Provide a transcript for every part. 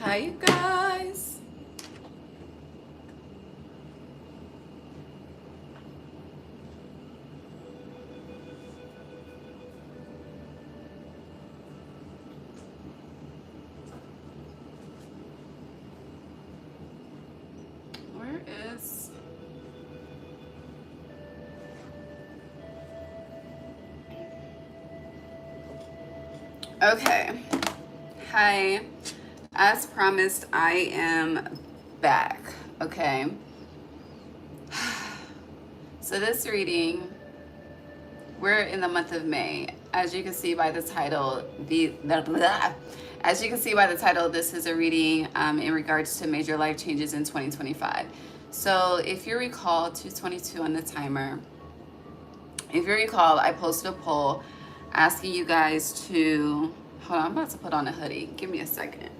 Hi, you guys. Where is... Okay. Hi. As promised, I am back. Okay. So this reading, we're in the month of May. As you can see by the title, as you can see by the title, this is a reading in regards to major life changes in 2025. So if you recall, 222 on the timer. If you recall, I posted a poll asking you guys to, hold on, I'm about to put on a hoodie. Give me a second.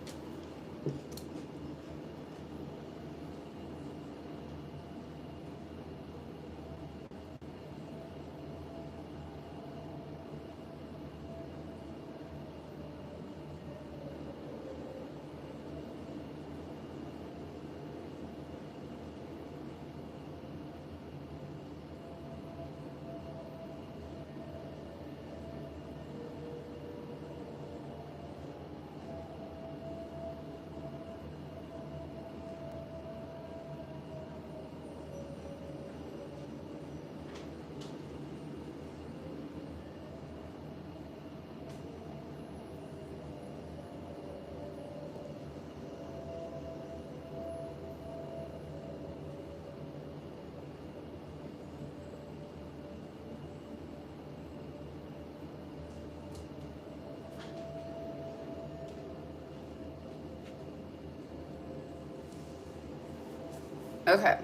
Okay,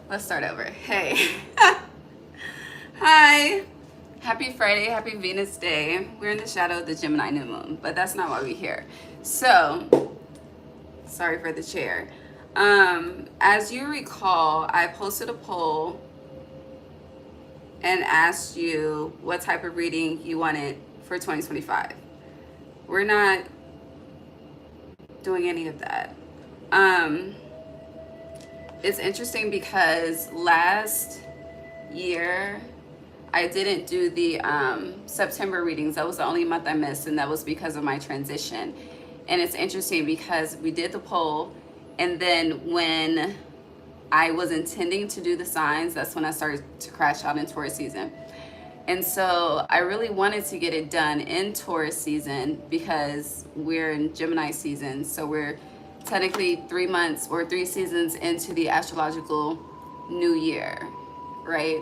let's start over. Hey. Hi. Happy Friday, happy Venus Day. We're in the shadow of the Gemini new moon, but that's not why we're here. So, sorry for the chair. As you recall, I posted a poll and asked you what type of reading you wanted for 2025. We're not doing any of that. It's interesting because last year I didn't do the September readings. That was the only month I missed, and that was because of my transition. And it's interesting because we did the poll, and then when I was intending to do the signs, that's when I started to crash out in Taurus season. And so I really wanted to get it done in Taurus season because we're in Gemini season. So we're technically 3 months or 3 seasons into the astrological new year, right?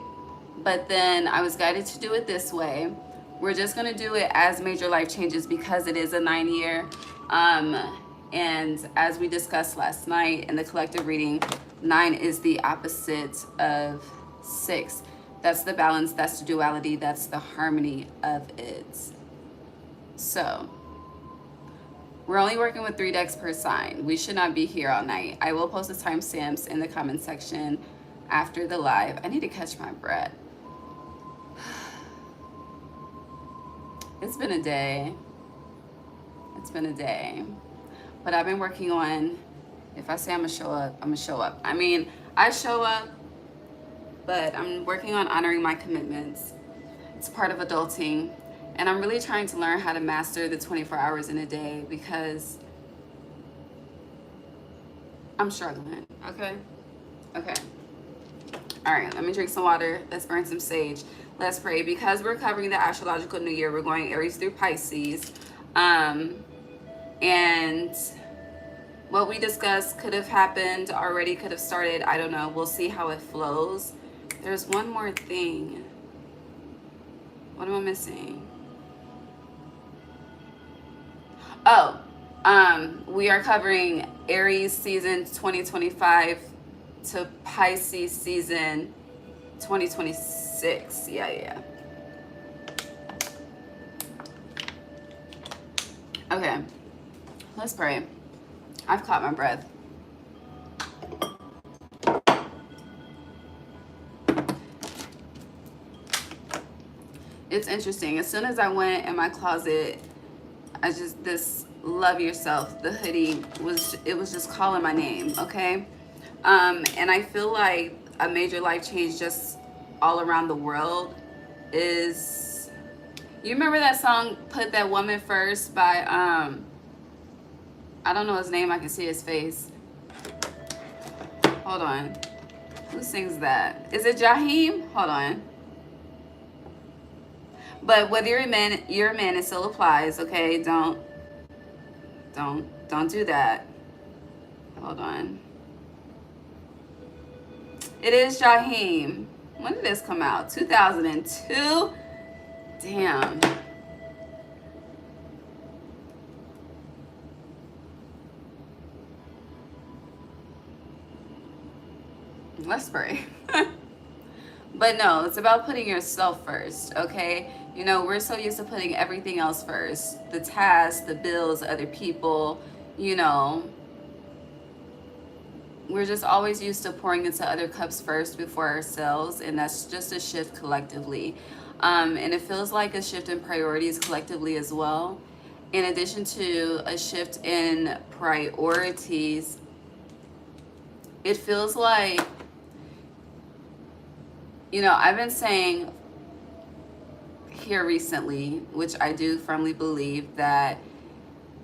But then I was guided to do it this way. We're just going to do it as major life changes because it is a 9-year. And as we discussed last night in the collective reading, 9 is the opposite of 6. That's the balance, that's the duality, that's the harmony of it. So we're only working with 3 decks per sign. We should not be here all night. I will post the timestamps in the comment section after the live. I need to catch my breath. It's been a day. It's been a day. But I've been working on, if I say I'm gonna show up, I'm gonna show up. I mean, I show up, but I'm working on honoring my commitments. It's part of adulting. And I'm really trying to learn how to master the 24 hours in a day because I'm struggling, okay? Okay. All right, let me drink some water. Let's burn some sage. Let's pray. Because we're covering the astrological new year, we're going Aries through Pisces. And what we discussed could have happened already, could have started. I don't know. We'll see how it flows. There's one more thing. What am I missing? Oh, we are covering Aries season 2025 to Pisces season 2026. Yeah. Okay, let's pray. I've caught my breath. It's interesting. As soon as I went in my closet this love yourself, the hoodie was just calling my name, okay? And I feel like a major life change just all around the world is, you remember that song, Put That Woman First by, I don't know his name, I can see his face. Hold on. Who sings that? Is it Jaheim? Hold on. But whether you're a man, it still applies, okay? Don't do that. Hold on. It is Jaheim. When did this come out? 2002? Damn. Let's pray. But no, it's about putting yourself first, okay? You know, we're so used to putting everything else first. The tasks, the bills, other people, you know. We're just always used to pouring into other cups first before ourselves, and that's just a shift collectively. And it feels like a shift in priorities collectively as well. In addition to a shift in priorities, it feels like, you know, I've been saying here recently, which I do firmly believe, that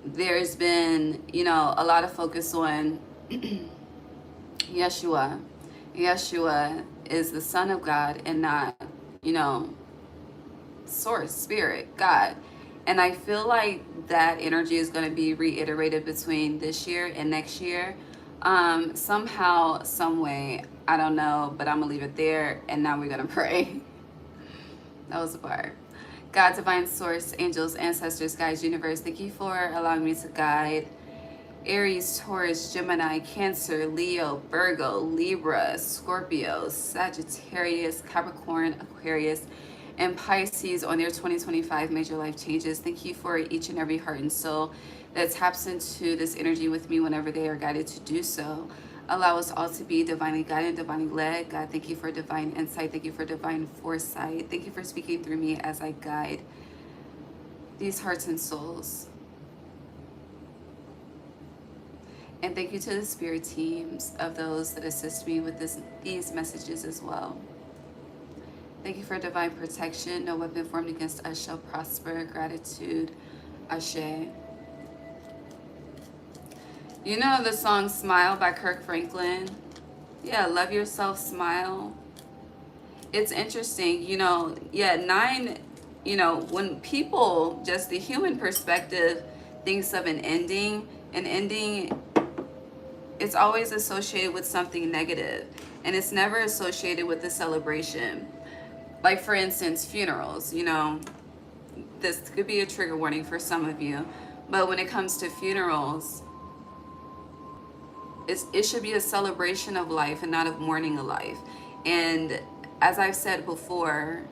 there's been, you know, a lot of focus on Yeshua. Yeshua is the Son of God and not, you know, Source, Spirit, God. And I feel like that energy is going to be reiterated between this year and next year. Somehow, some way, I don't know, but I'm going to leave it there. And now we're going to pray. That was the part. God, divine source, angels, ancestors, guides, universe, thank you for allowing me to guide Aries, Taurus, Gemini, Cancer, Leo, Virgo, Libra, Scorpio, Sagittarius, Capricorn, Aquarius, and Pisces on their 2025 major life changes. Thank you for each and every heart and soul that taps into this energy with me whenever they are guided to do so. Allow us all to be divinely guided, divinely led. God, thank you for divine insight. Thank you for divine foresight. Thank you for speaking through me as I guide these hearts and souls. And thank you to the spirit teams of those that assist me with these messages as well. Thank you for divine protection. No weapon formed against us shall prosper. Gratitude. Ashe. You know the song Smile by Kirk Franklin? Yeah, love yourself, smile. It's interesting, you know, yeah, 9, you know, when people, just the human perspective, thinks of an ending it's always associated with something negative, and it's never associated with the celebration. Like, for instance, funerals, you know, this could be a trigger warning for some of you, but when it comes to funerals, it should be a celebration of life and not of mourning a life. And as I've said before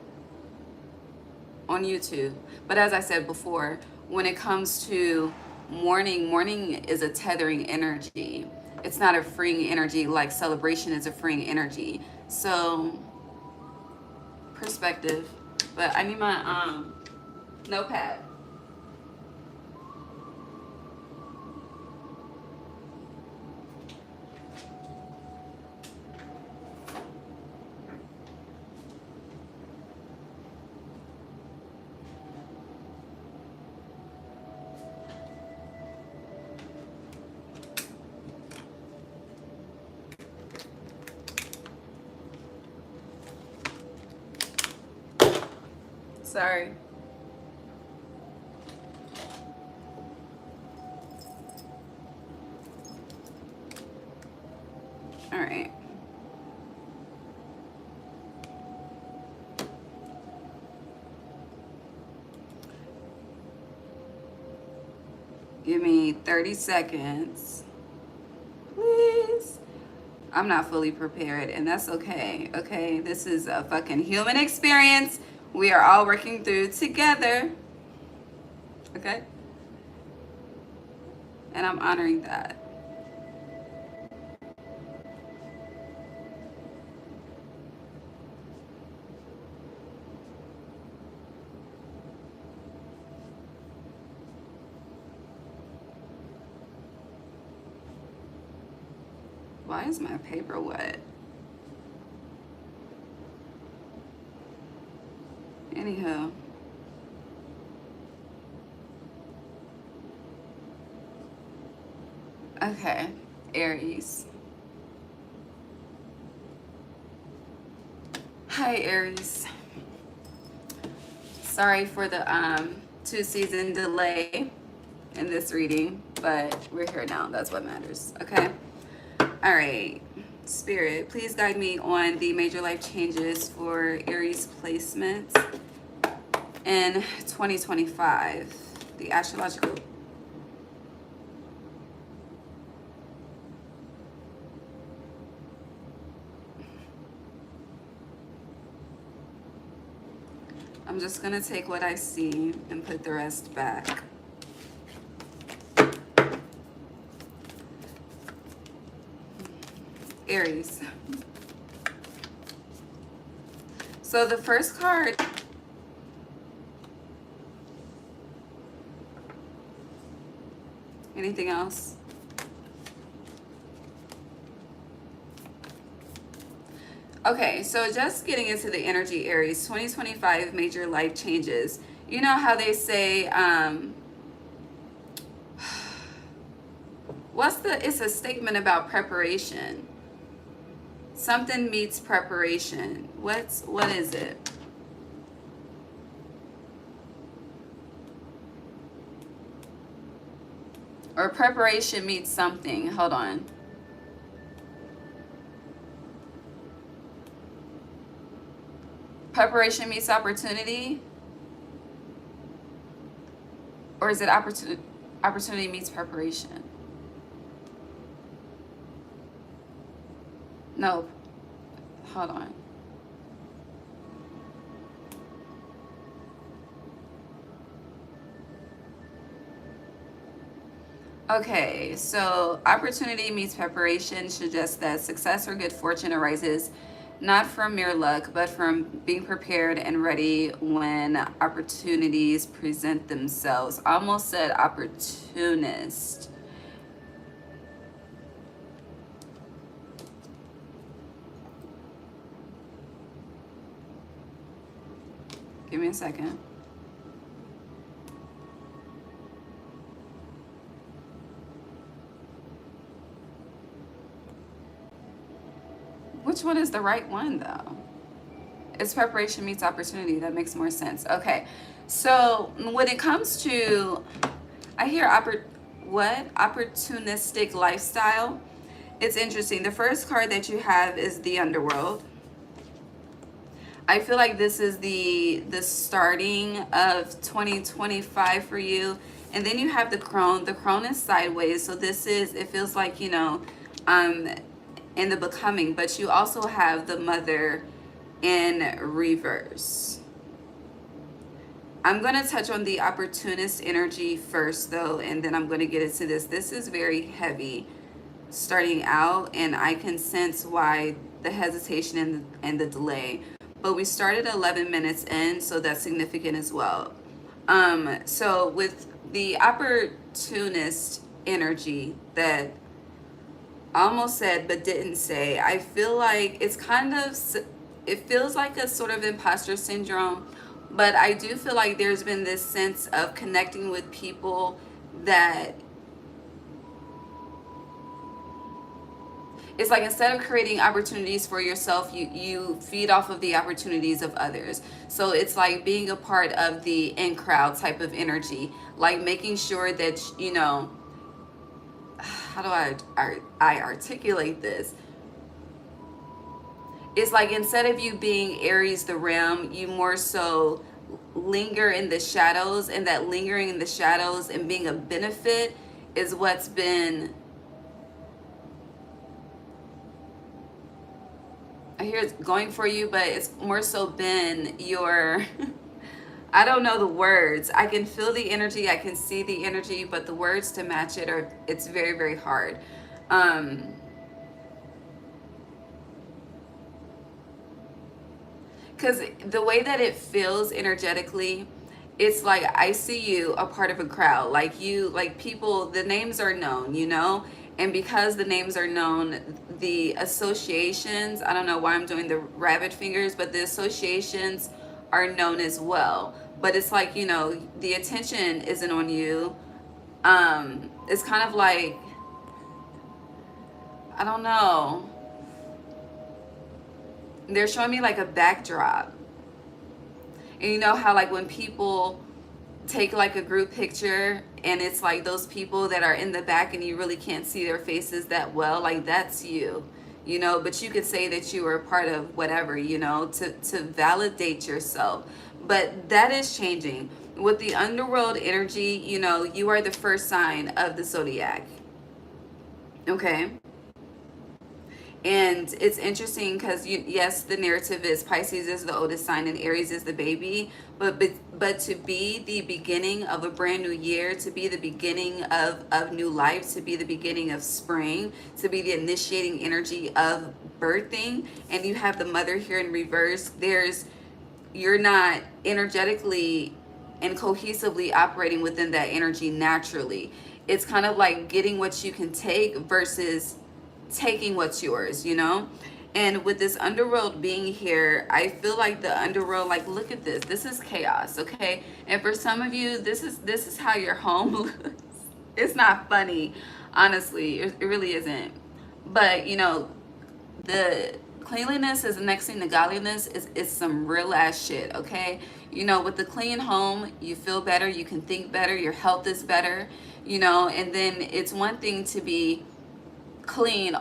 on YouTube, but as I said before, when it comes to mourning is a tethering energy. It's not a freeing energy like celebration is a freeing energy. So, perspective. But I need my notepad. Sorry. All right. Give me 30 seconds, please. I'm not fully prepared, and that's okay. Okay, this is a fucking human experience. We are all working through together. Okay? And I'm honoring that. Why is my paper wet? Anyhow. Okay, Aries. Hi, Aries. Sorry for the 2-season delay in this reading, but we're here now. That's what matters. Okay. All right. Spirit, please guide me on the major life changes for Aries placements in 2025. The astrological. I'm just going to take what I see and put the rest back. Aries. So the first card. Anything else? Okay, so just getting into the energy, Aries, 2025 major life changes. You know how they say, it's a statement about preparation. Something meets preparation. What is it? Or preparation meets something. Hold on. Preparation meets opportunity? Or is it opportunity meets preparation? No. Hold on. Okay, so opportunity meets preparation suggests that success or good fortune arises not from mere luck, but from being prepared and ready when opportunities present themselves. I almost said opportunist. Give me a second. Which one is the right one, though? It's preparation meets opportunity. That makes more sense. Okay, so when it comes to, I hear opportunistic lifestyle. It's interesting. The first card that you have is the underworld. I feel like this is the starting of 2025 for you. And then you have the crone. The crone is sideways. So this is, it feels like, in the becoming. But you also have the mother in reverse. I'm going to touch on the opportunist energy first, though. And then I'm going to get into this. This is very heavy starting out. And I can sense why the hesitation and the delay. But we started 11 minutes in, so that's significant as well. So with the opportunist energy that I almost said but didn't say, I feel like it's it feels like a sort of imposter syndrome, but I do feel like there's been this sense of connecting with people that it's like instead of creating opportunities for yourself, you feed off of the opportunities of others. So it's like being a part of the in crowd type of energy, like making sure that, how do I articulate this? It's like instead of you being Aries the ram, you more so linger in the shadows, and that lingering in the shadows and being a benefit is what's been, I hear it's going for you, but it's more so been your, I don't know the words. I can feel the energy, I can see the energy, but the words to match it it's very, very hard. Because the way that it feels energetically, it's like I see you a part of a crowd, like people, the names are known, And because the names are known, the associations, I don't know why I'm doing the rabbit fingers, but the associations are known as well. But it's like, you know, the attention isn't on you. It's kind of like, I don't know. They're showing me like a backdrop. And you know how like when people take like a group picture and it's like those people that are in the back and you really can't see their faces that well, like that's you, you know, but you could say that you were a part of whatever, you know, to validate yourself. But that is changing with the underworld energy. You know, you are the first sign of the zodiac. Okay. And it's interesting because yes, the narrative is Pisces is the oldest sign and Aries is the baby. But to be the beginning of a brand new year, to be the beginning of new life, to be the beginning of spring, to be the initiating energy of birthing, and you have the mother here in reverse, you're not energetically and cohesively operating within that energy naturally. It's kind of like getting what you can take versus taking what's yours, you know? And with this underworld being here, I feel like the underworld, like, look at this. This is chaos, okay? And for some of you, this is how your home looks. It's not funny, honestly. It really isn't. But, you know, the cleanliness is the next thing to godliness is some real ass shit, okay? You know, with the clean home, you feel better, you can think better, your health is better, you know, and then it's one thing to be clean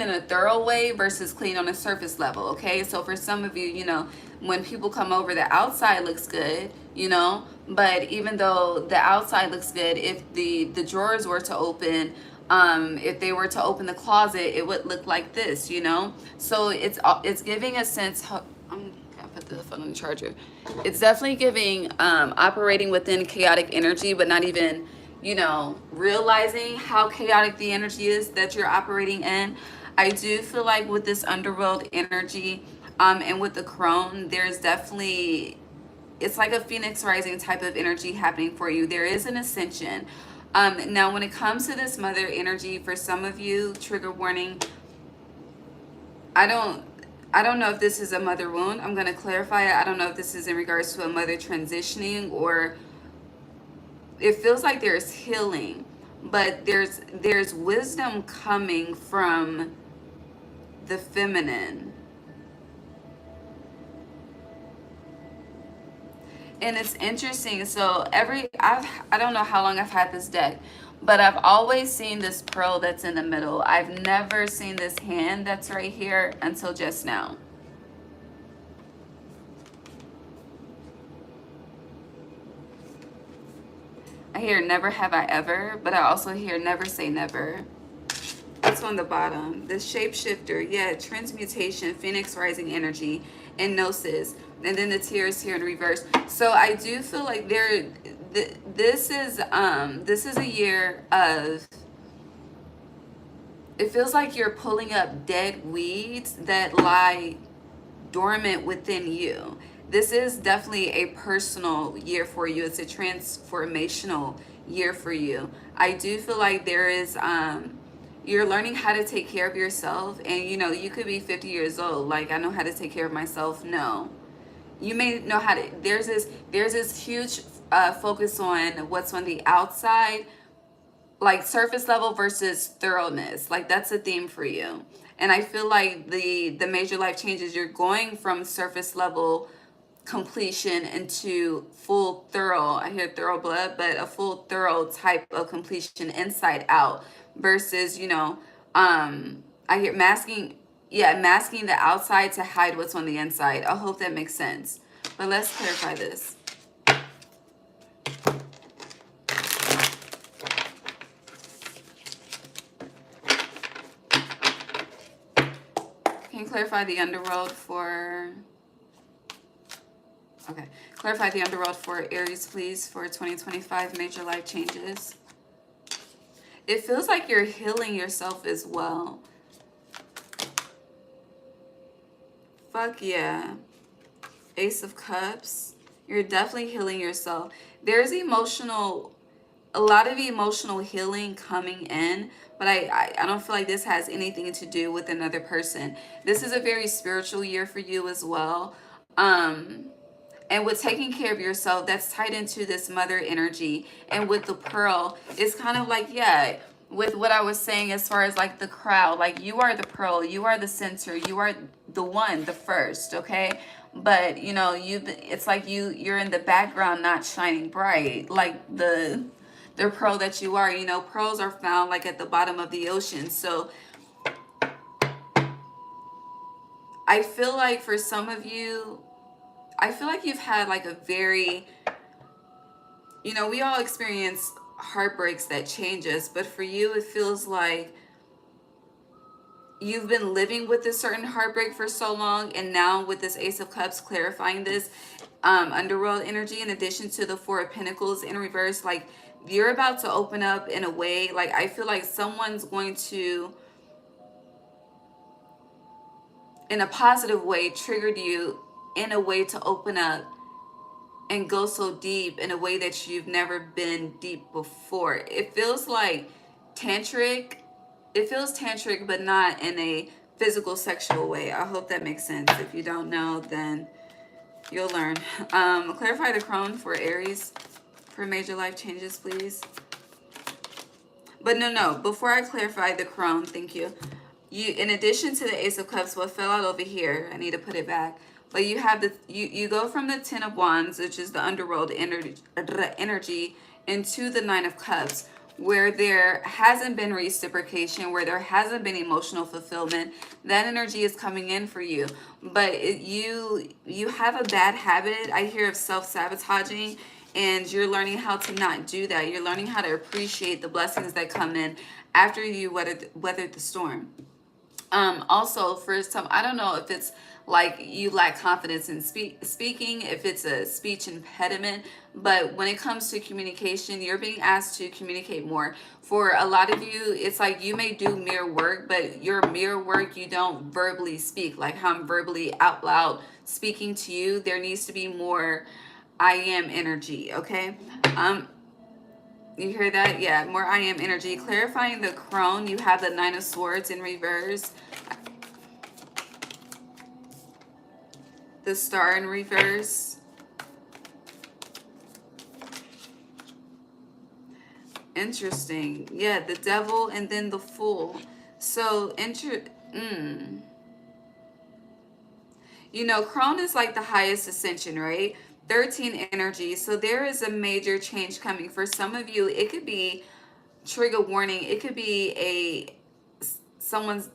in a thorough way versus clean on a surface level. Okay, so for some of you, you know, when people come over, the outside looks good, you know, but even though the outside looks good, if the drawers were to open, if they were to open the closet, it would look like this, you know. So it's giving a sense. I'm gonna put the phone on the charger. It's definitely giving operating within chaotic energy, but not even, you know, realizing how chaotic the energy is that you're operating in. I do feel like with this underworld energy, and with the crone, there's definitely, it's like a phoenix rising type of energy happening for you. There is an ascension. Now, when it comes to this mother energy, for some of you, trigger warning, I don't I don't know if this is a mother wound. I'm going to clarify it. I don't know if this is in regards to a mother transitioning, or it feels like there's healing, but there's wisdom coming from the feminine. And it's interesting. So I don't know how long I've had this deck, but I've always seen this pearl that's in the middle. I've never seen this hand that's right here until just now. I hear never have I ever, but I also hear never say never. What's on the bottom? The shapeshifter, yeah, transmutation, phoenix rising energy, and gnosis. And then the tears here in reverse. So I do feel like this is a year of, it feels like you're pulling up dead weeds that lie dormant within you. This is definitely a personal year for you. It's a transformational year for you. I do feel like there is you're learning how to take care of yourself, and you know, you could be 50 years old like, I know how to take care of myself. No, you may know how to, there's this huge focus on what's on the outside, like surface level versus thoroughness. Like that's a theme for you. And I feel like the major life changes, you're going from surface level completion into full thorough, I hear thorough blood, but a full thorough type of completion inside out, versus, you know, I hear masking, yeah, masking the outside to hide what's on the inside. I hope that makes sense. But let's clarify this. Can you clarify the underworld for, okay, clarify the underworld for Aries, please, for 2025 major life changes. It feels like you're healing yourself as well. Fuck yeah. Ace of Cups. You're definitely healing yourself. There's emotional a lot of emotional healing coming in, but I don't feel like this has anything to do with another person. This is a very spiritual year for you as well. And with taking care of yourself, that's tied into this mother energy. And with the pearl, it's kind of like, yeah, with what I was saying as far as like the crowd, like you are the pearl, you are the center, you are the one, the first, okay? But you know, it's like you're in the background, not shining bright, like the pearl that you are. You know, pearls are found like at the bottom of the ocean. So I feel like for some of you, I feel like you've had like a very, you know, we all experience heartbreaks that change us, but for you, it feels like you've been living with this certain heartbreak for so long, and now with this Ace of Cups clarifying this underworld energy, in addition to the Four of Pentacles in reverse, like you're about to open up in a way, like I feel like someone's going to, in a positive way, triggered you in a way to open up and go so deep in a way that you've never been deep before. It feels like tantric. It feels tantric, but not in a physical sexual way. I hope that makes sense. If you don't know, then you'll learn. Clarify the crone for Aries for major life changes, please. But no, before I clarify the crone, thank you. In addition to the Ace of Cups, what fell out over here, I need to put it back. But you have you go from the Ten of Wands, which is the underworld energy, into the Nine of Cups, where there hasn't been reciprocation, where there hasn't been emotional fulfillment. That energy is coming in for you. But you have a bad habit, I hear, of self-sabotaging, and you're learning how to not do that. You're learning how to appreciate the blessings that come in after you weathered the storm. Also, for some, I don't know if it's like you lack confidence in speaking, if it's a speech impediment, but when it comes to communication, you're being asked to communicate more. For a lot of you, it's like you may do mirror work, but your mirror work, you don't verbally speak. Like how I'm verbally out loud speaking to you, there needs to be more I am energy, okay? You hear that? Yeah, more I am energy. Clarifying the crone, you have the Nine of Swords in reverse. The Star in reverse. Interesting. Yeah, the Devil and then the Fool. So, you know, crone is like the highest ascension, right? 13 energy. So there is a major change coming. For some of you, it could be trigger warning. It could be someone's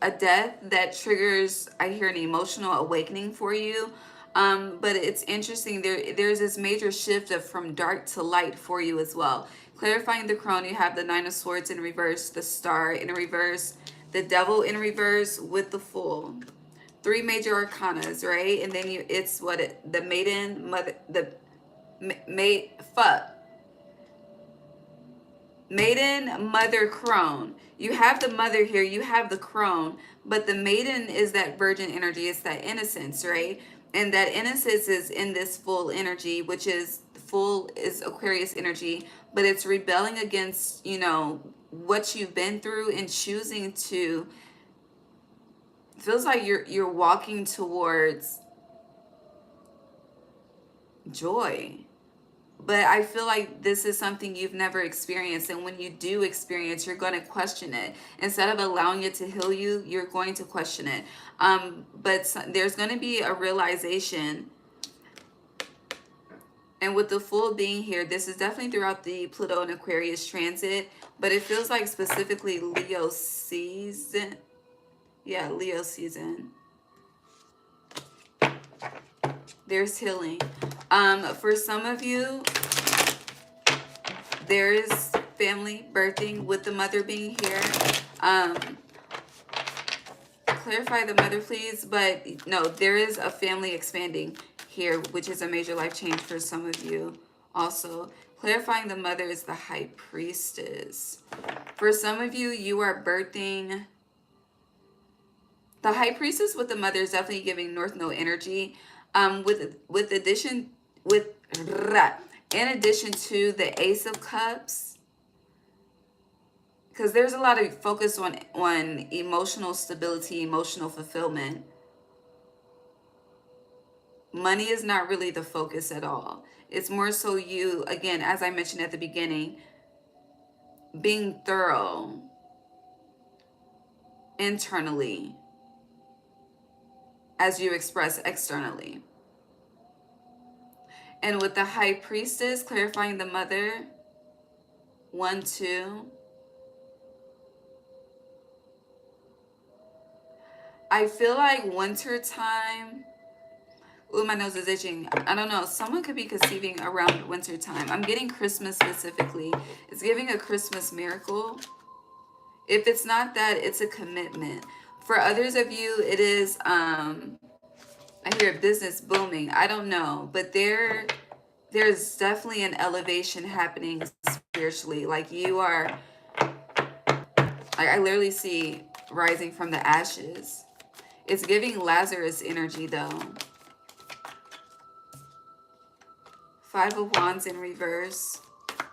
a death that triggers, I hear, an emotional awakening for you. But it's interesting. There's this major shift from dark to light for you as well. Clarifying the crone, you have the Nine of Swords in reverse, the Star in reverse, the Devil in reverse with the Fool. 3 major arcanas, right? And then it's the maiden, mother, the maiden, mother, crone. You have the mother here, you have the crone, but the maiden is that virgin energy. It's that innocence, right? And that innocence is in this full energy, which is full is Aquarius energy, but it's rebelling against, you know, what you've been through and choosing to, feels like you're walking towards joy. But I feel like this is something you've never experienced, and when you do experience, you're going to question it. Instead of allowing it to heal you, you're going to question it. But there's going to be a realization. And with the Fool being here, this is definitely throughout the Pluto and Aquarius transit, but it feels like specifically Leo season. Yeah, Leo season. There's healing. For some of you, there's family birthing with the mother being here. Clarify the mother, please. But no, there is a family expanding here, which is a major life change for some of you. Also, clarifying the mother is the High Priestess. For some of you, you are birthing. The High Priestess with the mother is definitely giving North Node energy. With in addition to the Ace of Cups, because there's a lot of focus on emotional stability, emotional fulfillment. Money is not really the focus at all. It's more so you, again, as I mentioned at the beginning, being thorough internally as you express externally. And with the High Priestess, clarifying the Mother, 1, 2. I feel like winter time. Ooh, my nose is itching. I don't know. Someone could be conceiving around winter time. I'm getting Christmas specifically. It's giving a Christmas miracle. If it's not that, it's a commitment. For others of you, it is, I hear business booming. I don't know. But there's definitely an elevation happening spiritually. Like you are, like I literally see rising from the ashes. It's giving Lazarus energy though. 5 of Wands in reverse.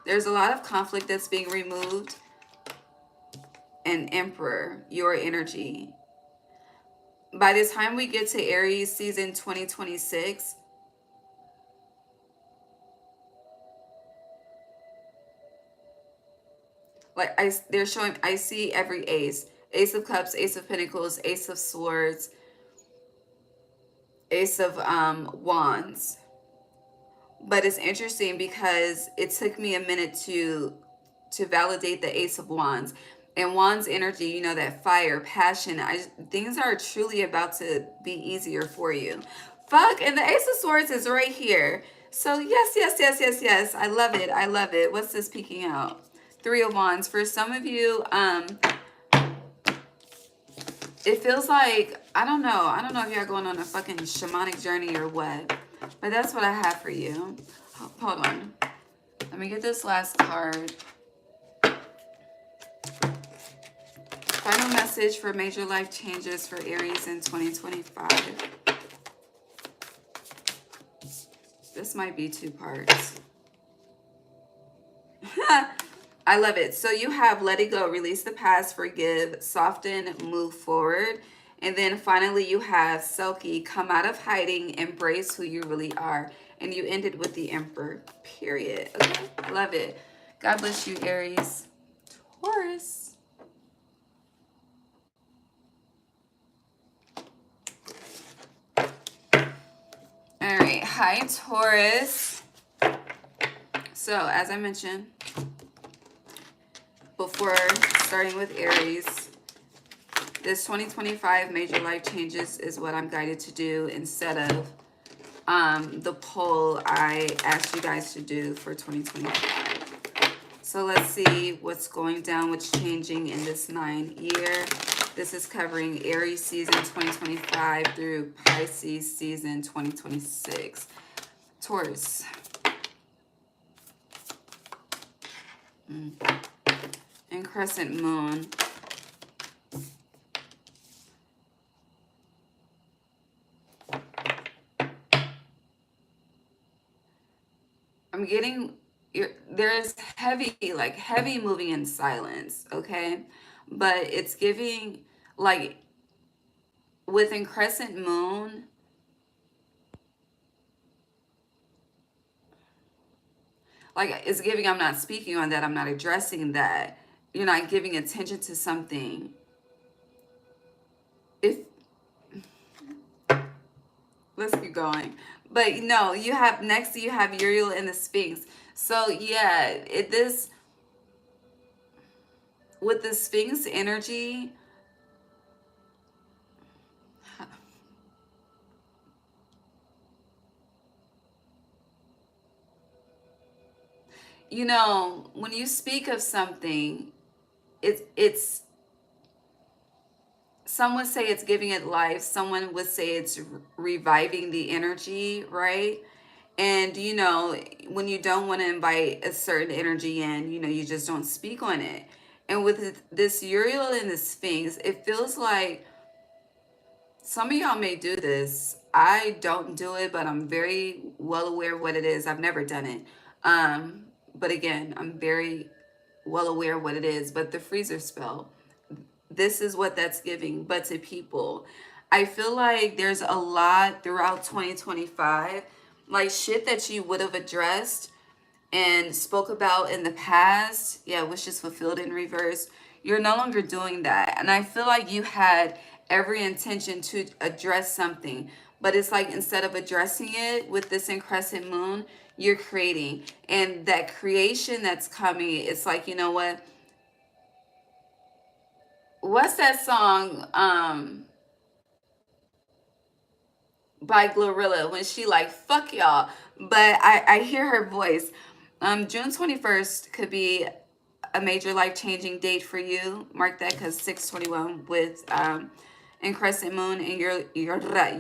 There's a lot of conflict that's being removed. And Emperor, your energy. By the time we get to Aries season 2026, like they're showing, I see every ace. Ace of Cups, Ace of Pentacles, Ace of Swords, Ace of Wands. But it's interesting because it took me a minute to validate the Ace of Wands. And Wands energy, you know, that fire, passion. Things are truly about to be easier for you. Fuck, and the Ace of Swords is right here. So yes, yes, yes, yes, yes. I love it. I love it. What's this peeking out? 3 of Wands. For some of you, it feels like, I don't know if you're going on a fucking shamanic journey or what, but that's what I have for you. Hold on. Let me get this last card. Final message for major life changes for Aries in 2025. This might be 2 parts. I love it. So you have let it go, release the past, forgive, soften, move forward. And then finally you have Selkie, come out of hiding, embrace who you really are. And you ended with the Emperor, period. Okay, I love it. God bless you, Aries. Taurus. All right, hi, Taurus. So as I mentioned, before starting with Aries, this 2025 major life changes is what I'm guided to do instead of the poll I asked you guys to do for 2025. So let's see what's going down, what's changing in this 9 year. This is covering Aries season 2025 through Pisces season 2026. Taurus. And crescent moon. I'm getting, there's heavy moving in silence, okay? But it's giving, like, within crescent moon, like, it's giving, I'm not speaking on that, I'm not addressing that. You're not giving attention to something. Let's keep going. But no, you have, next you have Uriel and the Sphinx. So yeah, with the Sphinx energy, you know, when you speak of something, it's some would say it's giving it life, someone would say it's reviving the energy, right? And you know, when you don't want to invite a certain energy in, you know, you just don't speak on it. And with this Uriel and the Sphinx, it feels like some of y'all may do this. I don't do it, but I'm very well aware of what it is. I've never done it. But again, I'm very well aware what it is. But the freezer spell, this is what that's giving, but to people. I feel like there's a lot throughout 2025, like shit that you would have addressed and spoke about in the past, yeah, was just fulfilled in reverse. You're no longer doing that. And I feel like you had every intention to address something, but it's like instead of addressing it with this in crescent moon, you're creating. And that creation that's coming, it's like, you know what? What's that song by Glorilla when she like, fuck y'all? But I hear her voice. June 21st could be a major life-changing date for you. Mark that, because 621 with in crescent moon and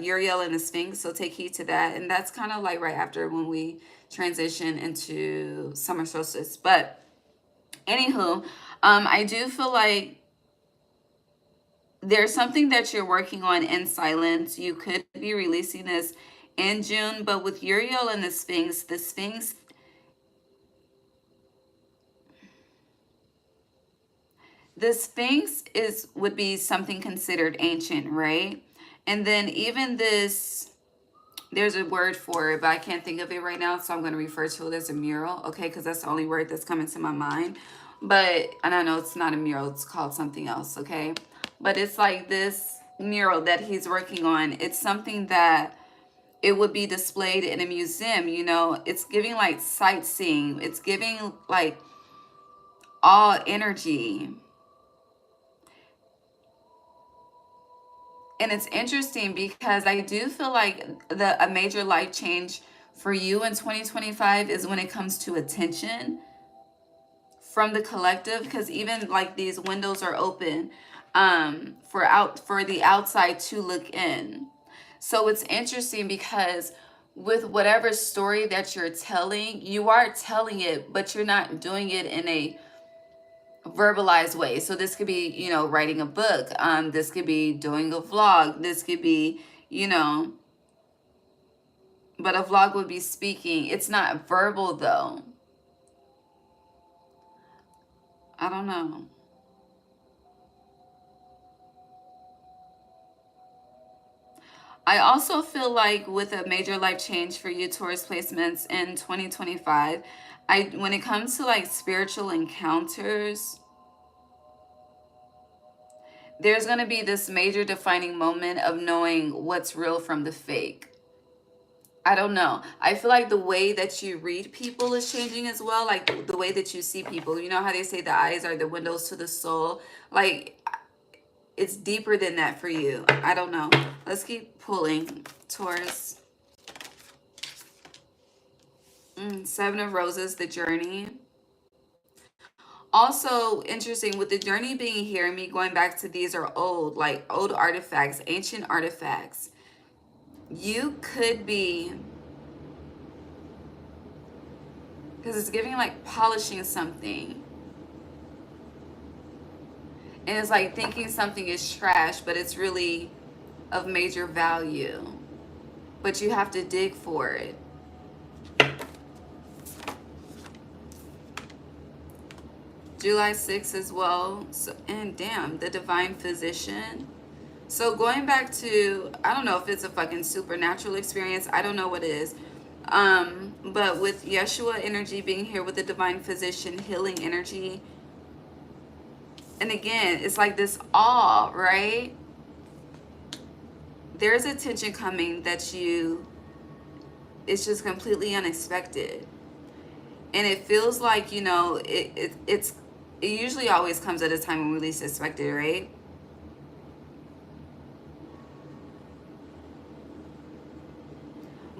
Uriel and the Sphinx, so take heed to that. And that's kind of like right after when we transition into summer solstice. But anywho, I do feel like there's something that you're working on in silence. You could be releasing this in June, but with Uriel and the Sphinx, the Sphinx would be something considered ancient, right? And then even this, there's a word for it, but I can't think of it right now, so I'm going to refer to it as a mural, okay? Because that's the only word that's coming to my mind. But, and I know it's not a mural, it's called something else, okay? But it's like this mural that he's working on. It's something that it would be displayed in a museum, you know? It's giving like sightseeing. It's giving like all energy. And it's interesting because I do feel like a major life change for you in 2025 is when it comes to attention from the collective, because even like these windows are open for the outside to look in. So it's interesting because with whatever story that you're telling, you are telling it, but you're not doing it in a verbalized way. So this could be, you know, writing a book. This could be doing a vlog. This could be, you know, but a vlog would be speaking. It's not verbal though. I don't know. I also feel like with a major life change for you, Taurus placements in 2025, when it comes to like spiritual encounters, there's going to be this major defining moment of knowing what's real from the fake. I don't know. I feel like the way that you read people is changing as well. Like the way that you see people. You know how they say the eyes are the windows to the soul? Like it's deeper than that for you. I don't know. Let's keep pulling. Taurus. Seven of Roses, the journey. Also interesting with the journey being here, me going back to these are old, like old artifacts, ancient artifacts. You could be, because it's giving like polishing something. And it's like thinking something is trash, but it's really of major value. But you have to dig for it. July 6th as well. So, and damn, the divine physician. So going back to, I don't know if it's a fucking supernatural experience. I don't know what it is. But with Yeshua energy being here with the divine physician, healing energy. And again, it's like this awe, right? There's a tension coming that it's just completely unexpected. And it feels like, you know, it usually always comes at a time when we least expect it, right?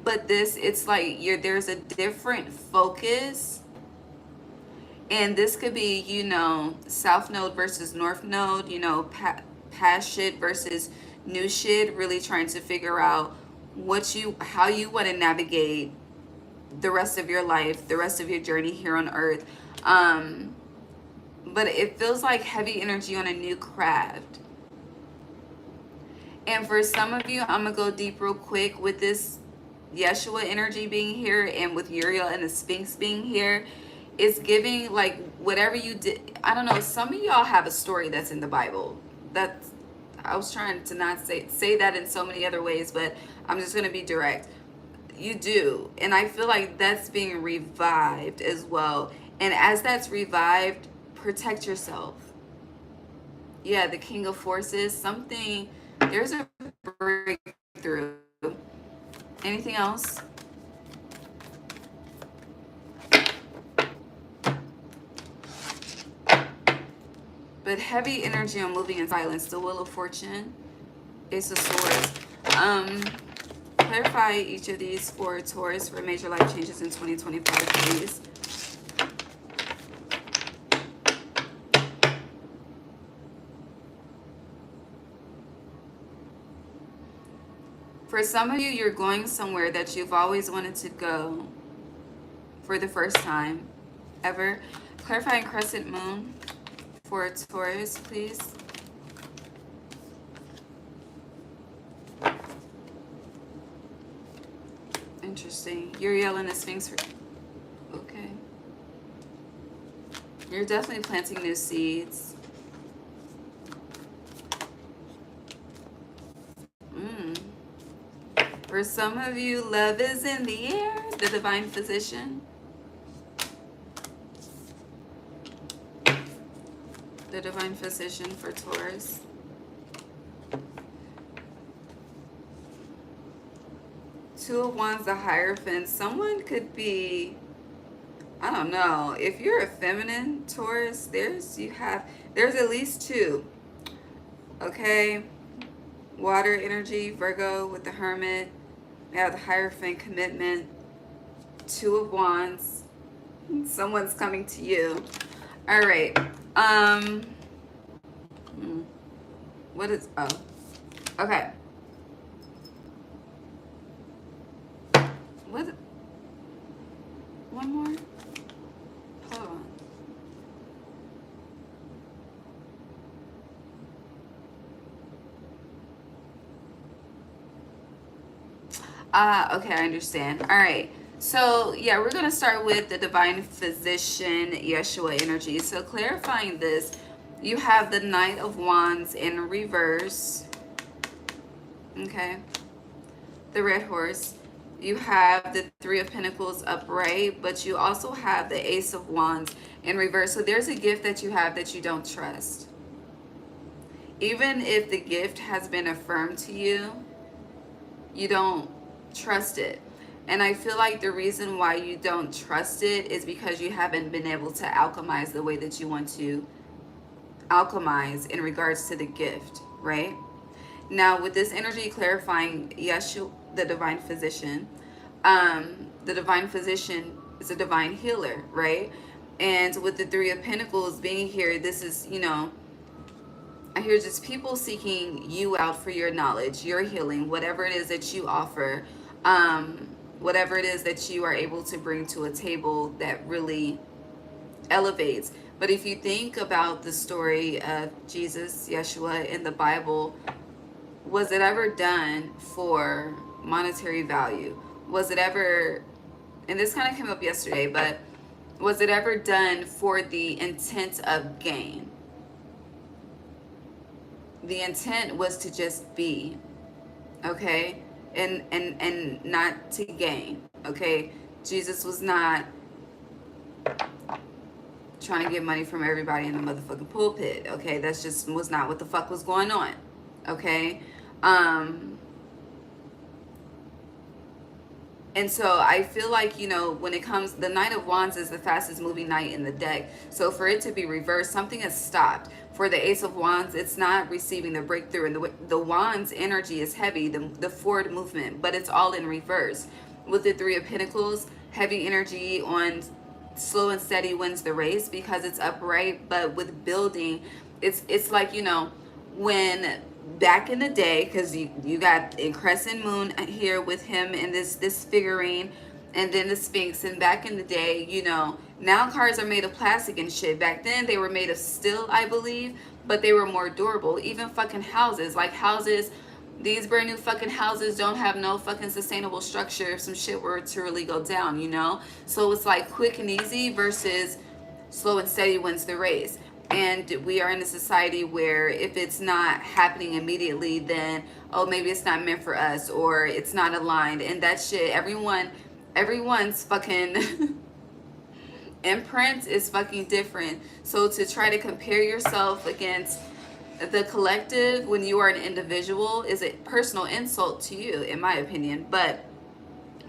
But it's like there's a different focus. And this could be, you know, South Node versus North Node, you know, past shit versus new shit, really trying to figure out how you want to navigate the rest of your life, the rest of your journey here on earth. But it feels like heavy energy on a new craft. And for some of you, I'm gonna go deep real quick with this Yeshua energy being here, and with Uriel and the Sphinx being here, it's giving like whatever you did. I don't know. Some of y'all have a story that's in the Bible. That's, I was trying to not say that in so many other ways, but I'm just gonna be direct. You do, and I feel like that's being revived as well. And as that's revived, protect yourself. Yeah, the King of Forces. Something. There's a breakthrough. Anything else? But heavy energy on moving in silence. The Wheel of Fortune. Ace of Swords. Clarify each of these for Taurus for major life changes in 2025, please. For some of you, you're going somewhere that you've always wanted to go for the first time ever. Clarifying crescent moon for Taurus, please. Interesting. You're yelling the Sphinx for... Okay. You're definitely planting new seeds. For some of you, love is in the air. The Divine Physician. The Divine Physician for Taurus. Two of Wands, the Hierophant. Someone could be, I don't know. If you're a feminine Taurus, there's at least two. Okay. Water energy, Virgo with the Hermit. We have the Hierophant, commitment. Two of Wands. Someone's coming to you. All right. What is, oh, okay. What, one more? Hold on. Okay, I understand. All right. So, yeah, we're going to start with the Divine Physician, Yeshua energy. So, clarifying this, you have the Knight of Wands in reverse. Okay. The Red Horse. You have the Three of Pentacles upright, but you also have the Ace of Wands in reverse. So, there's a gift that you have that you don't trust. Even if the gift has been affirmed to you, you don't trust it. And I feel like the reason why you don't trust it is because you haven't been able to alchemize the way that you want to alchemize in regards to the gift, right? Now, with this energy clarifying Yeshua, the Divine Physician, the Divine Physician is a divine healer, right? And with the Three of Pentacles being here, this is, you know, I hear just people seeking you out for your knowledge, your healing, whatever it is that you offer, whatever it is that you are able to bring to a table that really elevates. But if you think about the story of Jesus, Yeshua in the Bible, was it ever done for monetary value? Was it ever, and this kind of came up yesterday, but was it ever done for the intent of gain? The intent was to just be, okay? And not to gain, okay? Jesus was not trying to get money from everybody in the motherfucking pulpit, okay? That's just was not what the fuck was going on, okay? And so I feel like, you know, when it comes, the Knight of Wands is the fastest moving knight in the deck. So for it to be reversed, something has stopped. For the Ace of Wands, it's not receiving the breakthrough. And the Wands energy is heavy, the forward movement, but it's all in reverse. With the Three of Pentacles, heavy energy on slow and steady wins the race because it's upright. But with building, it's like, you know, when back in the day, because you got a crescent moon here with him in this figurine, and then the Sphinx. And back in the day, you know, now cars are made of plastic and shit. Back then they were made of steel, I believe, but they were more durable. Even fucking houses, like houses These brand new fucking houses don't have no fucking sustainable structure if some shit were to really go down, you know? So it's like quick and easy versus slow and steady wins the race. And we are in a society where if it's not happening immediately, then, oh, maybe it's not meant for us, or it's not aligned. And that shit, everyone's fucking imprint is fucking different. So to try to compare yourself against the collective when you are an individual is a personal insult to you, in my opinion. But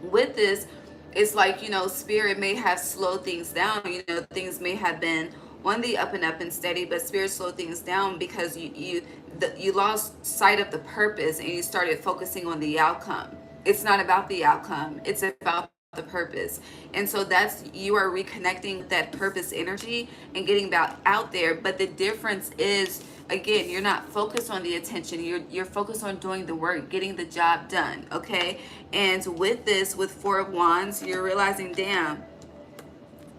with this, it's like, you know, spirit may have slowed things down. You know, things may have been on the up and steady, but spirit slowed things down because you lost sight of the purpose and you started focusing on the outcome. It's not about the outcome, it's about the purpose. And so that's, you are reconnecting with that purpose energy and getting about out there. But the difference is, again, you're not focused on the attention, you're focused on doing the work, getting the job done. Okay. And with this, with Four of Wands, you're realizing, damn,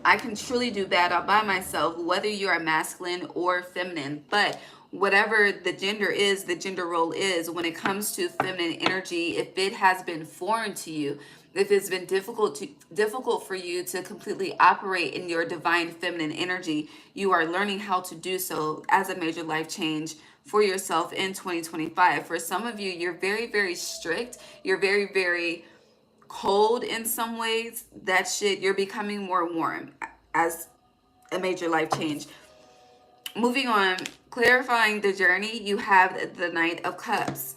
I can truly do bad all by myself, whether you are masculine or feminine. But whatever the gender is, the gender role is, when it comes to feminine energy, if it has been foreign to you, if it's been difficult for you to completely operate in your divine feminine energy, you are learning how to do so as a major life change for yourself in 2025. For some of you, you're very, very strict. You're very, very cold in some ways. That shit, you're becoming more warm as a major life change. Moving on, clarifying the journey, you have the Knight of Cups.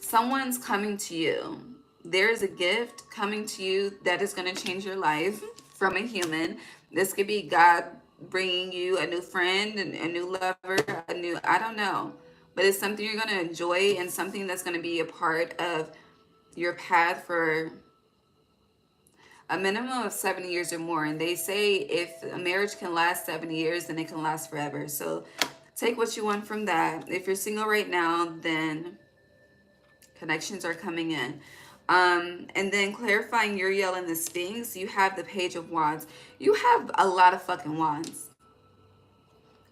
Someone's coming to you. There's a gift coming to you that is going to change your life from a human. This could be God bringing you a new friend, a new lover, a new, I don't know. But it's something you're going to enjoy and something that's going to be a part of your path for a minimum of 7 years or more. And they say if a marriage can last 7 years, then it can last forever. So take what you want from that. If you're single right now, then connections are coming in. And then clarifying Uriel and the Sphinx, you have the Page of Wands. You have a lot of fucking wands.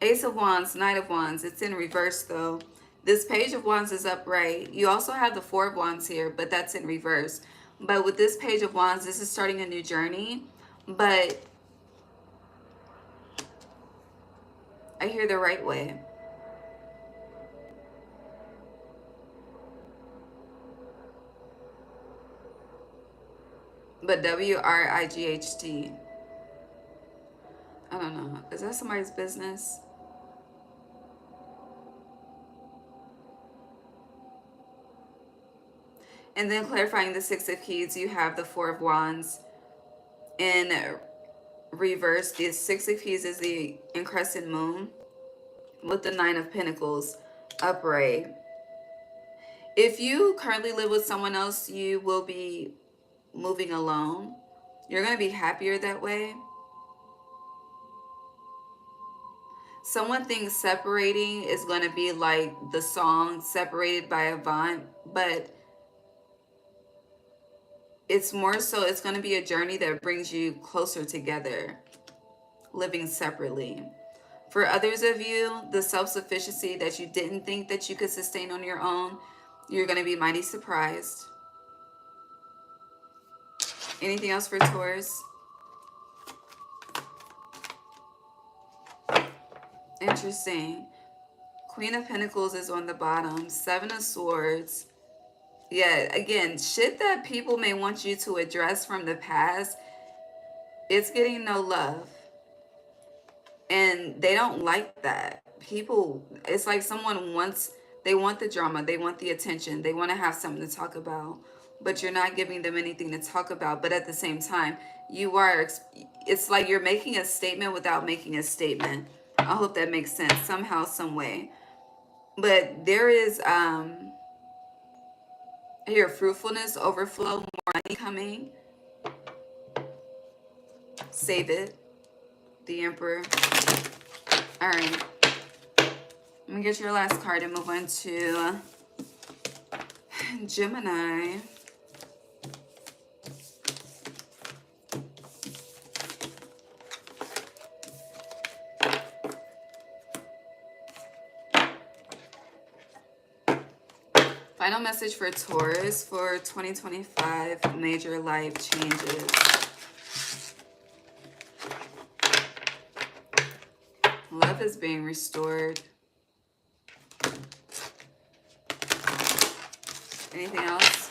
Ace of Wands, Knight of Wands. It's in reverse though. This Page of Wands is upright. You also have the Four of Wands here, but that's in reverse. But with this Page of Wands, this is starting a new journey. But I hear the right way. But WRIGHT. I don't know. Is that somebody's business? And then clarifying the Six of Keys, you have the Four of Wands in reverse. The Six of Keys is the encrusted moon with the Nine of Pentacles upright. If you currently live with someone else, you will be moving alone. You're going to be happier that way. Someone thinks separating is going to be like the song Separated by Avant, but it's more so it's going to be a journey that brings you closer together, living separately. For others of you, the self-sufficiency that you didn't think that you could sustain on your own, you're going to be mighty surprised. Anything else for Taurus? Interesting. Queen of Pentacles is on the bottom. Seven of Swords. Yeah, again, shit that people may want you to address from the past, it's getting no love. And they don't like that. People, it's like someone wants, they want the drama, they want the attention, they want to have something to talk about, but you're not giving them anything to talk about. But at the same time, you are, it's like you're making a statement without making a statement. I hope that makes sense somehow, some way. But there is, here, fruitfulness, overflow, more money coming. Save it. The Emperor. All right. Let me get your last card and move on to Gemini. Final message for Taurus for 2025 major life changes. Love is being restored. Anything else?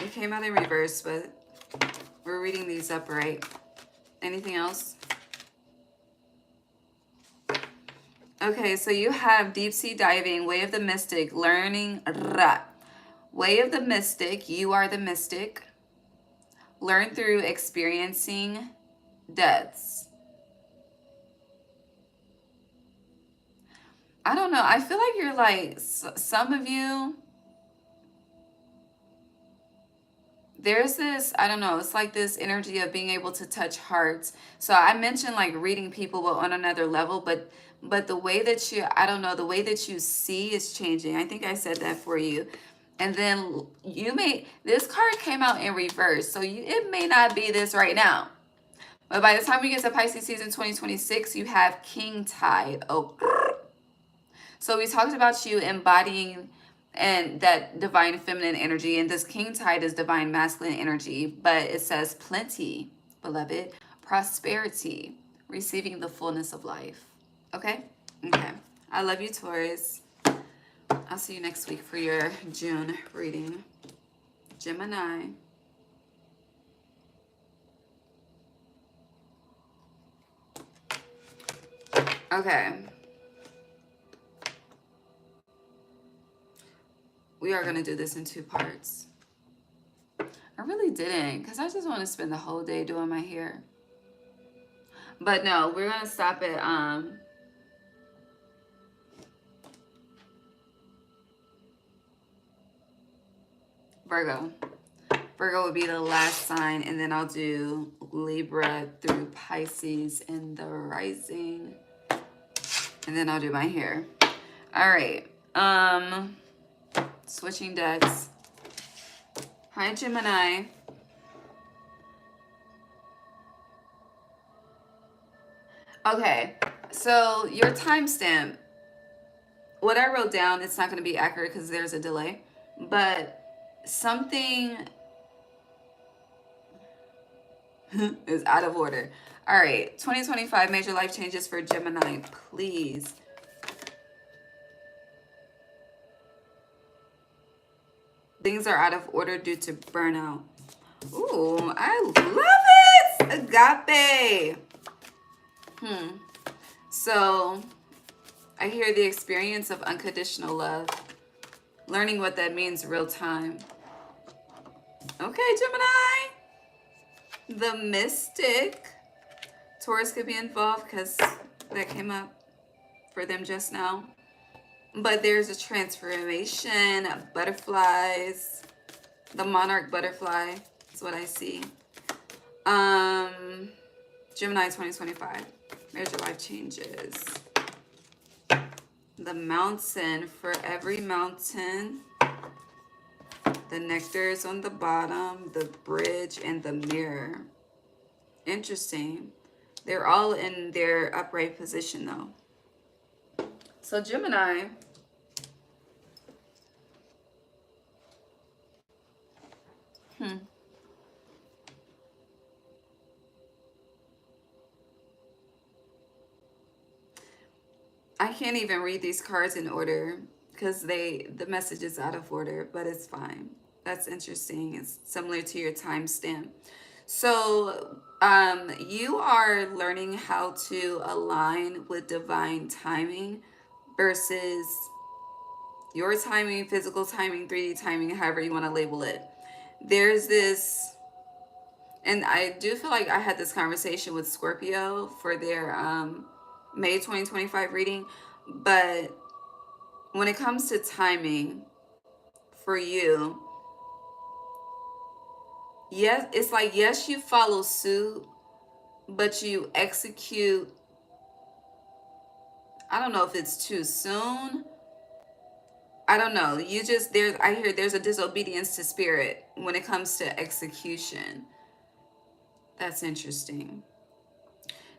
It came out in reverse, but we're reading these upright. Anything else? Okay, so you have deep sea diving, way of the mystic, learning, way of the mystic, you are the mystic. Learn through experiencing deaths. I don't know. I feel like you're like, some of you, there's this, I don't know, it's like this energy of being able to touch hearts. So I mentioned like reading people but on another level, but the way that you, I don't know, the way that you see is changing. I think I said that for you. And then you may, this card came out in reverse, so it may not be this right now. But by the time we get to Pisces season 2026, you have King Tide. Oh, so we talked about you embodying and that divine feminine energy, and this King Tide is divine masculine energy, but it says plenty, beloved, prosperity, receiving the fullness of life. Okay? Okay. I love you, Taurus. I'll see you next week for your June reading. Gemini. Okay. We are going to do this in 2 parts. I really didn't, because I just want to spend the whole day doing my hair. But no, we're going to stop at Virgo. Virgo would be the last sign, and then I'll do Libra through Pisces in the rising. And then I'll do my hair. All right. Switching decks. Hi, Gemini. Okay, so your timestamp, what I wrote down, it's not going to be accurate because there's a delay, but something is out of order. All right, 2025 major life changes for Gemini, please. Things are out of order due to burnout. Ooh, I love it! Agape. So I hear the experience of unconditional love. Learning what that means real time. Okay, Gemini. The mystic. Taurus could be involved because that came up for them just now. But there's a transformation, butterflies. The monarch butterfly is what I see. Gemini 2025. Major life changes. The mountain, for every mountain. The nectar is on the bottom, the bridge, and the mirror. Interesting. They're all in their upright position though. So Gemini, I can't even read these cards in order because the message is out of order, but it's fine. That's interesting. It's similar to your timestamp. So you are learning how to align with divine timing versus your timing, physical timing, 3D timing, however you want to label it. There's this, and I do feel like I had this conversation with Scorpio for their May 2025 reading, but when it comes to timing for you, yes, it's like, yes, you follow suit, but you execute, I don't know if it's too soon. I don't know. You just, I hear there's a disobedience to spirit when it comes to execution. That's interesting.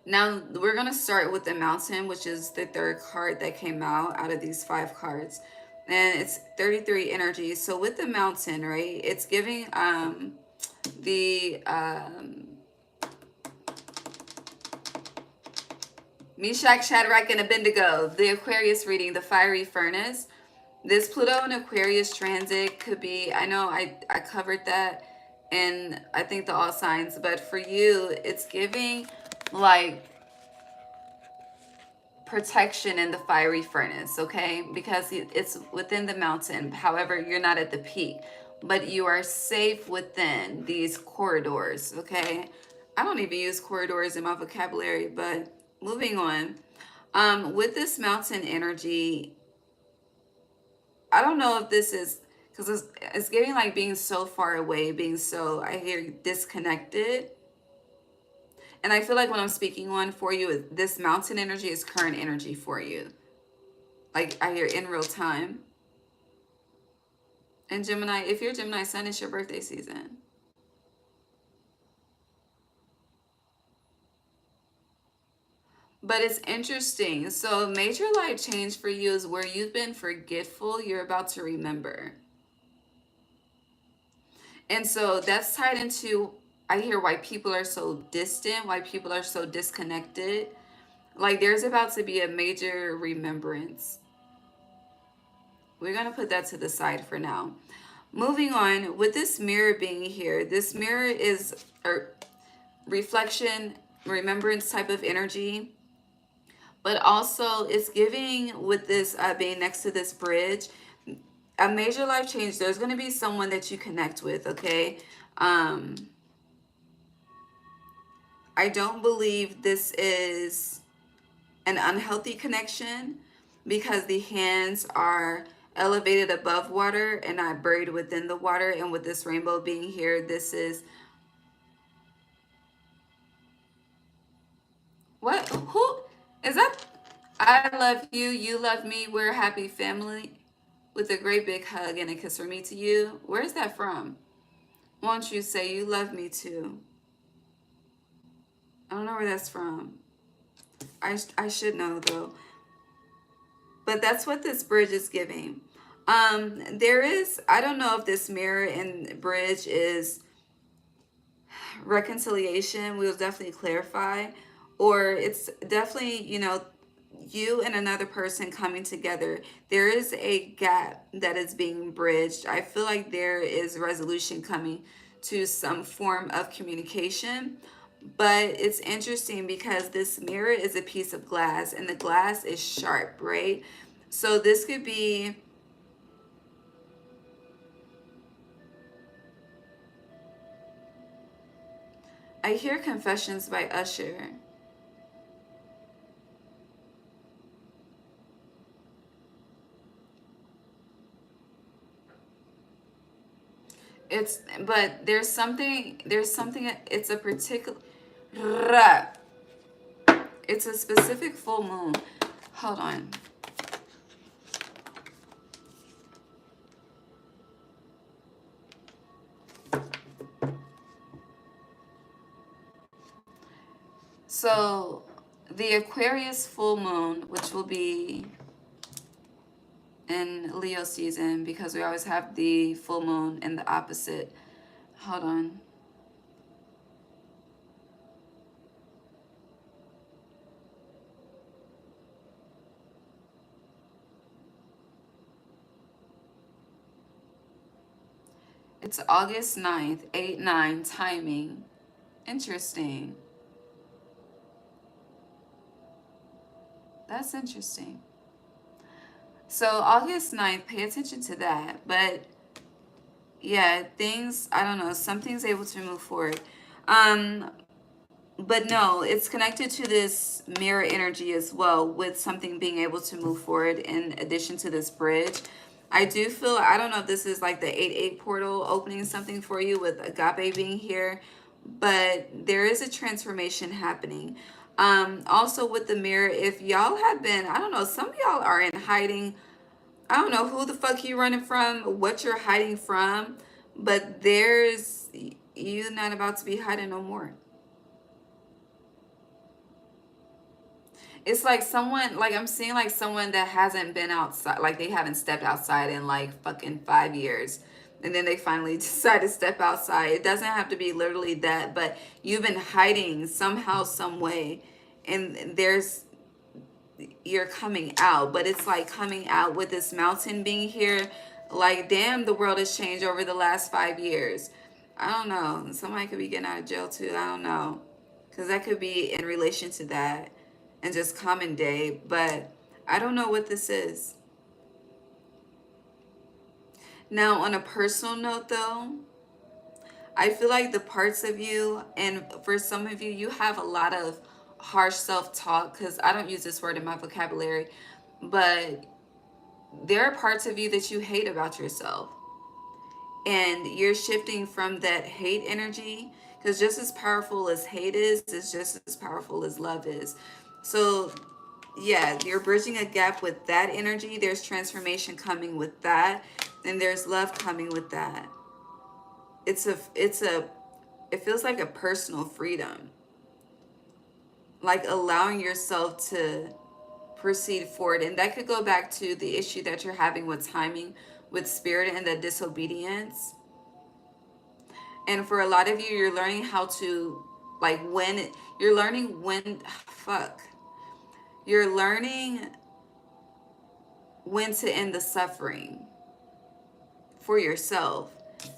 Now, we're going to start with the mountain, which is the 3rd card that came out of these 5 cards. and it's 33 energy. So with the mountain, right, it's giving the Meshach, Shadrach, and Abednego, the Aquarius reading, the fiery furnace. This Pluto and Aquarius transit could be, I know I covered that in, I think, the all signs, but for you, it's giving like protection in the fiery furnace, okay? Because it's within the mountain. However, you're not at the peak, but you are safe within these corridors, okay? I don't even use corridors in my vocabulary, but moving on. With this mountain energy, I don't know if this is because it's getting like being so far away, being so, I hear, disconnected. And I feel like when I'm speaking on for you, this mountain energy is current energy for you. Like I hear in real time. And Gemini, if you're Gemini sun, it's your birthday season. But it's interesting. So major life change for you is where you've been forgetful, you're about to remember. And so that's tied into, I hear, why people are so distant, why people are so disconnected. Like there's about to be a major remembrance. We're going to put that to the side for now. Moving on, with this mirror being here, this mirror is a reflection, remembrance type of energy. But also it's giving, with this being next to this bridge, a major life change. There's going to be someone that you connect with, okay? I don't believe this is an unhealthy connection because the hands are elevated above water and not buried within the water. And with this rainbow being here, this is what? Who is that? I love you, you love me, we're a happy family, with a great big hug and a kiss from me to you. Where's that from? Won't you say you love me too? I don't know where that's from. I should know though. But that's what this bridge is giving. There is, I don't know if this mirror and bridge is reconciliation. We'll definitely clarify. Or it's definitely, you and another person coming together. There is a gap that is being bridged. I feel like there is resolution coming to some form of communication. But it's interesting because this mirror is a piece of glass and the glass is sharp, right? So this could be, I hear Confessions by Usher. But there's something, it's a particular, it's a specific full moon. Hold on. So the Aquarius full moon, which will be in Leo season, because we always have the full moon in the opposite. Hold on. It's August 9th, 8-9 timing. Interesting. That's interesting. So August 9th, pay attention to that. But yeah, things, I don't know, something's able to move forward. But no, it's connected to this mirror energy as well, with something being able to move forward in addition to this bridge. I do feel, I don't know if this is like the 8-8 portal opening something for you with Agape being here, but there is a transformation happening. Also with the mirror, if y'all have been, I don't know, some of y'all are in hiding. I don't know who the fuck you running from, what you're hiding from, but there's, you not about to be hiding no more. It's like someone, like I'm seeing like someone that hasn't been outside, like they haven't stepped outside in like fucking 5 years. And then they finally decide to step outside. It doesn't have to be literally that, but you've been hiding somehow, some way. And you're coming out, but it's like coming out with this mountain being here. Like, damn, the world has changed over the last 5 years. I don't know. Somebody could be getting out of jail too. I don't know. Because that could be in relation to that and just common day. But I don't know what this is. Now, on a personal note, though, I feel like the parts of you, and for some of you, you have a lot of harsh self-talk, because I don't use this word in my vocabulary, but there are parts of you that you hate about yourself. And you're shifting from that hate energy, because just as powerful as hate is just as powerful as love is. So yeah, you're bridging a gap with that energy. There's transformation coming with that, and there's love coming with that. It feels like a personal freedom, like allowing yourself to proceed forward. And that could go back to the issue that you're having with timing with spirit and the disobedience. And for a lot of you, you're learning how to, like, when you're learning when fuck you're learning when to end the suffering for yourself.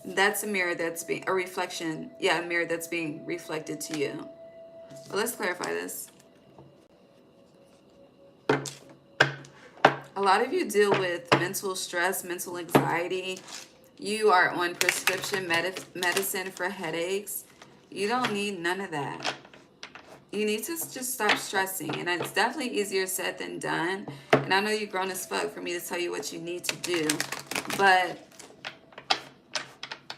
That's a mirror that's being a reflection. Yeah, a mirror that's being reflected to you. But let's clarify this. A lot of you deal with mental stress, mental anxiety. You are on prescription medicine for headaches. You don't need none of that. You need to just stop stressing. And it's definitely easier said than done. And I know you're grown as fuck for me to tell you what you need to do. But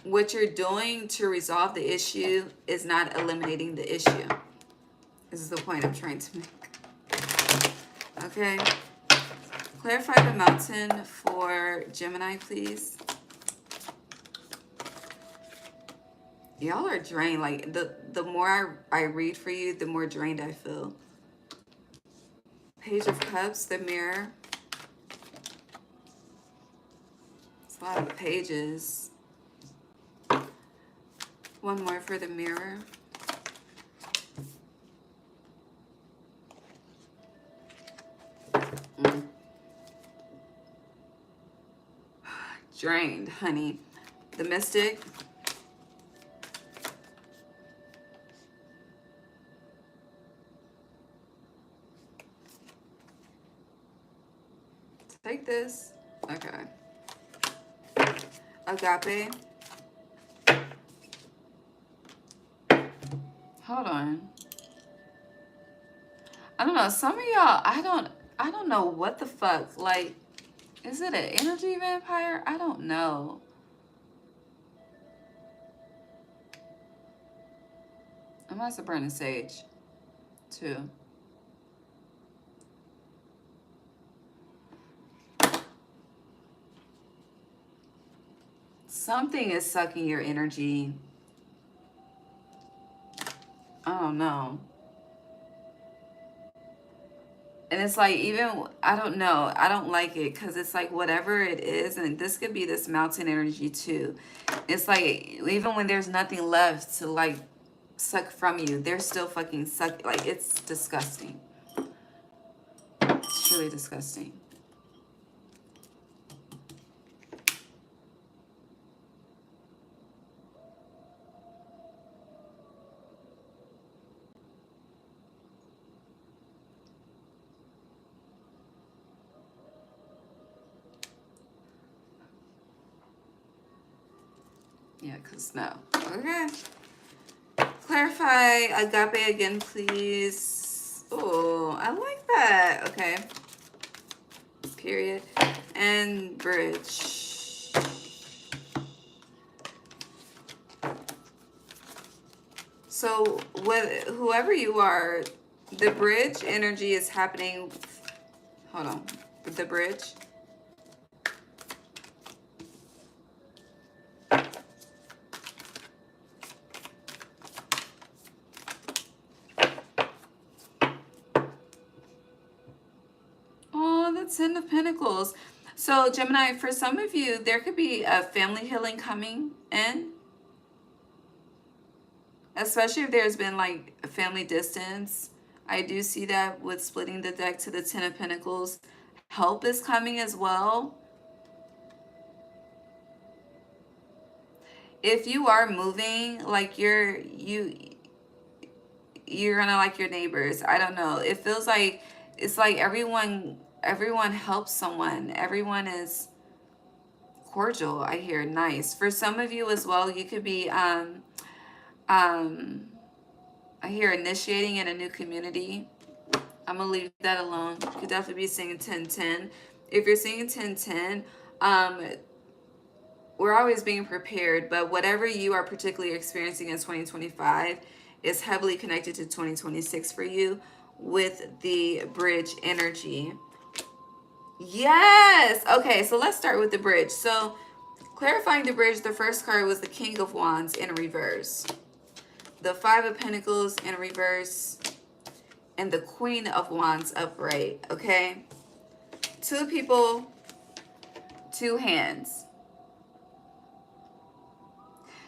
what you're doing to resolve the issue is not eliminating the issue. This is the point I'm trying to make. Okay. Clarify the mountain for Gemini, please. Y'all are drained. Like, the more I read for you, the more drained I feel. Page of Cups, the mirror. It's a lot of pages. One more for the mirror. Drained, honey. The Mystic. Take this. Okay. Agape. Hold on. I don't know. Some of y'all, I don't know what the fuck. Like, is it an energy vampire? I don't know. I might have burned a sage too. Something is sucking your energy. I don't know. And it's like, even, I don't know. I don't like it, because it's like whatever it is, and this could be this mountain energy too. It's like, even when there's nothing left to like suck from you, they're still fucking suck. Like, it's disgusting. It's really disgusting. Yeah, because no. Okay. Clarify agape again, please. Oh, I like that. Okay. Period. And bridge. So, whoever you are, the bridge energy is happening. Hold on. The bridge. the Ten of Pentacles. So Gemini, for some of you, there could be a family healing coming in, especially if there's been like a family distance. I do see that with splitting the deck to the Ten of Pentacles. Help is coming as well. If you are moving, like you're gonna like your neighbors. I don't know. It feels like it's like everyone helps someone. Everyone is cordial. I hear nice. For some of you as well, you could be I hear initiating in a new community. I'm gonna leave that alone. You could definitely be singing 1010. If you're singing 1010, we're always being prepared, but whatever you are particularly experiencing in 2025 is heavily connected to 2026 for you with the bridge energy. Yes. Okay, so let's start with the bridge. So clarifying the bridge, the first card was the King of Wands in reverse, the Five of Pentacles in reverse, and the Queen of Wands upright. Okay, two people, two hands.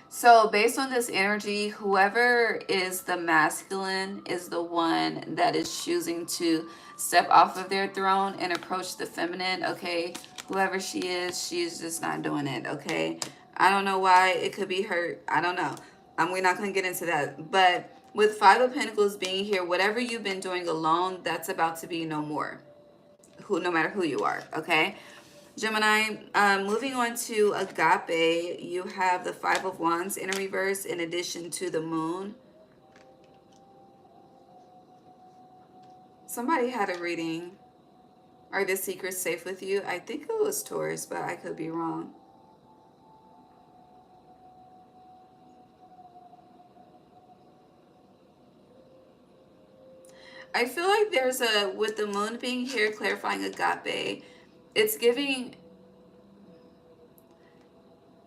So based on this energy, whoever is the masculine is the one that is choosing to step off of their throne and approach the feminine, okay? Whoever she is, she's just not doing it, okay? I don't know why. It could be her. I don't know. We're not going to get into that. But with Five of Pentacles being here, whatever you've been doing alone, that's about to be no more. No matter who you are, okay? Gemini, moving on to agape, you have the Five of Wands in reverse in addition to the moon. Somebody had a reading. Are the secrets safe with you? I think it was Taurus, but I could be wrong. I feel like there's with the moon being here, clarifying agape, it's giving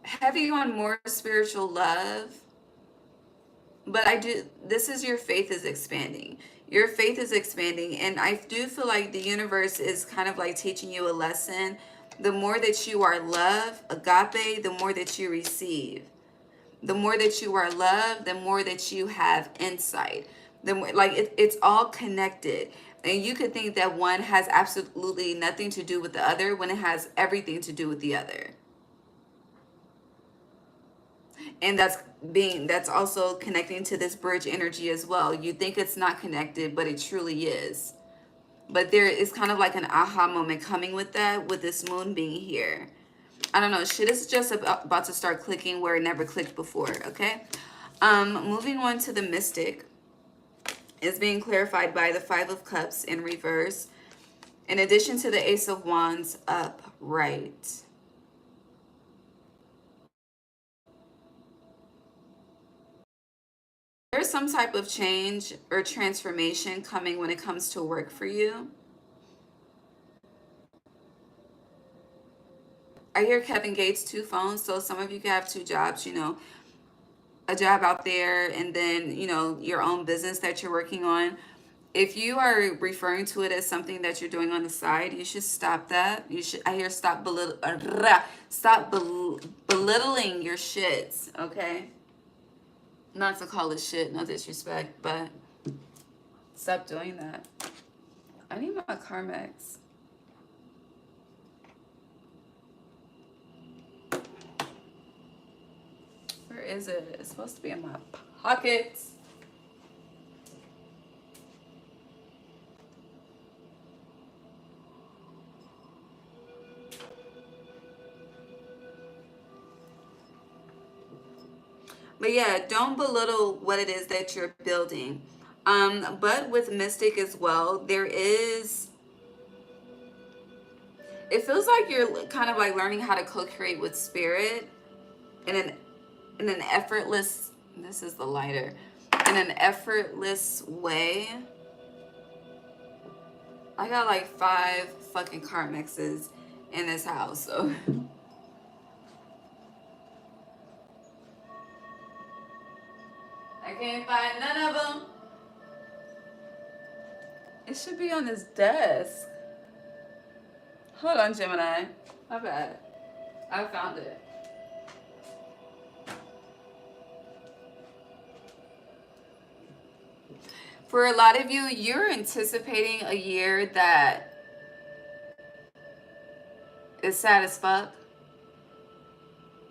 heavy on more spiritual love. But this is your faith is expanding. Your faith is expanding. And I do feel like the universe is kind of like teaching you a lesson. The more that you are loved, agape, the more that you receive. The more that you are loved, the more that you have insight. The more, like it's all connected. And you could think that one has absolutely nothing to do with the other when it has everything to do with the other. And that's also connecting to this bridge energy as well. You think it's not connected, but it truly is. But there is kind of like an aha moment coming with that, with this moon being here. I don't know, shit is just about to start clicking where it never clicked before, okay? Moving on to the mystic is being clarified by the Five of Cups in reverse, in addition to the Ace of Wands upright. There's some type of change or transformation coming when it comes to work for you. I hear Kevin Gates, 2 phones. So some of you could have 2 jobs, you know, a job out there and then, you know, your own business that you're working on. If you are referring to it as something that you're doing on the side, you should stop that. You should, I hear stop belittling your shits, okay? Not to call it shit, no disrespect, but stop doing that. I need my Carmex. Where is it? It's supposed to be in my pockets. But yeah, don't belittle what it is that you're building. But with Mystic as well, there is, it feels like you're kind of like learning how to co-create with spirit in an effortless, this is the lighter, in an effortless way. I got like 5 fucking card mixes in this house, so. I can't find none of them. It should be on this desk. Hold on, Gemini. My bad. I found it. For a lot of you, you're anticipating a year that is sad as fuck.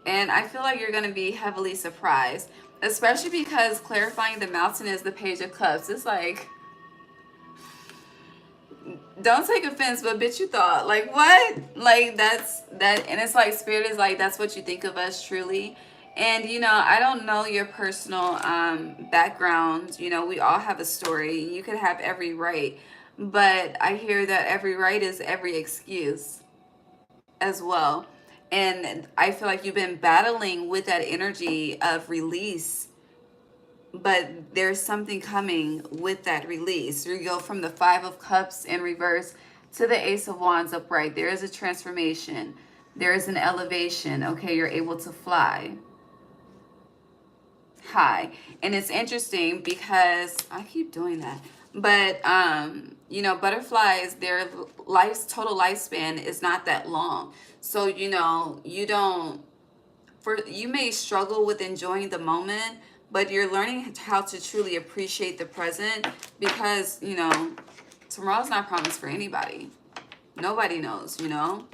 And I feel like you're going to be heavily surprised, especially because clarifying the mountain is the Page of Cups. It's like, don't take offense, but bitch, you thought, like, what? Like, that's that. And it's like, Spirit is like, that's what you think of us truly. And, you know, I don't know your personal background. You know, we all have a story. You could have every right. But I hear that every right is every excuse as well. And I feel like you've been battling with that energy of release, but there's something coming with that release. You go from the Five of Cups in reverse to the Ace of Wands upright. There is a transformation. There is an elevation. Okay, you're able to fly high. And it's interesting because I keep doing that. But, you know, butterflies, their life's total lifespan is not that long. So, you know, you may struggle with enjoying the moment, but you're learning how to truly appreciate the present because, you know, tomorrow's not promised for anybody. Nobody knows, you know?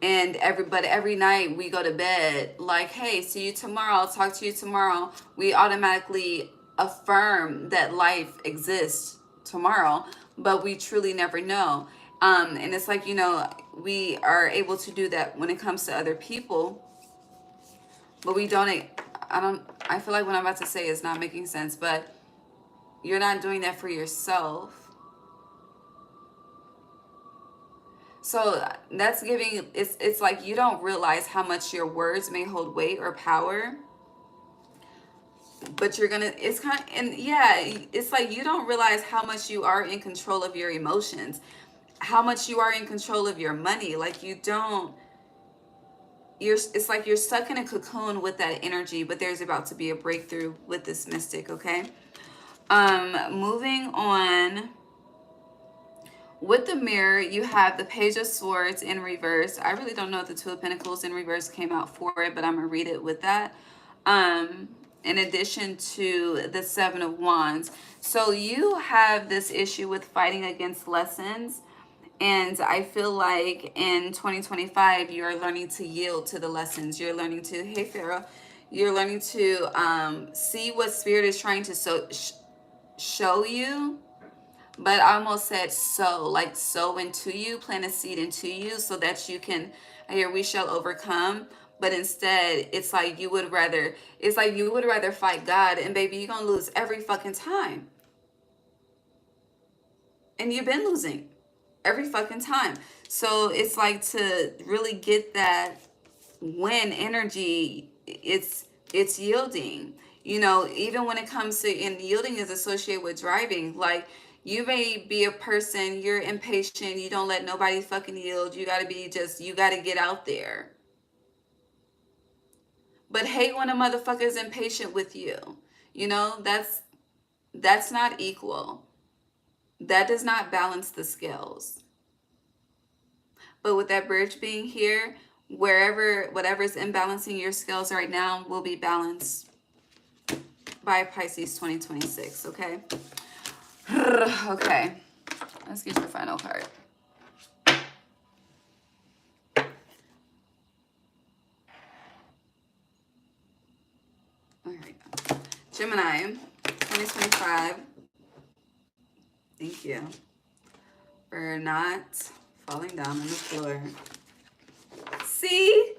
And every night we go to bed like, hey, see you tomorrow, I'll talk to you tomorrow. We automatically affirm that life exists tomorrow, but we truly never know. And it's like, you know, we are able to do that when it comes to other people, but we don't, I feel like what I'm about to say is not making sense, but you're not doing that for yourself. So that's giving, it's like you don't realize how much your words may hold weight or power, but you're gonna, it's kind of, and yeah, it's like you don't realize how much you are in control of your emotions, how much you are in control of your money. Like you don't, it's like you're stuck in a cocoon with that energy, but there's about to be a breakthrough with this mystic, okay? Moving on. With the Mirror, you have the Page of Swords in reverse. I really don't know if the Two of Pentacles in reverse came out for it, but I'm going to read it with that. In addition to the Seven of Wands. So you have this issue with fighting against lessons. And I feel like in 2025, you're learning to yield to the lessons. You're learning to, hey, Pharaoh, you're learning to see what Spirit is trying to show you. But I almost said sow, like sow into you, plant a seed into you so that you can, here we shall overcome. But instead, it's like you would rather fight God, and baby, you're going to lose every fucking time. And you've been losing every fucking time. So it's like to really get that win energy, it's yielding. You know, even when it comes to, and yielding is associated with driving, like, you may be a person, you're impatient, you don't let nobody fucking yield, you gotta get out there. But hate when a motherfucker is impatient with you. You know, that's not equal. That does not balance the scales. But with that bridge being here, whatever's imbalancing your scales right now will be balanced by Pisces 2026, okay? Okay, let's get your final card. All right, Gemini, 2025. Thank you for not falling down on the floor. See?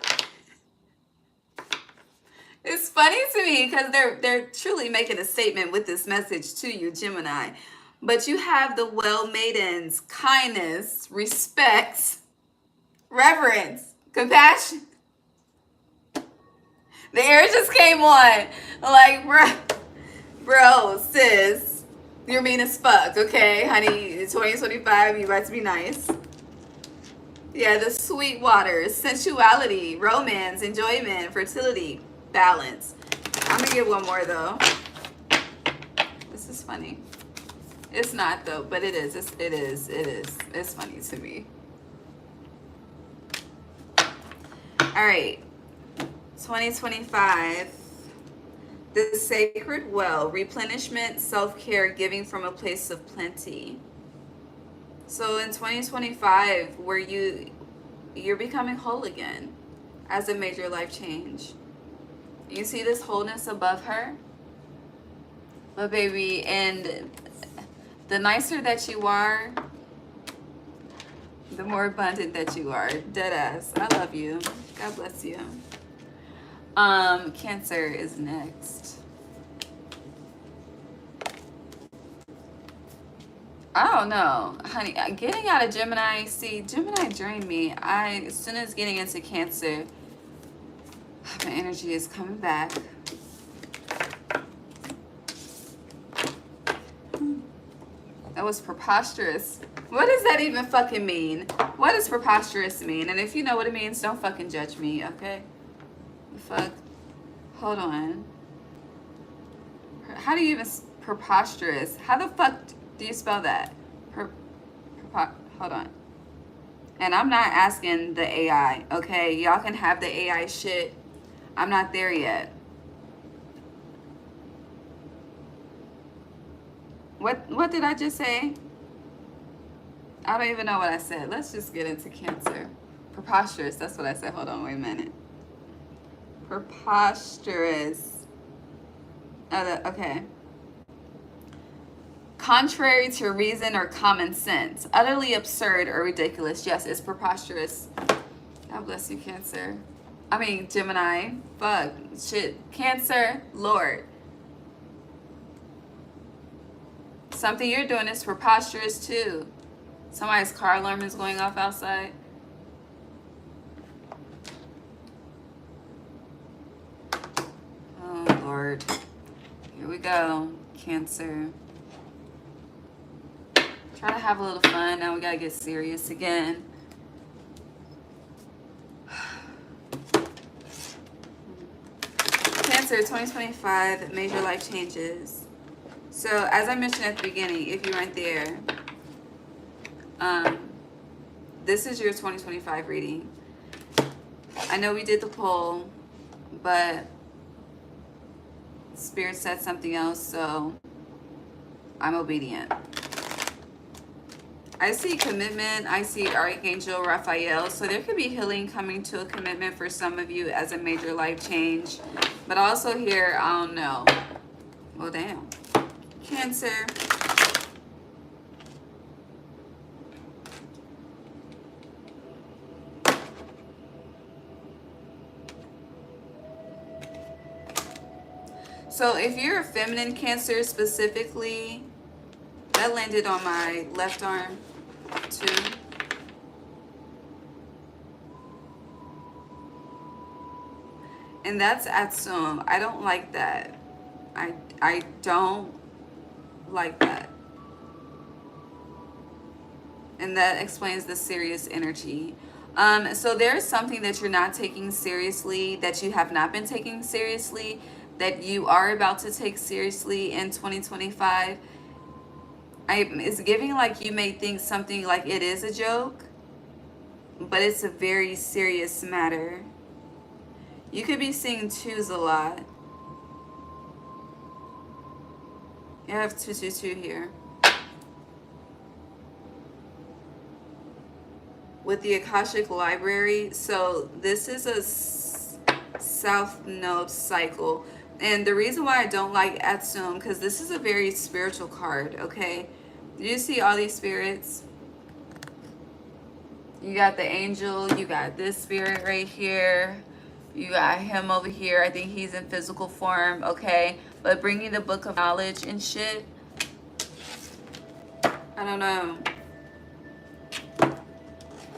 It's funny to me because they're truly making a statement with this message to you, Gemini. But you have the well maidens, kindness, respect, reverence, compassion. The air just came on. Like, bro, sis, you're mean as fuck, okay? Honey, 2025, you about to be nice. Yeah, the sweet waters, sensuality, romance, enjoyment, fertility, balance. I'm going to get one more, though. This is funny. It's not, though, but it is. It is. It's funny to me. All right. 2025. The sacred well, replenishment, self-care, giving from a place of plenty. So in 2025, where you're becoming whole again as a major life change. You see this wholeness above her? But baby, and the nicer that you are, the more abundant that you are. Deadass. I love you. God bless you. Cancer is next. I don't know, honey. Getting out of Gemini, see, Gemini drained me. As soon as getting into Cancer, my energy is coming back. That was preposterous. What does that even fucking mean? What does preposterous mean? And if you know what it means, don't fucking judge me, okay? The fuck? Hold on. How do you even... Preposterous. How the fuck do you spell that? Hold on. And I'm not asking the AI, okay? Y'all can have the AI shit. I'm not there yet. What did I just say? I don't even know what I said. Let's just get into Cancer. Preposterous. That's what I said. Hold on, wait a minute. Preposterous. Okay. Contrary to reason or common sense. Utterly absurd or ridiculous. Yes, it's preposterous. God bless you, Cancer. I mean, Gemini. Fuck. Shit. Cancer. Lord. Something you're doing is preposterous too. Somebody's car alarm is going off outside. Oh, Lord. Here we go. Cancer. Try to have a little fun. Now we gotta get serious again. Cancer, 2025, major life changes. So, as I mentioned at the beginning, if you weren't there, this is your 2025 reading. I know we did the poll, but Spirit said something else, so I'm obedient. I see commitment. I see Archangel Raphael. So there could be healing coming to a commitment for some of you as a major life change. But also here, I don't know. Well, damn. Cancer. So if you're a feminine Cancer specifically, that landed on my left arm too. And that's Atsum. I don't like that. I don't like that. And that explains the serious energy. So there's something that you're not taking seriously, that you have not been taking seriously, that you are about to take seriously in 2025. It's giving like you may think something like it is a joke, but it's a very serious matter. You could be seeing twos a lot. You have 222 here. With the Akashic Library, so this is a South Node cycle. And the reason why I don't like Atsum, because this is a very spiritual card, okay? Do you see all these spirits? You got the angel, you got this spirit right here. You got him over here. I think he's in physical form, okay? But bringing the book of knowledge and shit, I don't know.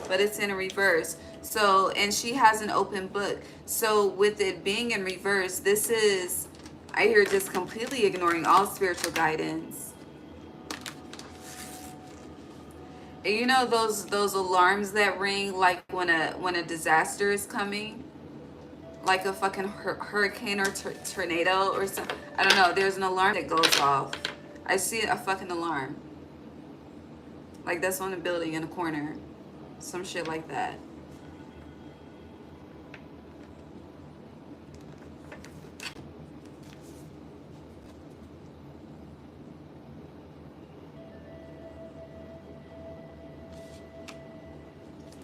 But it's in a reverse. So, and she has an open book. So with it being in reverse, this is, I hear, just completely ignoring all spiritual guidance. And you know those alarms that ring like when a disaster is coming? Like a fucking hurricane or tornado or something. I don't know. There's an alarm that goes off. I see a fucking alarm. Like that's on a building in a corner. Some shit like that.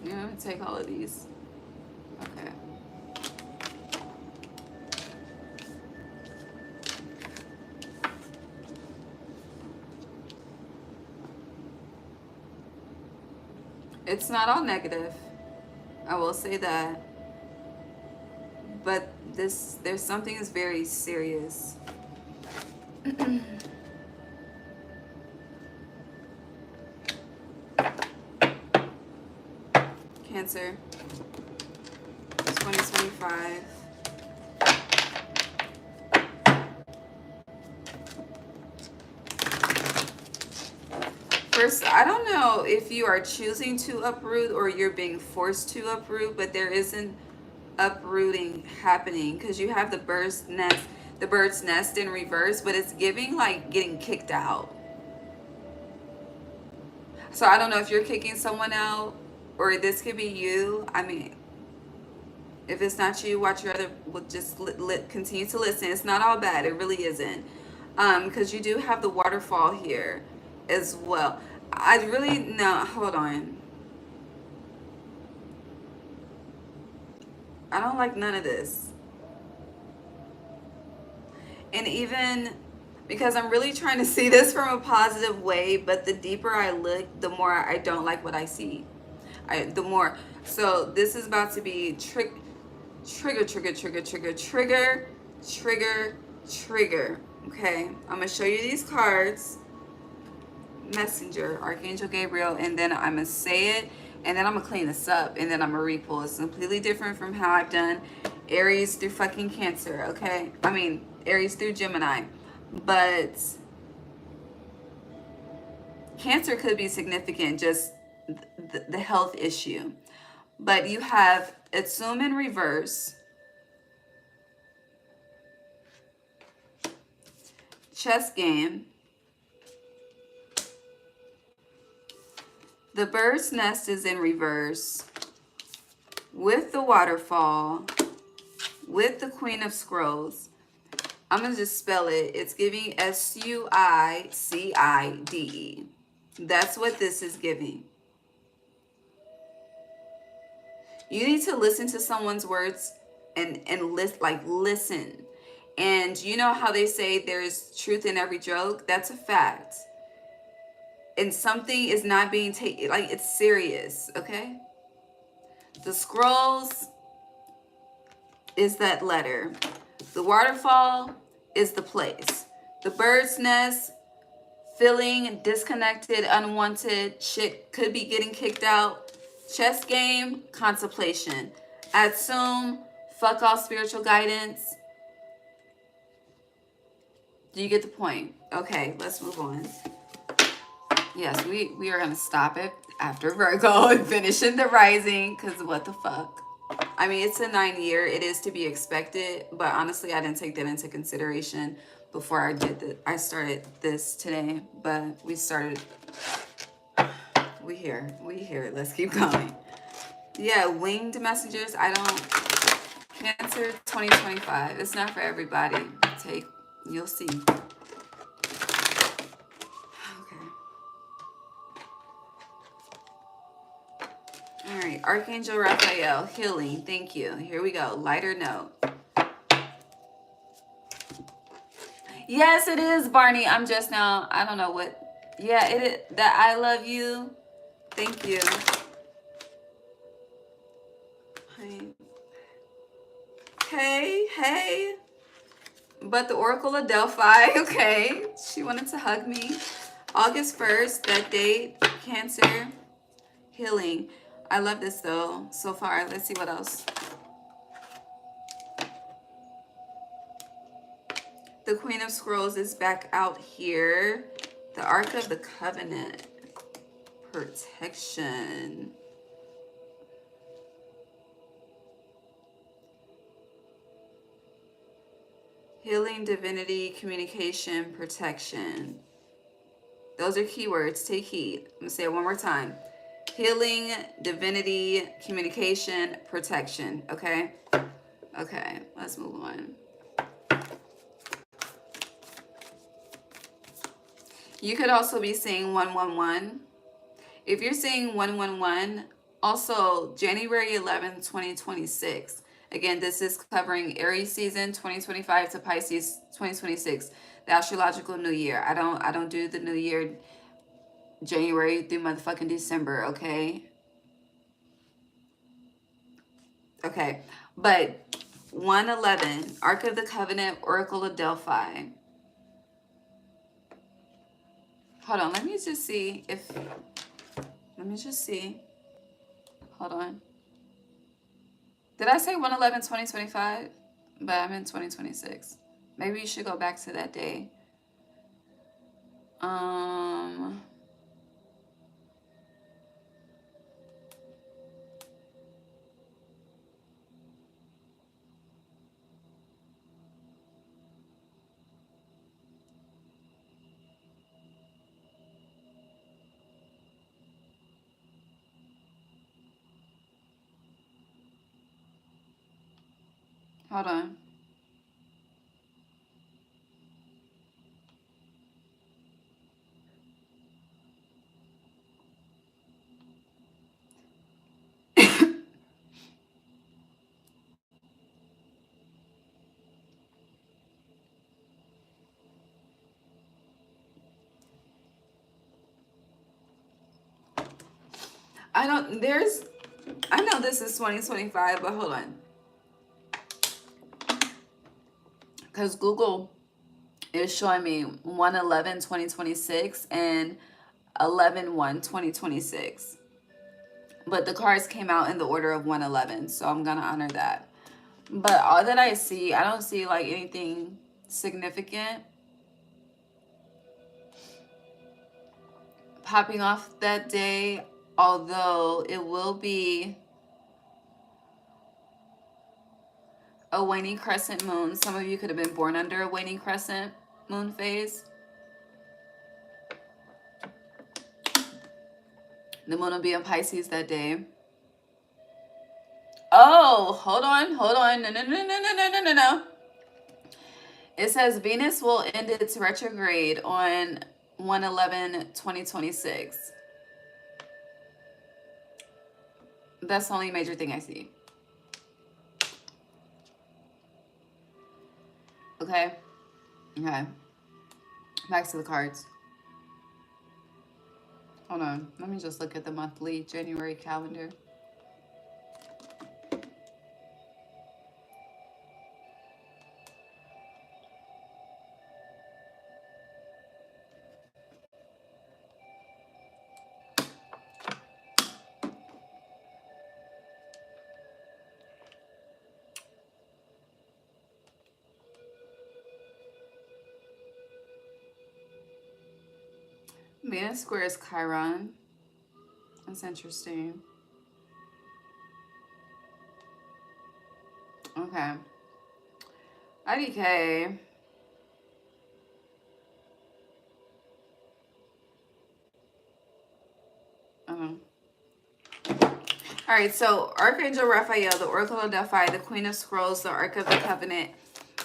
You know, take all of these. Okay. It's not all negative. I will say that. But there's something that's very serious. Cancer, 2025. First, I don't know if you are choosing to uproot or you're being forced to uproot, but there isn't uprooting happening because you have the bird's nest in reverse, but it's giving like getting kicked out. So I don't know if you're kicking someone out or this could be you. I mean, if it's not you, watch your other. Well, just continue to listen. It's not all bad. It really isn't, because you do have the waterfall here, as well. I really no. Hold on. I don't like none of this, and even because I'm really trying to see this from a positive way, but the deeper I look, the more I don't like what I see. The more. So this is about to be trigger, trigger, trigger, trigger, trigger, trigger, trigger. Okay, I'm gonna show you these cards. Messenger, Archangel Gabriel, and then I'm gonna say it, and then I'm gonna clean this up, and then I'm gonna repull. It's completely different from how I've done Aries through fucking Cancer. Okay, I mean Aries through Gemini, but Cancer could be significant, just the health issue. But you have Itsum in reverse, chess game, the bird's nest is in reverse, with the waterfall, with the Queen of Scrolls. I'm going to just spell it. It's giving Suicide. That's what this is giving. You need to listen to someone's words and listen. And you know how they say there's truth in every joke? That's a fact. And something is not being taken, like it's serious, okay? The scrolls is that letter. The waterfall is the place. The bird's nest, feeling disconnected, unwanted, shit could be getting kicked out. Chess game, contemplation. Assume, fuck all spiritual guidance. Do you get the point? Okay, let's move on. Yes, we are going to stop it after Virgo and finishing the rising, because what the fuck? I mean, it's a 9 year. It is to be expected, but honestly, I didn't take that into consideration before I started this today, but we started. We here. Let's keep going. Yeah, winged messengers. Cancer 2025. It's not for everybody. You'll see. All right, Archangel Raphael, healing. Thank you. Here we go. Lighter note. Yes, it is, Barney. I'm just now. I don't know what. Yeah, it is. That I love you. Thank you. Hey. But the Oracle of Delphi. Okay. She wanted to hug me. August 1st, that date. Cancer. Healing. I love this though so far. Let's see what else. The Queen of Scrolls is back out here. The Ark of the Covenant. Protection. Healing, divinity, communication, protection. Those are keywords. Take heed. I'm going to say it one more time. Healing, divinity, communication, protection. Okay? Okay, let's move on. You could also be saying 111. If you're saying 111, Also, January 11th, 2026. Again, this is covering Aries season 2025 to Pisces 2026. The astrological new year. I don't do the new year January through motherfucking December, okay? Okay. But 111, Ark of the Covenant, Oracle of Delphi. Hold on, let me just see. Hold on. Did I say 111, 2025? But I'm in 2026. Maybe you should go back to that day. Um, Hold on. I know this is 2025, but hold on. Because Google is showing me 111, 2026 and 11/1/2026. But the cards came out in the order of 111, so I'm going to honor that. But all that I see, I don't see like anything significant popping off that day, although it will be a waning crescent moon. Some of you could have been born under a waning crescent moon phase. The moon will be in Pisces that day. Oh, hold on. No. It says Venus will end its retrograde on 1/11/2026. That's the only major thing I see. Okay. Back to the cards. Hold on. Let me just look at the monthly January calendar. Venus squares Chiron. That's interesting. Okay. IDK. All right, so Archangel Raphael, the Oracle of Delphi, the Queen of Scrolls, the Ark of the Covenant.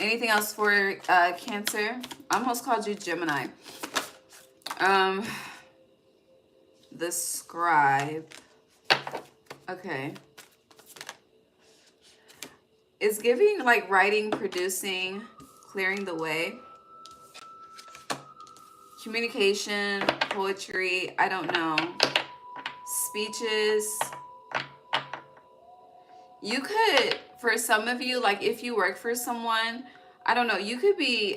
Anything else for Cancer? I almost called you Gemini. The Scribe. Okay. It's giving like writing, producing, clearing the way. Communication, poetry, I don't know. Speeches. You could, for some of you, like if you work for someone, I don't know, you could be,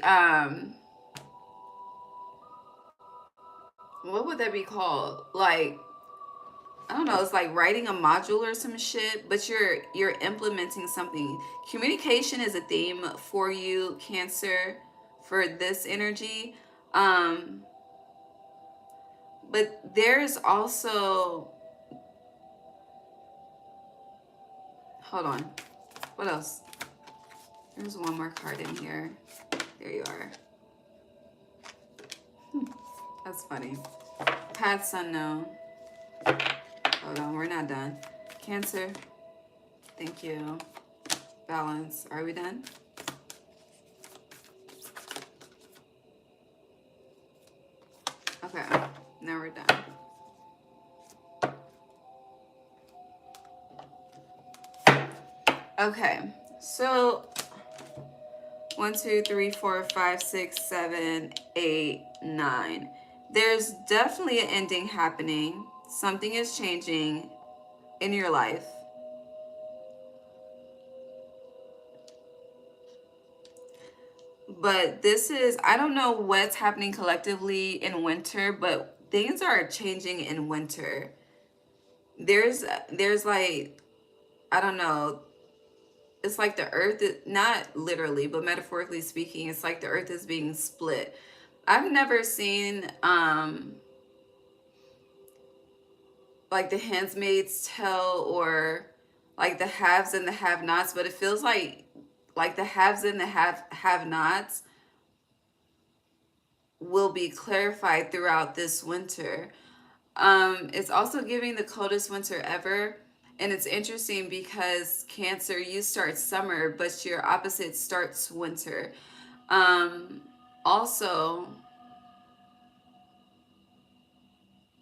what would that be called? Like, I don't know, it's like writing a module or some shit, but you're implementing something. Communication is a theme for you, Cancer, for this energy. But there's also, hold on, what else? There's one more card in here. There you are. That's funny. Paths unknown. Hold on, we're not done. Cancer. Thank you. Balance. Are we done? Okay, now we're done. Okay, so 1, 2, 3, 4, 5, 6, 7, 8, 9. There's definitely an ending happening. Something is changing in your life. But this is, I don't know what's happening collectively in winter, but things are changing in winter. There's like, I don't know, it's like the earth is, not literally, but metaphorically speaking, it's like the earth is being split. I've never seen like the Handmaid's Tale or like the haves and the have-nots, but it feels like the haves and the have-nots will be clarified throughout this winter. It's also giving the coldest winter ever. And it's interesting because Cancer, you start summer, but your opposite starts winter. Also,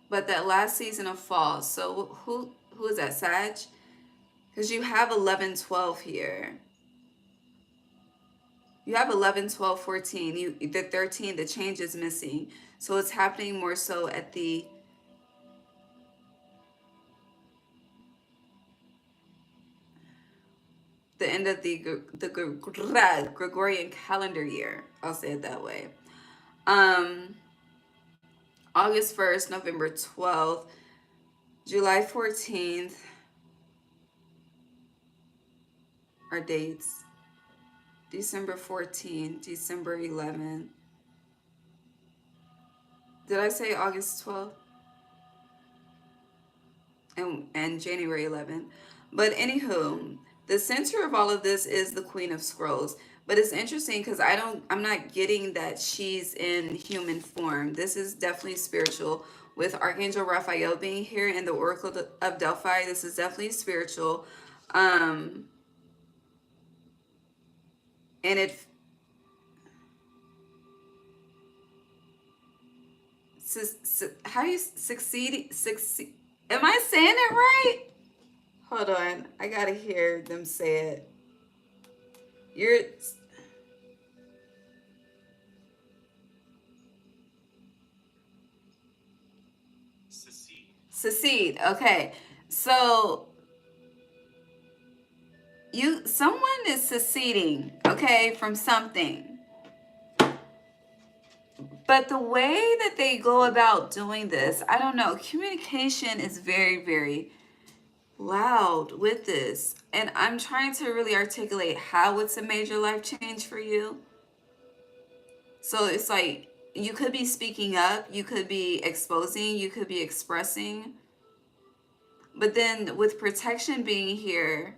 but that last season of fall. So who is that? Sag? Because you have 11, 12 here. You have 11, 12, 14. The 13, the change is missing. So it's happening more so at the end of the Gregorian calendar year. I'll say it that way. Um, August 1st, November 12th, July 14th are dates. December 14th, December 11th. Did I say August 12th? And January 11th. But anywho, the center of all of this is the Queen of Scrolls. But it's interesting because I'm not getting that she's in human form. This is definitely spiritual. With Archangel Raphael being here in the Oracle of Delphi, this is definitely spiritual. And it how do you succeed? Am I saying it right? Hold on, I gotta hear them say it. You're secede. Okay, so someone is seceding, okay, from something. But the way that they go about doing this, I don't know. Communication is very, very loud with this. And I'm trying to really articulate how it's a major life change for you. So it's like you could be speaking up, you could be exposing, you could be expressing. But then with protection being here,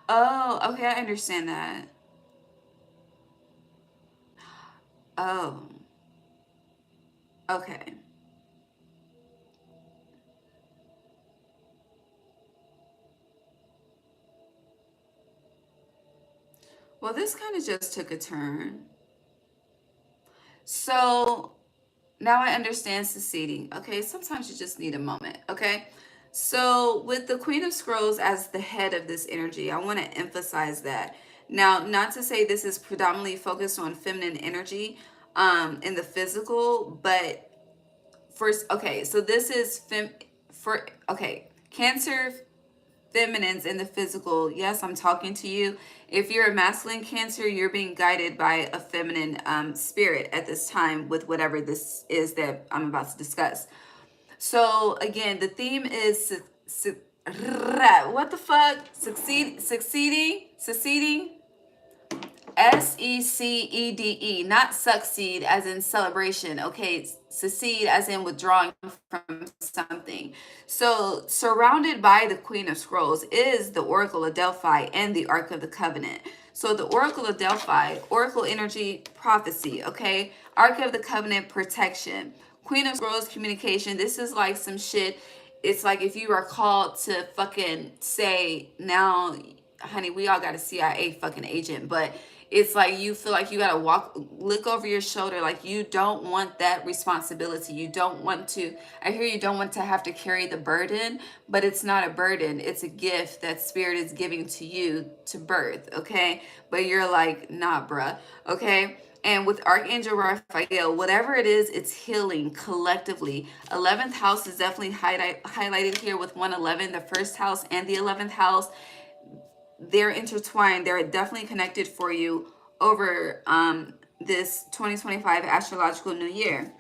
oh, okay, I understand that. Oh, okay. Well, this kind of just took a turn. So now I understand seceding. Okay, sometimes you just need a moment. Okay, so with the Queen of Scrolls as the head of this energy, I want to emphasize that. Now, not to say this is predominantly focused on feminine energy in the physical, but first, okay, so this is Cancer feminines in the physical. Yes, I'm talking to you. If you're a masculine Cancer, you're being guided by a feminine spirit at this time with whatever this is that I'm about to discuss. So again, the theme is what the fuck? Succeeding. SECEDE, not succeed as in celebration, okay? Secede as in withdrawing from something. So, surrounded by the Queen of Scrolls is the Oracle of Delphi and the Ark of the Covenant. So, the Oracle of Delphi, Oracle energy, prophecy, okay? Ark of the Covenant, protection. Queen of Scrolls, communication. This is like some shit. It's like if you are called to fucking say, now, honey, we all got a CIA fucking agent, but It's like you feel like you gotta look over your shoulder, like you don't want that responsibility. You don't want to, I hear you don't want to have to carry the burden, but it's not a burden. It's a gift that spirit is giving to you to birth, okay? But you're like, nah, bruh, okay? And with Archangel Raphael, whatever it is, it's healing collectively. 11th house is definitely highlighted here with 111, the first house and the 11th house. They're intertwined. They're definitely connected for you over this 2025 astrological new year.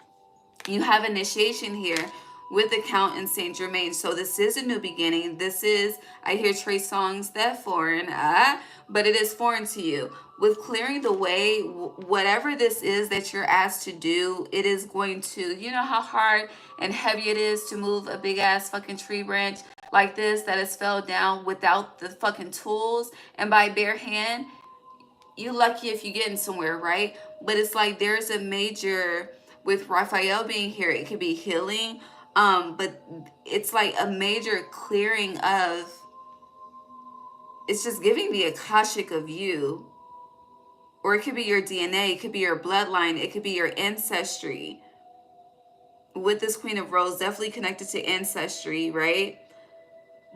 You have initiation here with the Count and Saint Germain. So this is a new beginning. This is, I hear Trey songs that foreign, but it is foreign to you. With clearing the way, whatever this is that you're asked to do, it is going to, you know how hard and heavy it is to move a big ass fucking tree branch like this that has fell down without the fucking tools and by bare hand. You lucky if you getting somewhere, right? But it's like there's a major, with Raphael being here, it could be healing, but it's like a major clearing of, it's just giving the Akashic of you, or it could be your DNA, it could be your bloodline, it could be your ancestry. With this Queen of Rose, definitely connected to ancestry, right?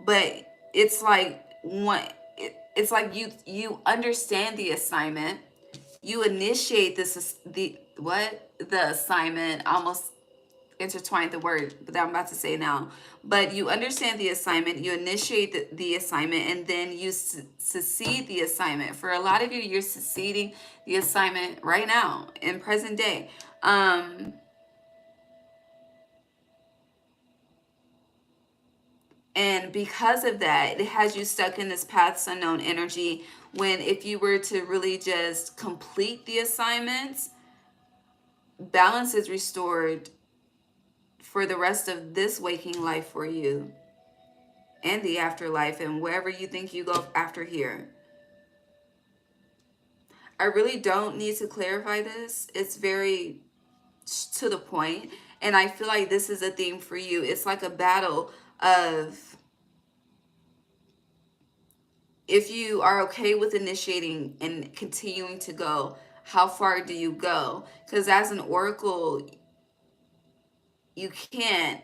But it's like it's like you understand the assignment, you initiate the assignment. I almost intertwined the word that I'm about to say now, but you understand the assignment, you initiate the assignment, and then you succeed the assignment. For a lot of you, you're succeeding the assignment right now in present day. And because of that, it has you stuck in this paths unknown energy, when if you were to really just complete the assignments, balance is restored for the rest of this waking life for you and the afterlife and wherever you think you go after here. I really don't need to clarify this. It's very to the point, and I feel like this is a theme for you. It's like a battle of, if you are okay with initiating and continuing to go, how far do you go? Because as an oracle, you can't,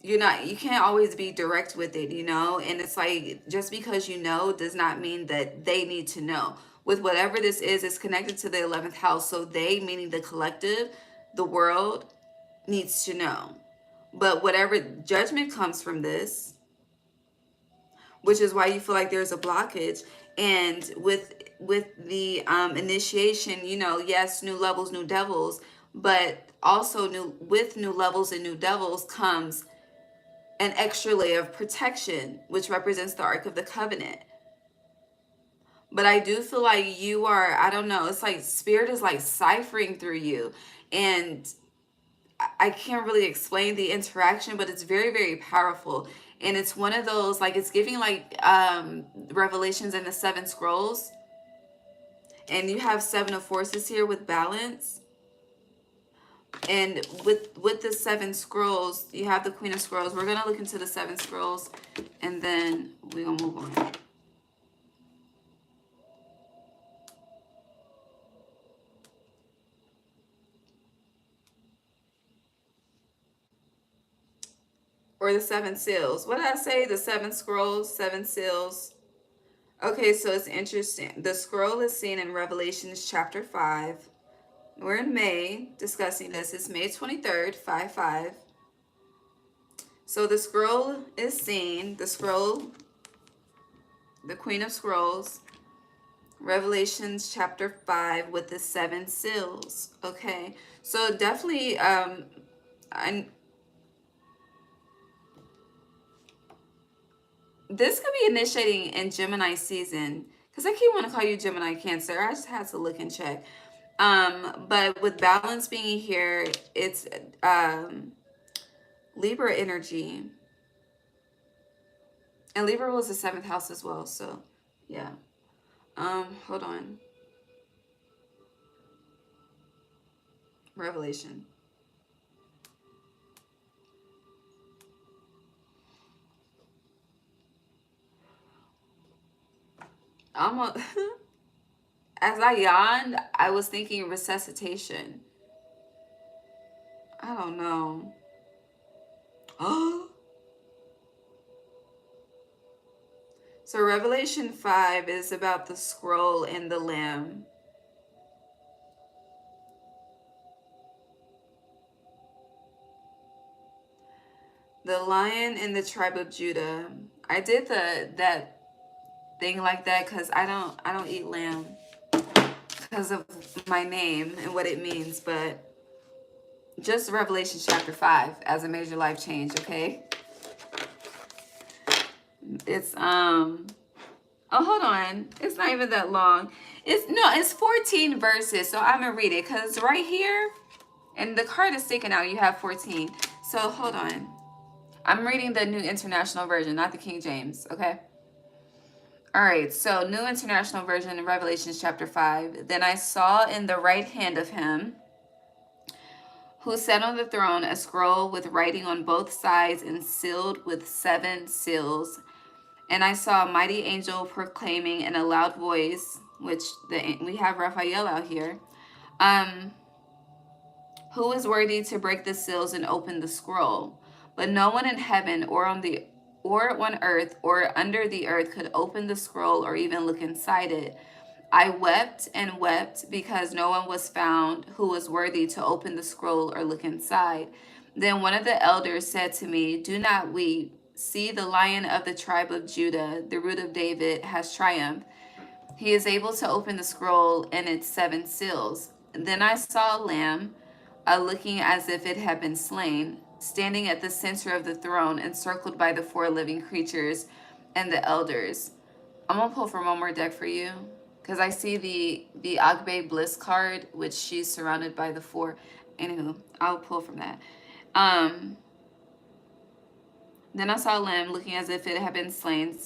you can't always be direct with it, and it's like, just because you know does not mean that they need to know. With whatever this is, it's connected to the 11th house, so they, meaning the collective, the world, needs to know. But whatever judgment comes from this, which is why you feel like there's a blockage. And with the initiation, yes, new levels, new devils, but also with new levels and new devils comes an extra layer of protection, which represents the Ark of the Covenant. But I do feel like you are, I don't know, it's like spirit is like ciphering through you, and I can't really explain the interaction, but it's very, very powerful. And it's one of those, like, it's giving like Revelations and the Seven Scrolls. And you have Seven of Forces here with balance. And with the Seven Scrolls, you have the Queen of Scrolls. We're going to look into the Seven Scrolls, and then we're going to move on. Or the Seven Seals. What did I say? The Seven Scrolls, Seven Seals. Okay, so it's interesting. The scroll is seen in Revelations chapter 5. We're in May discussing this. It's May 23rd, 5/5. So the scroll is seen. The scroll, the Queen of Scrolls, Revelations chapter 5 with the seven seals. Okay, so definitely, this could be initiating in Gemini season, because I keep wanting to call you Gemini Cancer. I just had to look and check. But with balance being here, it's Libra energy. And Libra was the 7th house as well, so yeah. Hold on. Revelation. Almost As I yawned, I was thinking resuscitation. I don't know. So Revelation 5 is about the scroll and the lamb. The lion in the tribe of Judah. I did that thing like that because I don't eat lamb because of my name and what it means, but just Revelation chapter 5 as a major life change, okay? It's oh, hold on. It's not even that long. It's 14 verses, so I'm gonna read it because right here, and the card is sticking out, you have 14. So hold on. I'm reading the New International Version, not the King James, okay? All right, so New International Version in Revelations chapter 5. Then I saw in the right hand of him who sat on the throne a scroll with writing on both sides and sealed with 7 seals. And I saw a mighty angel proclaiming in a loud voice, which we have Raphael out here, who is worthy to break the seals and open the scroll. But no one in heaven or on earth or under the earth could open the scroll or even look inside it. I wept and wept because no one was found who was worthy to open the scroll or look inside. Then one of the elders said to me, "Do not weep. See, the Lion of the tribe of Judah, the Root of David, has triumphed. He is able to open the scroll and its 7 seals." Then I saw a lamb, looking as if it had been slain, standing at the center of the throne, encircled by the 4 living creatures and the elders. I'm gonna pull from one more deck for you because I see the Agbe Bliss card, which she's surrounded by the 4. Anywho, I'll pull from that. Then I saw a lamb looking as if it had been slain,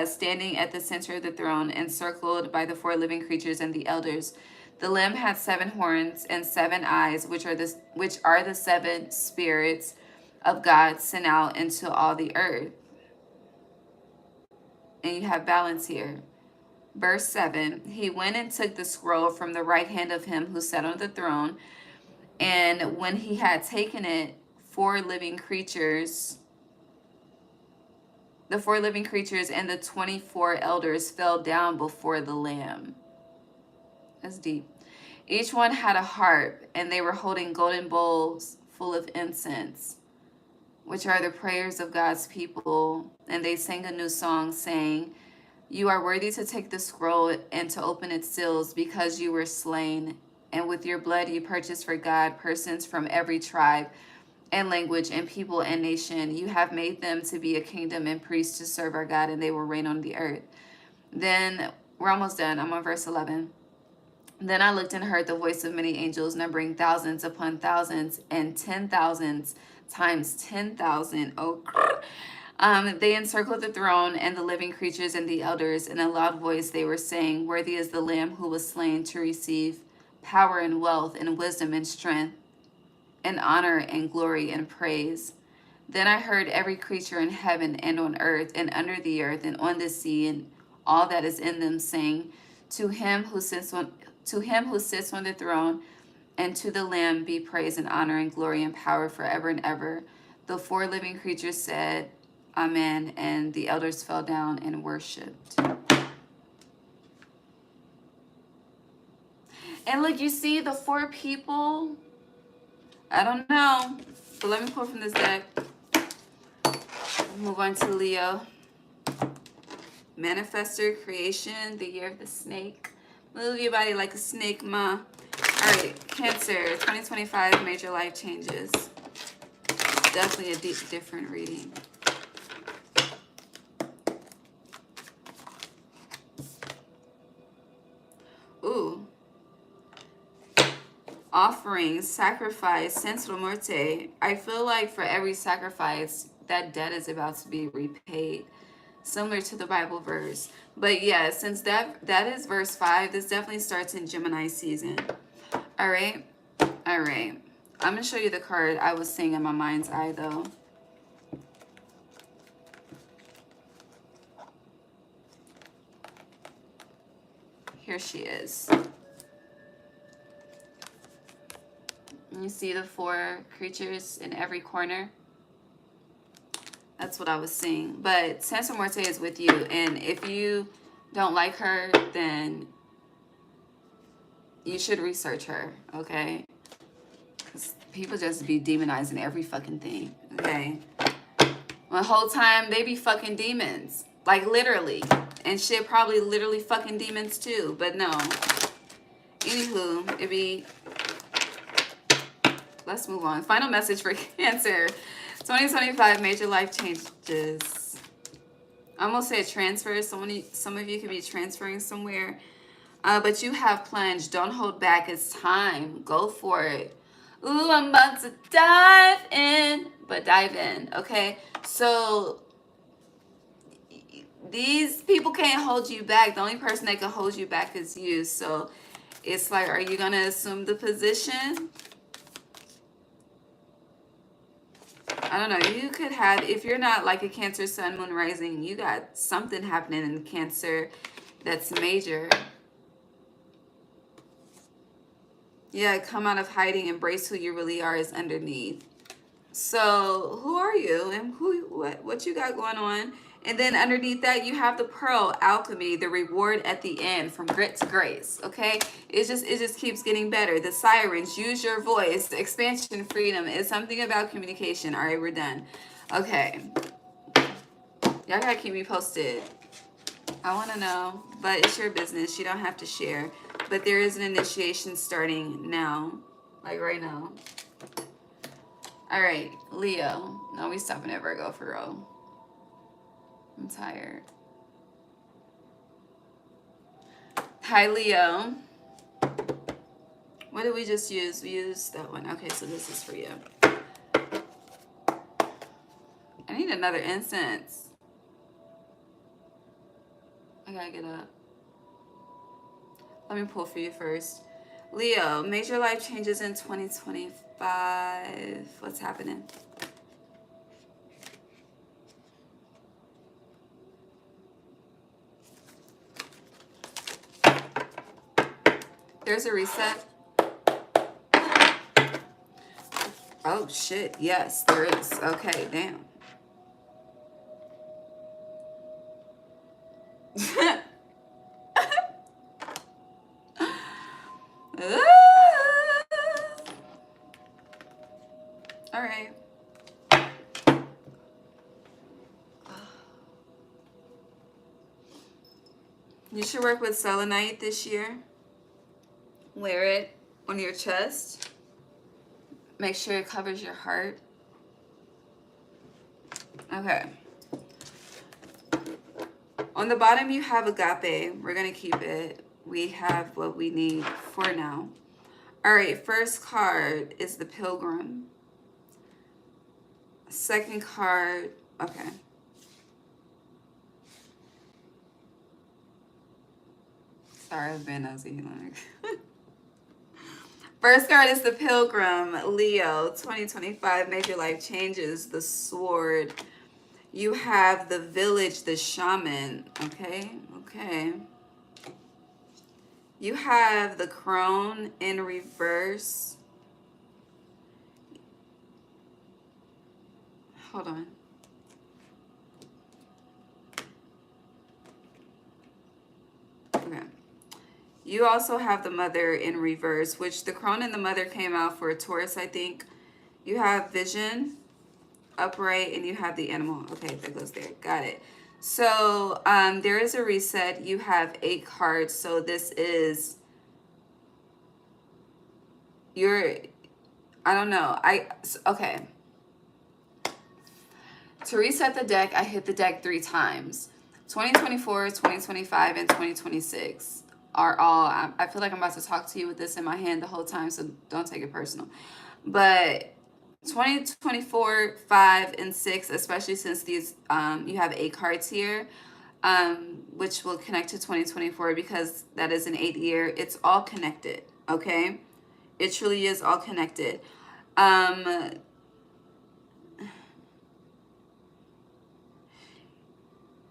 standing at the center of the throne, encircled by the 4 living creatures and the elders. The lamb had 7 horns and 7 eyes, which are the 7 spirits of God sent out into all the earth. And you have balance here. Verse 7, he went and took the scroll from the right hand of him who sat on the throne. And when he had taken it, the 4 living creatures and the 24 elders fell down before the Lamb. That's deep. Each one had a harp, and they were holding golden bowls full of incense, which are the prayers of God's people. And they sang a new song, saying, "You are worthy to take the scroll and to open its seals, because you were slain, and with your blood you purchased for God persons from every tribe and language and people and nation. You have made them to be a kingdom and priests to serve our God, and they will reign on the earth." Then, we're almost done. I'm on verse 11. Then I looked and heard the voice of many angels, numbering thousands upon thousands and 10,000s times 10,000. Oh, they encircled the throne and the living creatures and the elders. In a loud voice they were saying, "Worthy is the Lamb who was slain to receive power and wealth and wisdom and strength and honor and glory and praise." Then I heard every creature in heaven and on earth and under the earth and on the sea and all that is in them saying, To him who sits on the throne and to the Lamb be praise and honor and glory and power forever and ever. The 4 living creatures said, Amen, and the elders fell down and worshipped. And look, you see the 4 people. I don't know, but let me pull from this deck. Move on to Leo. Manifestor, creation, the year of the snake. Move your body like a snake, ma. All right, Cancer, 2025 major life changes. Definitely a different reading. Ooh. Offering, sacrifice, sensual morte. I feel like for every sacrifice, that debt is about to be repaid. Similar to the Bible verse. But yeah, since that is verse 5, this definitely starts in Gemini season. All right. I'm going to show you the card I was seeing in my mind's eye, though. Here she is. You see the 4 creatures in every corner? That's what I was seeing. But Sansa Morte is with you, and if you don't like her, then you should research her, okay? 'Cause people just be demonizing every fucking thing, okay? The whole time they be fucking demons, like literally, and shit probably literally fucking demons too. But no. Anywho, it be. Let's move on. Final message for Cancer. 2025 major life changes. I almost said transfers. Some of you could be transferring somewhere, but you have plunged. Don't hold back. It's time. Go for it. Ooh, I'm about to dive in, but dive in, okay? So these people can't hold you back. The only person that can hold you back is you. So it's like, are you gonna assume the position? I don't know. You could have, if you're not like a Cancer sun, moon, rising, you got something happening in Cancer that's major. Yeah, come out of hiding, embrace who you really are is underneath. So who are you and what you got going on? And then underneath that, you have the pearl, alchemy, the reward at the end, from grit to grace. Okay, it just keeps getting better. The sirens, use your voice. The expansion, freedom is something about communication. All right, we're done. Okay, y'all gotta keep me posted. I want to know, but it's your business. You don't have to share. But there is an initiation starting now, like right now. All right, Leo. No, we stopping at Virgo for real. I'm tired. Hi, Leo. What did we just use? We used that one. Okay, so this is for you. I need another incense. I gotta get up. Let me pull for you first. Leo, major life changes in 2025. What's happening? There's a reset. Oh, shit. Yes, there is. Okay, damn. All right. You should work with selenite this year. Wear it on your chest. Make sure it covers your heart. Okay. On the bottom, you have agape. We're going to keep it. We have what we need for now. All right, first card is the Pilgrim. Second card, okay. Sorry, I've been nosy. First card is the Pilgrim, Leo, 2025, major life changes, the Sword. You have the Village, the Shaman, okay, okay. You have the Crone in reverse. Hold on. Okay. You also have the Mother in reverse, which the Crone and the Mother came out for a Taurus, I think. You have Vision, upright, and you have the Animal. Okay, that goes there. Got it. So there is a reset. You have 8 cards. So this is your, I don't know. Okay. To reset the deck, I hit the deck 3 times. 2024, 2025, and 2026 are all, I feel like I'm about to talk to you with this in my hand the whole time, so don't take it personal. But 2024, 5, and 6, especially since these, you have 8 cards here, which will connect to 2024 because that is an 8th year. It's all connected, okay? It truly is all connected.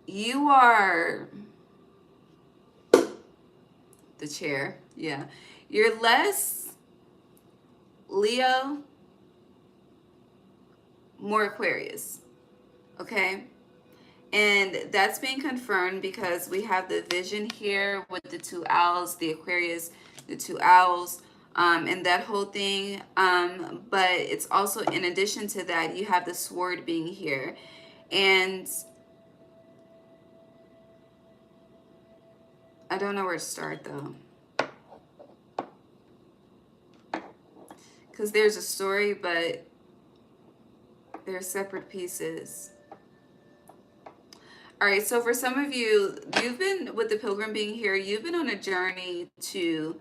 You are, the chair. Yeah. You're less Leo, more Aquarius. Okay. And that's being confirmed because we have the vision here with the two owls, the Aquarius, the two owls, and that whole thing. But it's also, in addition to that, you have the sword being here. And I don't know where to start though, because there's a story, but they're separate pieces. All right, so for some of you, you've been, with the pilgrim being here, you've been on a journey to,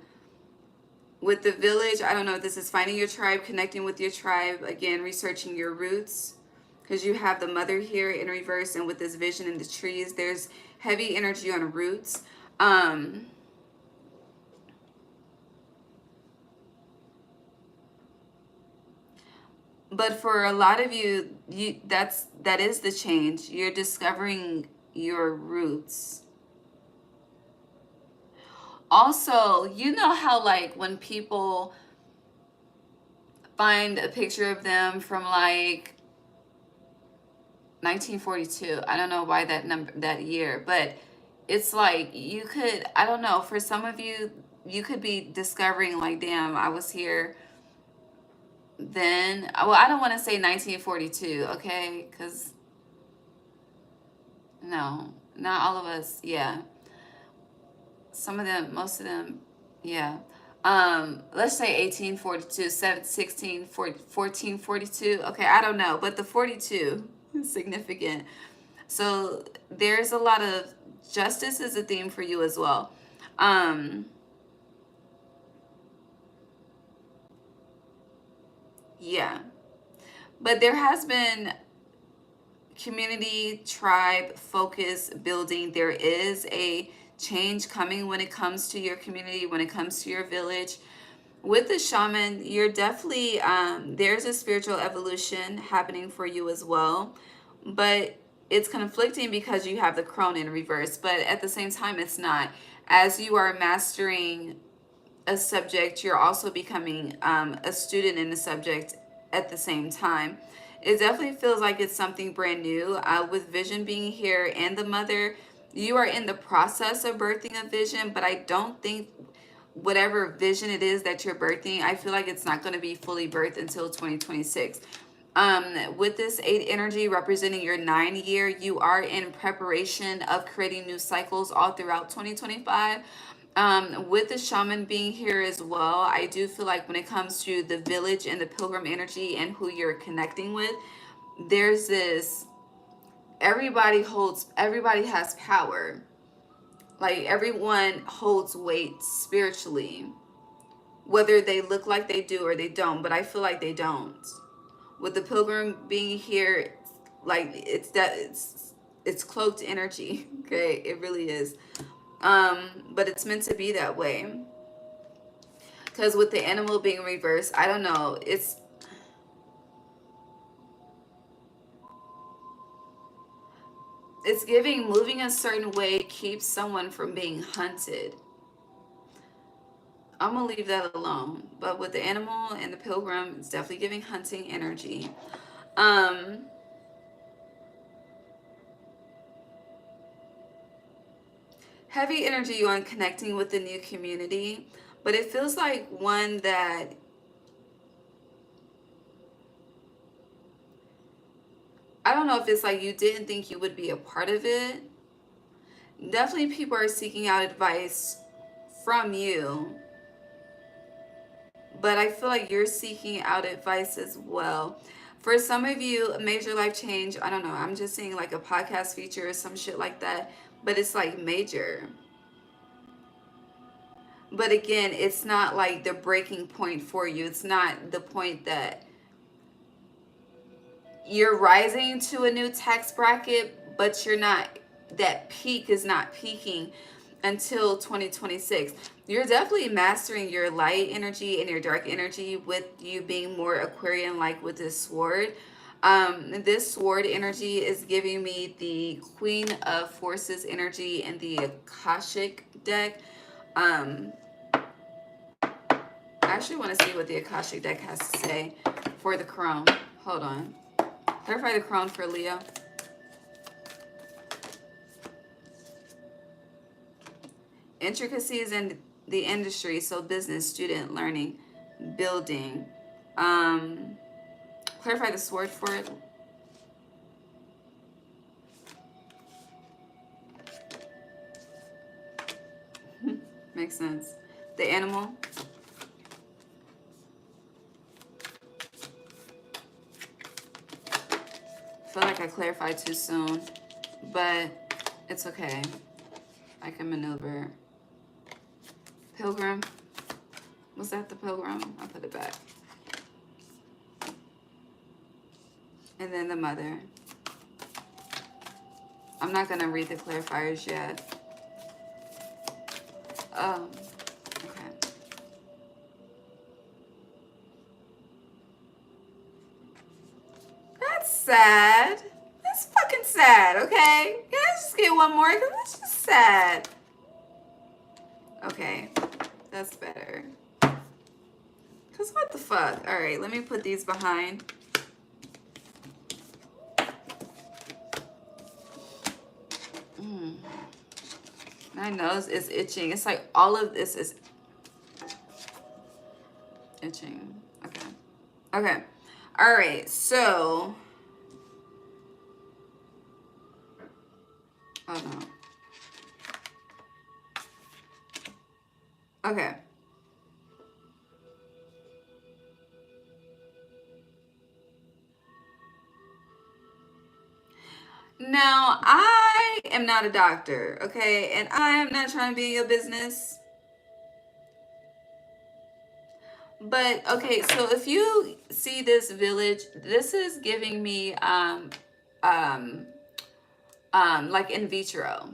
with the village, I don't know if this is finding your tribe, connecting with your tribe, again, researching your roots, because you have the mother here in reverse, and with this vision in the trees, there's heavy energy on roots. But for a lot of you, that is the change. You're discovering your roots. Also, you know how like when people find a picture of them from like 1942. I don't know why that number, that year, but it's like you could, I don't know, for some of you, you could be discovering like, damn, I was here then. Well, I don't want to say 1942, okay? Because no, not all of us. Yeah. Some of them, most of them, yeah. Let's say 1842, 16, 1442. Okay, I don't know, but the 42 is significant. So there's a lot of justice is a theme for you as well. Yeah. But there has been community, tribe, focus building. There is a change coming when it comes to your community, when it comes to your village. With the shaman, you're definitely, there's a spiritual evolution happening for you as well. But it's conflicting because you have the crone in reverse. But at the same time, it's not. As you are mastering a subject, you're also becoming a student in the subject at the same time. It definitely feels like it's something brand new. With vision being here and the mother, you are in the process of birthing a vision, but I don't think whatever vision it is that you're birthing, I feel like it's not going to be fully birthed until 2026. With this 8 energy representing your 9 year, you are in preparation of creating new cycles all throughout 2025. With the shaman being here as well, I do feel like when it comes to the village and the pilgrim energy and who you're connecting with, there's this, everybody has power. Like everyone holds weight spiritually, whether they look like they do or they don't, but I feel like they don't. With the pilgrim being here, like it's cloaked energy. Okay, it really is. But it's meant to be that way. Because with the animal being reversed, I don't know, it's giving moving a certain way keeps someone from being hunted. I'm gonna leave that alone. But with the animal and the pilgrim, it's definitely giving hunting energy. Um, Heavy energy on connecting with the new community, but it feels like one that I don't know if it's like you didn't think you would be a part of it. Definitely people are seeking out advice from you, but I feel like you're seeking out advice as well. For some of you, a major life change, I don't know, I'm just seeing like a podcast feature or some shit like that, but it's like major. But again, it's not like the breaking point for you. It's not the point that you're rising to a new tax bracket, but you're not, that peak is not peaking until 2026. You're definitely mastering your light energy and your dark energy with you being more Aquarian like with this sword. This sword energy is giving me the Queen of Forces energy and the Akashic deck. I actually want to see what the Akashic deck has to say for the crone. Hold on. Clarify the crone for Leo. Intricacies in the industry, so business, student, learning, building. Clarify the sword for it. Makes sense. The animal. I feel like I clarified too soon, but it's okay. I can maneuver. Pilgrim. Was that the pilgrim? I'll put it back. And then the mother. I'm not going to read the clarifiers yet. Oh, okay. That's sad. That's fucking sad, okay? Can I just get one more? Because that's just sad. Okay, that's better. Because what the fuck? All right, let me put these behind. My nose is itching. It's like all of this is itching. Okay. Okay. All right. So. Oh no. Okay. Now, I am not a doctor, okay? And I am not trying to be in your business. But, okay, so if you see this village, this is giving me, like in vitro.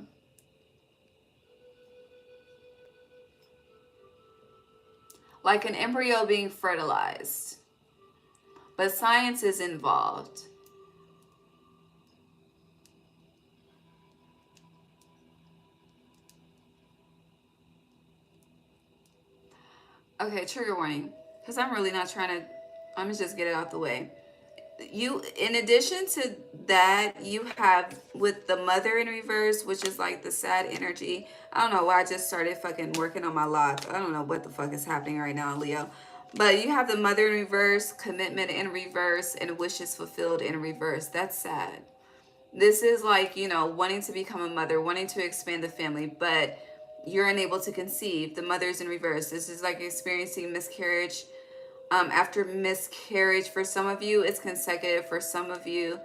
Like an embryo being fertilized. But science is involved. Okay, trigger warning. Because I'm really not trying to... Let me just get it out the way. You, in addition to that, you have with the mother in reverse, which is like the sad energy. I don't know why I just started fucking working on my lot. I don't know what the fuck is happening right now, Leo. But you have the mother in reverse, commitment in reverse, and wishes fulfilled in reverse. That's sad. This is like, you know, wanting to become a mother, wanting to expand the family, but you're unable to conceive. The mother's in reverse. This is like experiencing miscarriage. After miscarriage, for some of you, it's consecutive. For some of you,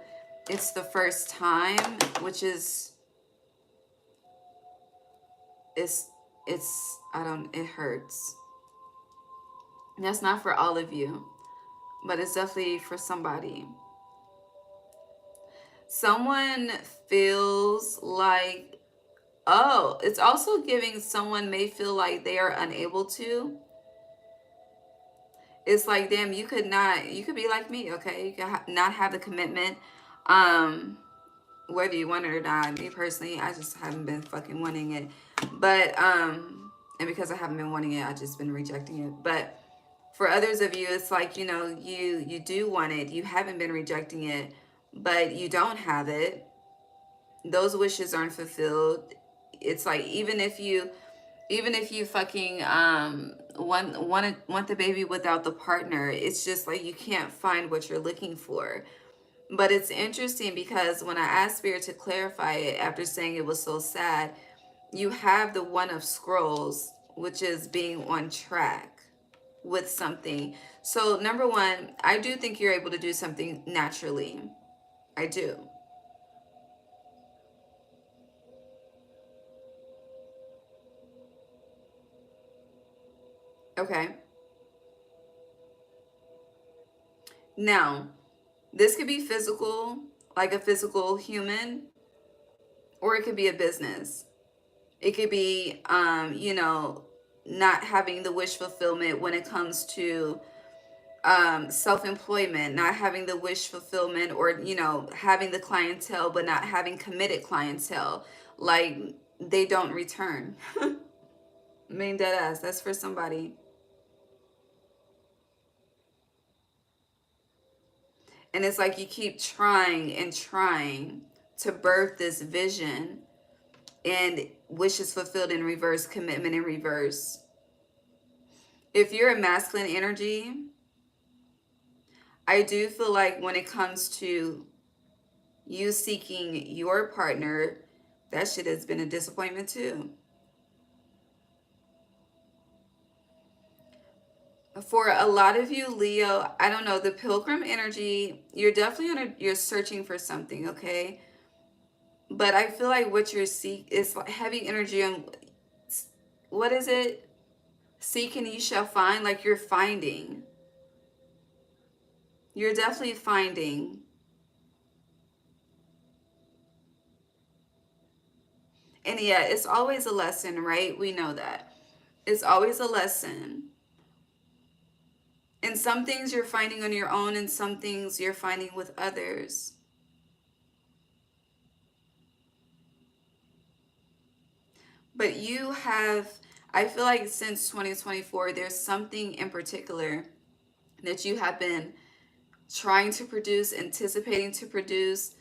it's the first time, which is, it hurts. That's not for all of you, but it's definitely for somebody. Someone feels like, oh, it's also giving someone may feel like they are unable to. It's like, damn, you could be like me, okay? You could not have the commitment, whether you want it or not. Me personally, I just haven't been fucking wanting it. But, and because I haven't been wanting it, I've just been rejecting it. But for others of you, it's like, you know, you do want it. You haven't been rejecting it, but you don't have it. Those wishes aren't fulfilled. It's like, even if you fucking want the baby without the partner, it's just like you can't find what you're looking for. But it's interesting because when I asked Spirit to clarify it after saying it was so sad, you have the One of Scrolls, which is being on track with something. So number one, I do think you're able to do something naturally. I do. Okay. Now, this could be physical, like a physical human, or it could be a business. It could be, you know, not having the wish fulfillment when it comes to self-employment, not having the wish fulfillment, or, you know, having the clientele, but not having committed clientele. Like, they don't return. I mean, dead ass. That's for somebody. And it's like you keep trying and trying to birth this vision, and wishes fulfilled in reverse, commitment in reverse. If you're a masculine energy, I do feel like when it comes to you seeking your partner, that shit has been a disappointment too. For a lot of you, Leo, I don't know, the pilgrim energy, you're definitely you're searching for something, okay? But I feel like what you're seeking is like heavy energy on, what is it? Seek and you shall find. Like you're finding. You're definitely finding. And yeah, it's always a lesson, right? We know that. It's always a lesson. And some things you're finding on your own, and some things you're finding with others. But you have, I feel like since 2024, there's something in particular that you have been trying to produce, anticipating to produce.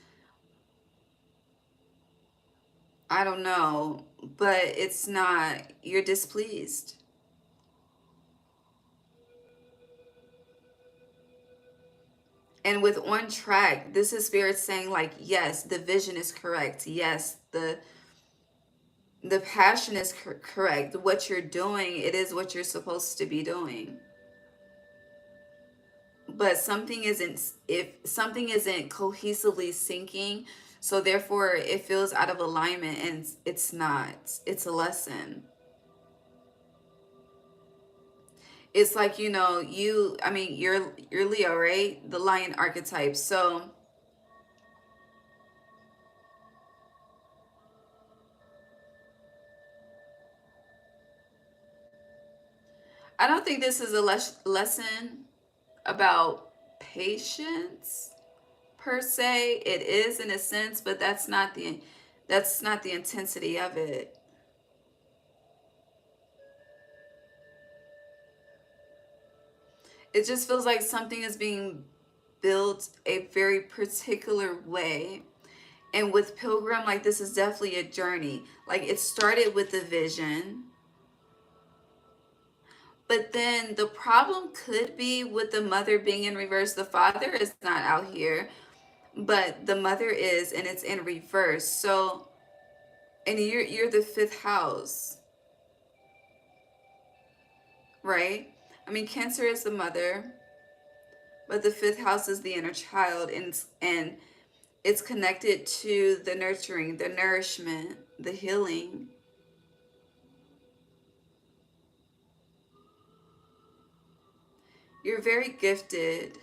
I don't know, but it's not, you're displeased. And with on track, this is spirit saying like, yes, the vision is correct. Yes, the passion is correct. What you're doing, it is what you're supposed to be doing. But something isn't, if something isn't cohesively syncing, so therefore it feels out of alignment, and it's not. It's a lesson. It's like, you know, I mean, you're Leo, right? The lion archetype. So I don't think this is a lesson about patience per se. It is in a sense, but that's not the intensity of it. It just feels like something is being built a very particular way. And with Pilgrim, like this is definitely a journey. Like it started with the vision. But then the problem could be with the mother being in reverse. The father is not out here, but the mother is, and it's in reverse. So, and you're the fifth house, right? I mean, Cancer is the mother, but the fifth house is the inner child, and it's connected to the nurturing, the nourishment, the healing. You're very gifted,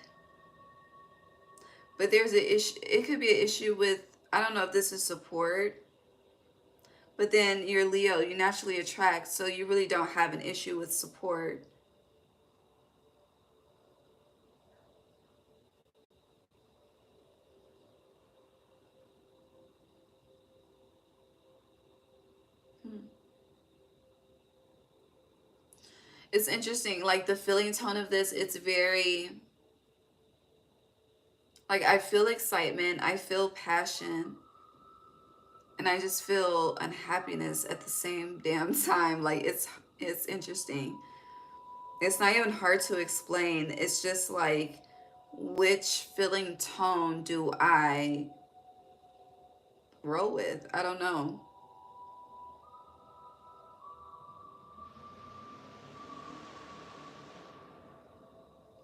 but there's an issue. It could be an issue with, I don't know if this is support, but then you're Leo, you naturally attract, so you really don't have an issue with support. Hmm. It's interesting, like the feeling tone of this, it's very, like I feel excitement, I feel passion, and I just feel unhappiness at the same damn time. Like it's interesting. It's not even hard to explain. It's just like, which feeling tone do I roll with? I don't know.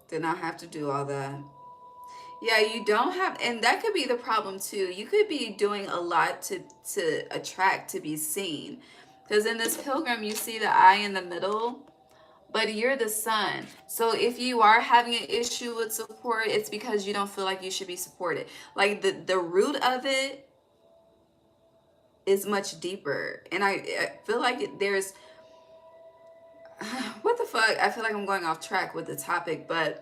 Did not have to do all that. Yeah, you don't have, and that could be the problem too. You could be doing a lot to attract, to be seen. Because in this pilgrim, you see the eye in the middle, but you're the sun. So if you are having an issue with support, it's because you don't feel like you should be supported. Like the root of it is much deeper. And I feel like there's what the fuck? I feel like I'm going off track with the topic, but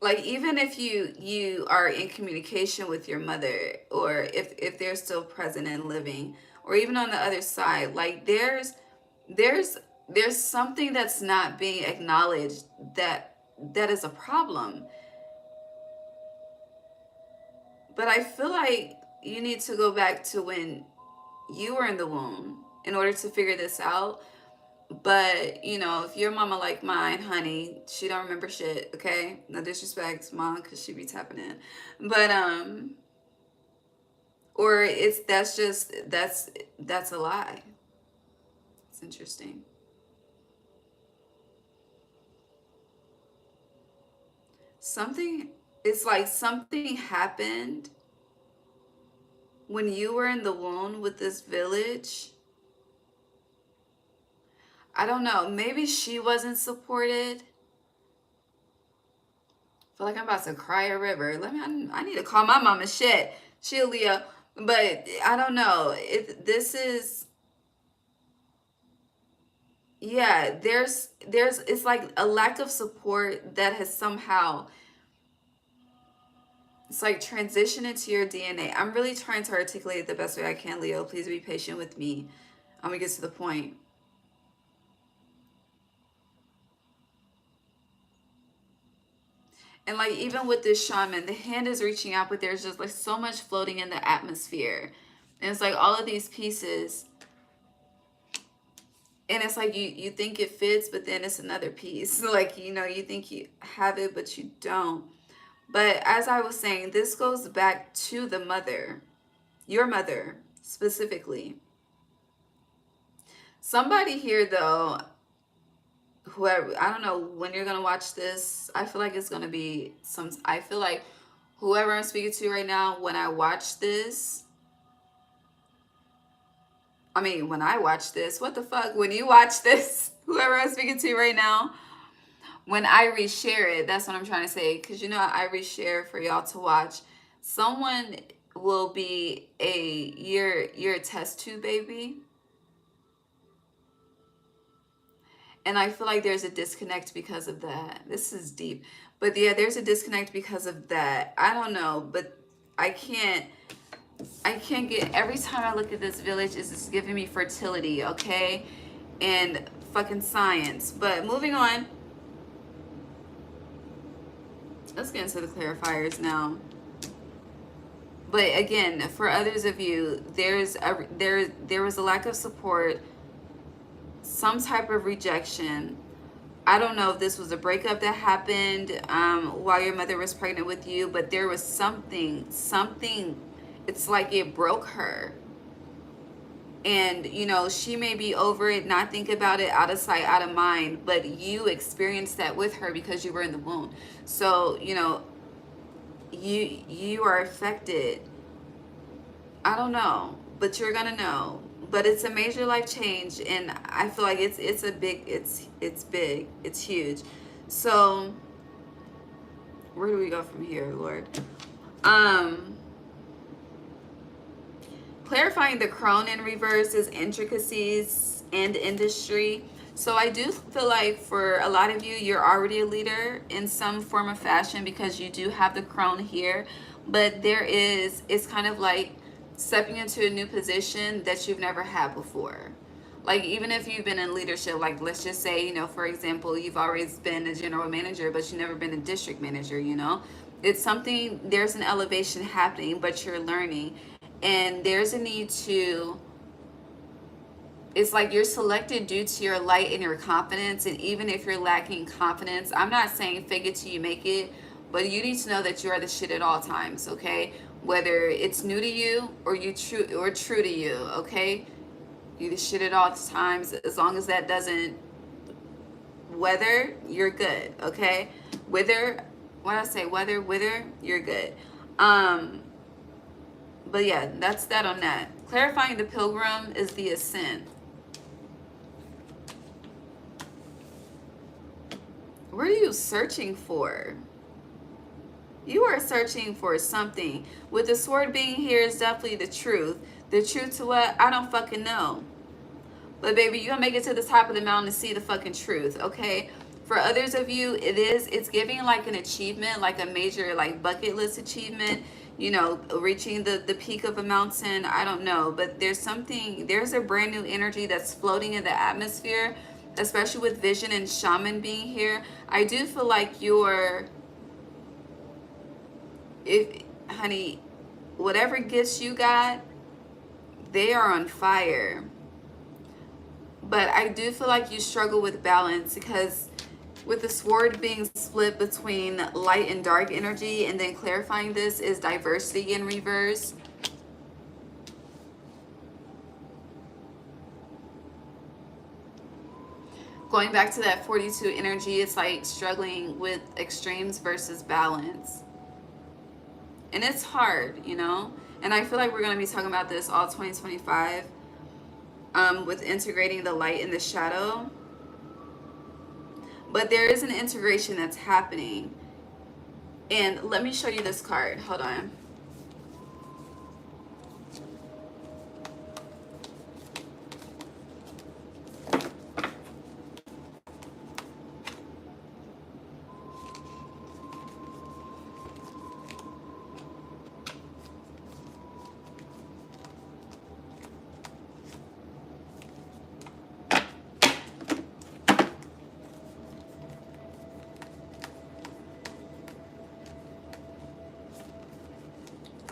like even if you are in communication with your mother, or if they're still present and living, or even on the other side, like there's there's something that's not being acknowledged, that is a problem. But I feel like you need to go back to when you were in the womb in order to figure this out. But if your mama like mine, honey, she don't remember shit. Okay, no disrespect, mom, because she be tapping in. But or it's that's a lie. It's interesting. Something, it's like something happened when you were in the womb with this village. I don't know. Maybe she wasn't supported. I feel like I'm about to cry a river. I need to call my mama shit. She a Leo. But I don't know. This is, yeah, there's it's like a lack of support that has somehow, it's like transition into your DNA. I'm really trying to articulate it the best way I can, Leo. Please be patient with me. I'm gonna get to the point. And like even with this shaman, the hand is reaching out, but there's just like so much floating in the atmosphere. And it's like all of these pieces. And it's like you think it fits, but then it's another piece. Like, you think you have it, but you don't. But as I was saying, this goes back to the mother, your mother specifically. Somebody here, though, whoever, I don't know when you're gonna watch this. I feel like it's gonna be I feel like whoever I'm speaking to right now, when I watch this, when I watch this, what the fuck? When you watch this, whoever I'm speaking to right now, when I reshare it, that's what I'm trying to say. Because I reshare for y'all to watch. Someone will be you're a test tube baby. And I feel like there's a disconnect because of that. This is deep. But yeah, there's a disconnect because of that. I don't know, but I can't get, every time I look at this village, it's just giving me fertility, okay? And fucking science. But moving on. Let's get into the clarifiers now. But again, for others of you, there was a lack of support, some type of rejection. I don't know if this was a breakup that happened while your mother was pregnant with you, but there was something. It's like it broke her. And, she may be over it, not think about it, out of sight, out of mind, but you experienced that with her because you were in the womb. So, you are affected. I don't know, but you're gonna know. But it's a major life change, and I feel like it's big, it's huge. So where do we go from here, Lord? Clarifying the crone in reverse is intricacies and industry. So I do feel like for a lot of you, you're already a leader in some form of fashion because you do have the crone here. But it's kind of like stepping into a new position that you've never had before. Like even if you've been in leadership, like let's just say, for example, you've always been a general manager, but you've never been a district manager, It's something, there's an elevation happening, but you're learning. And there's a need to, it's like you're selected due to your light and your confidence. And even if you're lacking confidence, I'm not saying fake it till you make it, but you need to know that you are the shit at all times, okay? Whether it's new to you or true to you, okay? You the shit at all times. As long as that doesn't wither, you're good, okay? Wither, you're good. But yeah, that's that on that. Clarifying the pilgrim is the ascent. What are you searching for? You are searching for something. With the sword being here is definitely the truth. The truth to what? I don't fucking know. But baby, you're gonna make it to the top of the mountain to see the fucking truth, okay? For others of you, it's giving like an achievement, like a major like bucket list achievement, you know, reaching the peak of a mountain. I don't know, but there's a brand new energy that's floating in the atmosphere, especially with vision and shaman being here. I do feel like if honey, whatever gifts you got, they are on fire. But I do feel like you struggle with balance, because with the sword being split between light and dark energy, and then clarifying this is diversity in reverse. Going back to that 42 energy, it's like struggling with extremes versus balance. And it's hard, you know? And I feel like we're going to be talking about this all 2025, with integrating the light and the shadow. But there is an integration that's happening. And let me show you this card. Hold on.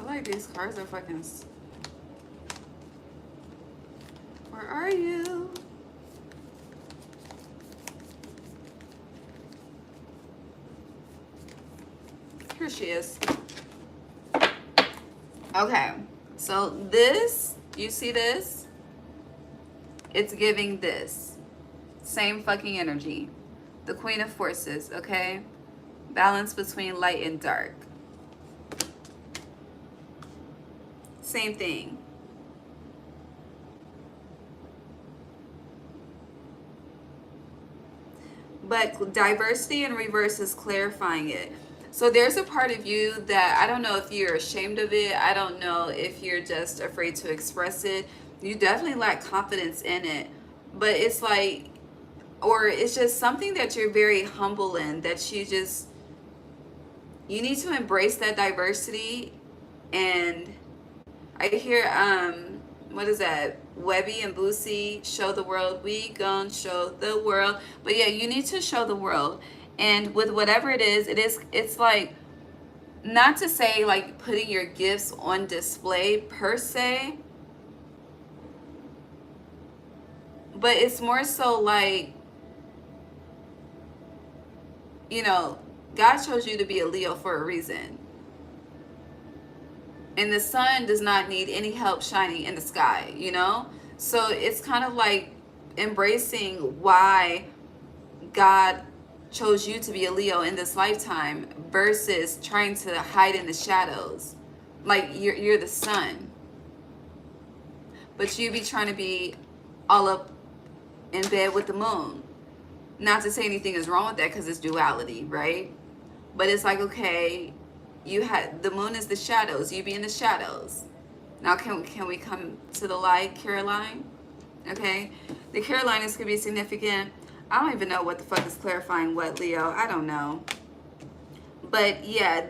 Like these cards are fucking. Where are you? Here she is. Okay, so this, you see this? It's giving this. Same fucking energy. The Queen of Forces, okay? Balance between light and dark. Same thing. But diversity in reverse is clarifying it. So there's a part of you that, I don't know if you're ashamed of it. I don't know if you're just afraid to express it. You definitely lack confidence in it. But it's like, or it's just something that you're very humble in, that you need to embrace that diversity. And I hear, what is that? Webby and Boosie, show the world. We gon' show the world. But yeah, you need to show the world. And with whatever it is, it's like, not to say like putting your gifts on display per se, but it's more so like, you know, God chose you to be a Leo for a reason. And the sun does not need any help shining in the sky, you know? So it's kind of like embracing why God chose you to be a Leo in this lifetime versus trying to hide in the shadows. Like you're the sun, but you be trying to be all up in bed with the moon. Not to say anything is wrong with that, because it's duality, right? But it's like, okay, you had the moon is the shadows, you be in the shadows. Now can we come to the light, Caroline? Okay, the Carolinas could be significant. I don't even know what the fuck is clarifying what, Leo. I don't know. But yeah,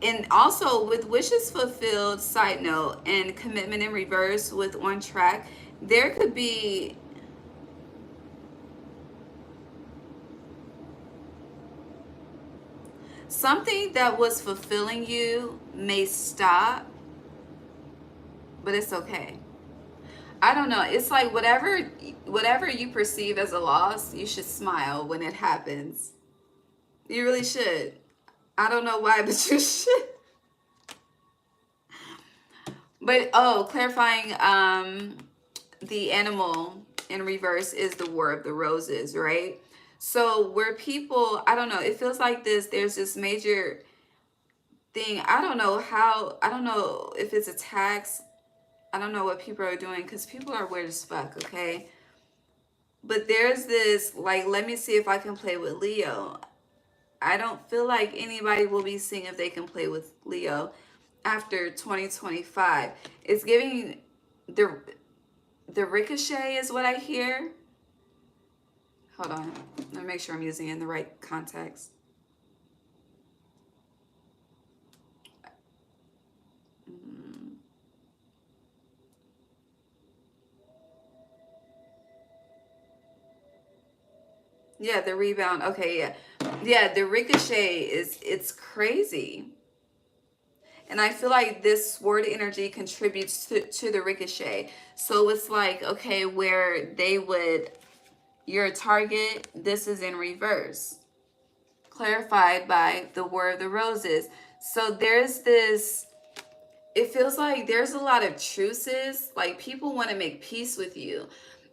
and also with wishes fulfilled, side note, and commitment in reverse with on track, there could be something that was fulfilling you may stop, but it's okay. I don't know. It's like whatever you perceive as a loss, you should smile when it happens. You really should. I don't know why, but you should. But clarifying, the animal in reverse is the War of the Roses, right? So where people, I don't know, it feels like there's this major thing. I don't know if it's a tax. I don't know what people are doing, because people are weird as fuck, okay? But there's this, like, let me see if I can play with Leo. I don't feel like anybody will be seeing if they can play with Leo after 2025. It's giving the ricochet is what I hear. Hold on. Let me make sure I'm using it in the right context. Yeah, the rebound. Okay, yeah. Yeah, the ricochet it's crazy. And I feel like this sword energy contributes to the ricochet. So it's like, okay, where they would, your target, this is in reverse. Clarified by the War of the Roses. So there's this, it feels like there's a lot of truces. Like people want to make peace with you.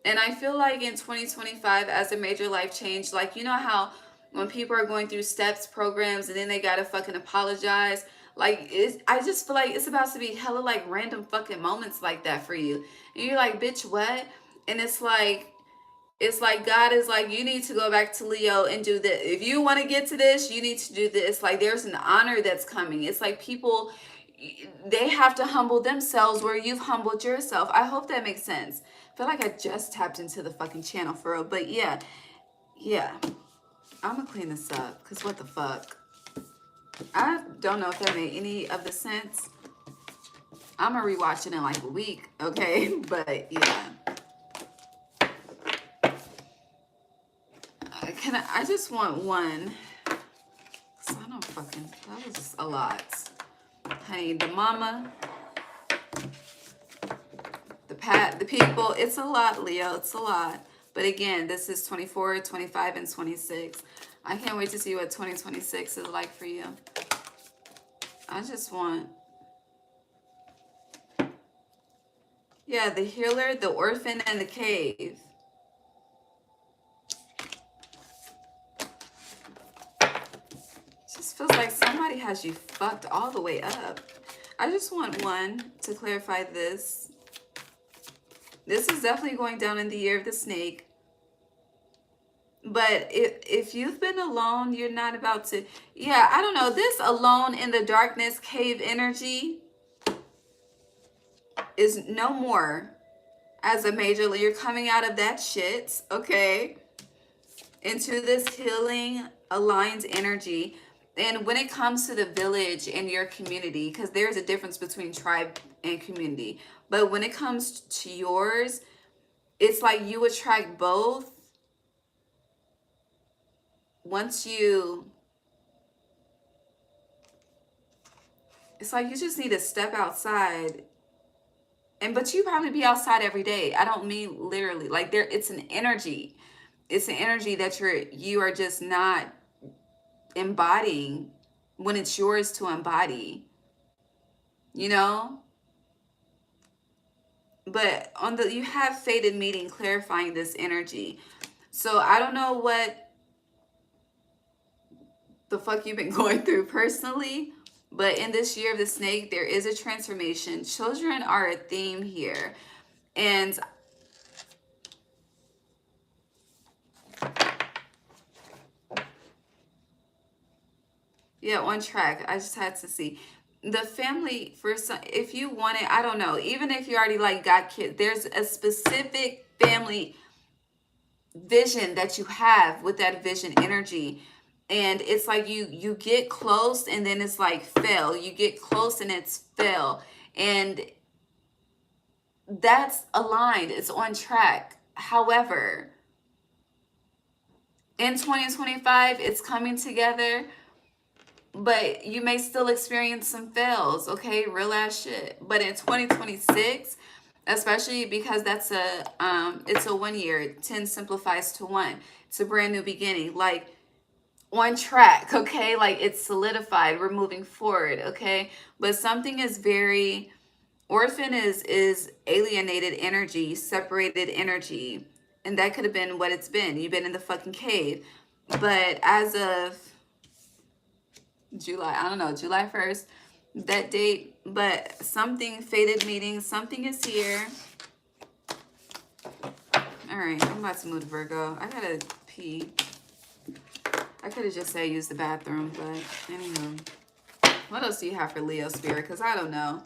And I feel like in 2025, as a major life change, like, you know how when people are going through steps programs and then they gotta fucking apologize, like I just feel like it's about to be hella like random fucking moments like that for you. And you're like, bitch, what? And it's like God is like, you need to go back to Leo and do this. If you want to get to this, you need to do this. Like there's an honor that's coming. It's like people, they have to humble themselves where you've humbled yourself. I hope that makes sense. I feel like I just tapped into the fucking channel for real. But yeah. I'm gonna clean this up because what the fuck? I don't know if that made any of the sense. I'm gonna rewatch it in like a week, okay? But yeah. I just want one. So I don't fucking, that was a lot. Honey, the mama, the people, it's a lot, Leo, it's a lot. But again, this is 24, 25, and 26. I can't wait to see what 2026 is like for you. I just want, yeah, the healer, the orphan, and the cave. Just feels like somebody has you fucked all the way up. I just want one to clarify this. This is definitely going down in the year of the snake. But if you've been alone, you're not about to, yeah, I don't know. This alone in the darkness cave energy is no more as a major. You're coming out of that shit, okay, into this healing, aligned energy. And when it comes to the village and your community, because there's a difference between tribe and community. But when it comes to yours, it's like you attract both. Once you, it's like you just need to step outside. But you probably be outside every day. I don't mean literally. Like there, it's an energy. It's an energy that you are just not embodying when it's yours to embody, you know. But on the, you have fated meeting clarifying this energy. So I don't know what the fuck you've been going through personally, but in this year of the snake, there is a transformation. Children are a theme here. And yeah, on track. I just had to see the family for some, if you want it, I don't know, even if you already like got kids, there's a specific family vision that you have with that vision energy. And it's like you get close and then it's like fail. You get close and it's fail. And that's aligned. It's on track. However, in 2025, it's coming together, but you may still experience some fails, okay? Real ass shit. But in 2026, especially because that's it's a 1 year, 10 simplifies to 1. It's a brand new beginning, like on track, okay? Like it's solidified. We're moving forward, okay? But something is very, orphan is alienated energy, separated energy. And that could have been what it's been. You've been in the fucking cave. But as of July, I don't know, July 1st, that date, but something fated meeting, something is here. All right, I'm about to move to Virgo. I gotta pee. I could have just said use the bathroom, but anyway. What else do you have for Leo Spirit? Because I don't know.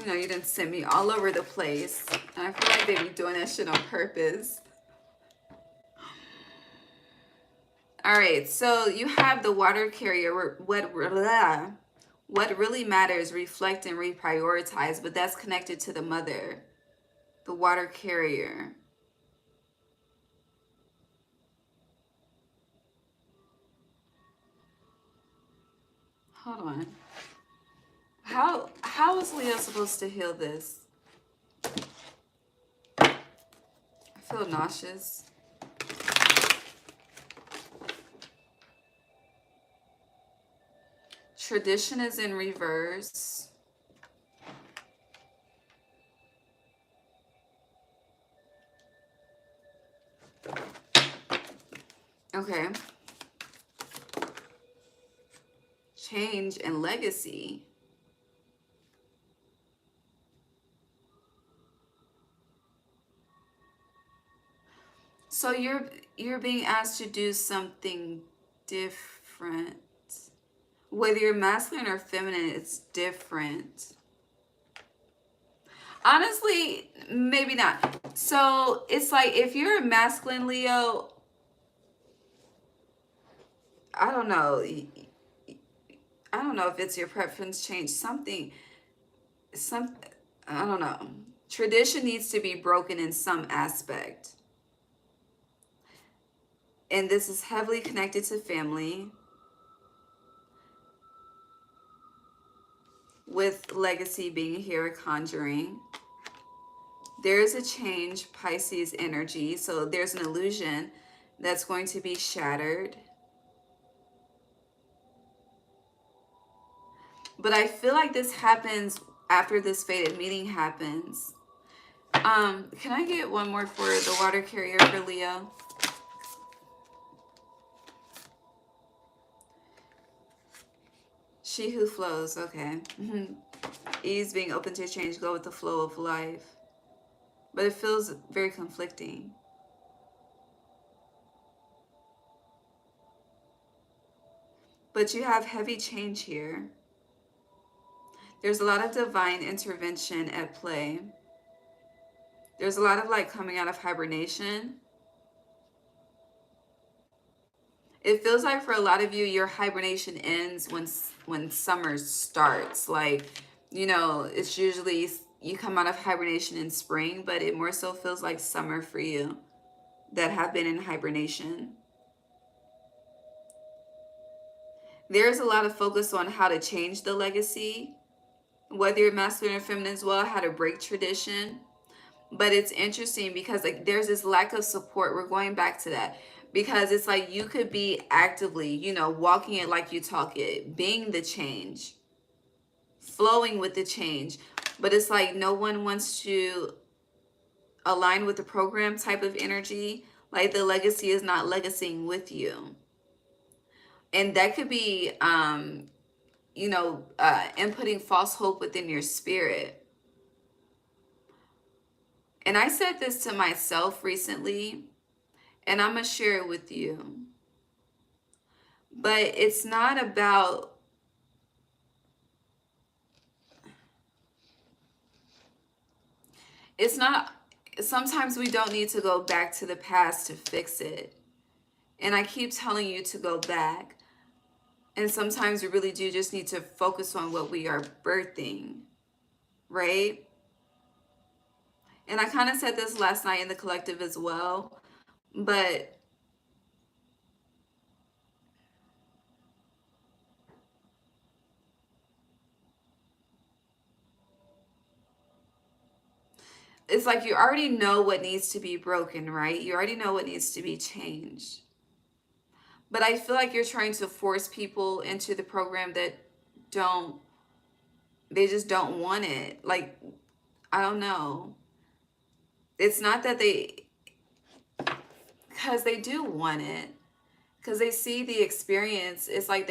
You know, you didn't send me all over the place. And I feel like they be doing that shit on purpose. All right, so you have the water carrier. What really matters, reflect and reprioritize, but that's connected to the mother, the water carrier. Hold on. How is Leo supposed to heal this? I feel nauseous. Tradition is in reverse. Okay. Change and legacy. So you're being asked to do something different. Whether you're masculine or feminine, it's different. Honestly, maybe not. So it's like if you're a masculine Leo, I don't know. I don't know if it's your preference change. I don't know. Tradition needs to be broken in some aspect. And this is heavily connected to family. With legacy being here, conjuring. There's a change, Pisces energy. So there's an illusion that's going to be shattered. But I feel like this happens after this fated meeting happens. Can I get one more for the water carrier for Leo? She who flows, okay. Ease, being open to change, go with the flow of life. But it feels very conflicting. But you have heavy change here. There's a lot of divine intervention at play. There's a lot of like coming out of hibernation. It feels like for a lot of you, your hibernation ends when summer starts. Like, you know, it's usually you come out of hibernation in spring, but it more so feels like summer for you that have been in hibernation. There's a lot of focus on how to change the legacy, whether you're masculine or feminine as well, how to break tradition. But it's interesting because like there's this lack of support. We're going back to that. Because it's like you could be actively, you know, walking it like you talk it, being the change, flowing with the change. But it's like no one wants to align with the program type of energy. Like the legacy is not legacying with you. And that could be, you know, inputting false hope within your spirit. And I said this to myself recently. And I'm going to share it with you. But it's not about... It's not... Sometimes we don't need to go back to the past to fix it. And I keep telling you to go back. And sometimes we really do just need to focus on what we are birthing. Right? And I kind of said this last night in the collective as well. But it's like you already know what needs to be broken, right? You already know what needs to be changed. But I feel like you're trying to force people into the program that they just don't want it. Like, I don't know. It's not that because they do want it. Because they see the experience. It's like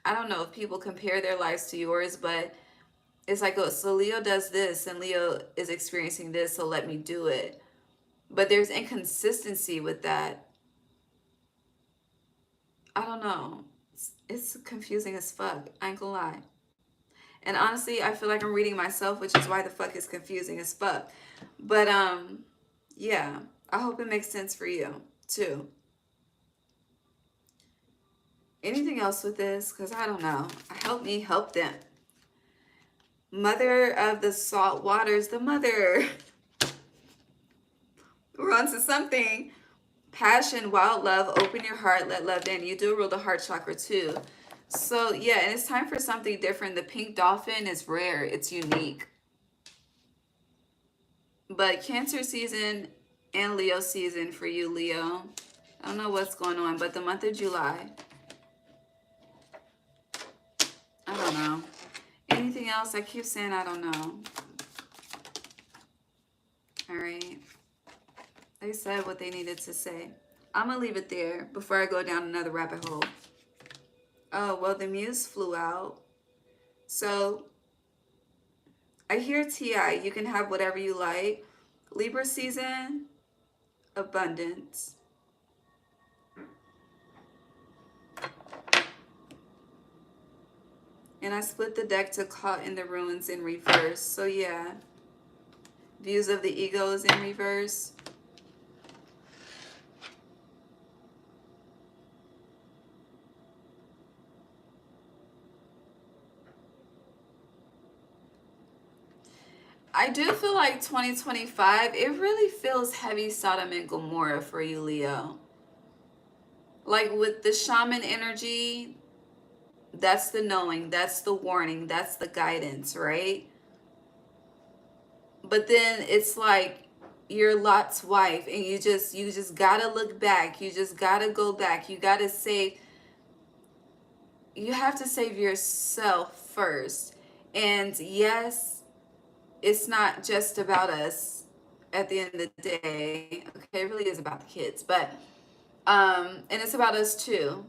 I don't know if people compare their lives to yours, but it's like, oh, so Leo does this and Leo is experiencing this, so let me do it. But there's inconsistency with that. I don't know. It's confusing as fuck. I ain't gonna lie. And honestly, I feel like I'm reading myself, which is why the fuck is confusing as fuck. But yeah, I hope it makes sense for you too. Anything else with this? Because I don't know. Help me help them. Mother of the salt waters, the mother. We're on to something. Passion, wild love, open your heart, let love in. You do rule the heart chakra too. So yeah, and it's time for something different. The pink dolphin is rare. It's unique. But Cancer season and Leo season for you, Leo. I don't know what's going on, but the month of July. I don't know. Anything else? I keep saying I don't know. All right. They said what they needed to say. I'm going to leave it there before I go down another rabbit hole. Oh, well, the muse flew out. So I hear TI. You can have whatever you like. Libra season, abundance. And I split the deck to Caught in the Ruins in reverse. So yeah. Views of the ego is in reverse. I do feel like 2025, it really feels heavy Sodom and Gomorrah for you, Leo. Like with the shaman energy, that's the knowing, that's the warning, that's the guidance, right? But then it's like you're Lot's wife and you just gotta look back. You just gotta go back. You gotta save, you have to save yourself first. And yes, it's not just about us at the end of the day. Okay, it really is about the kids, but and it's about us too.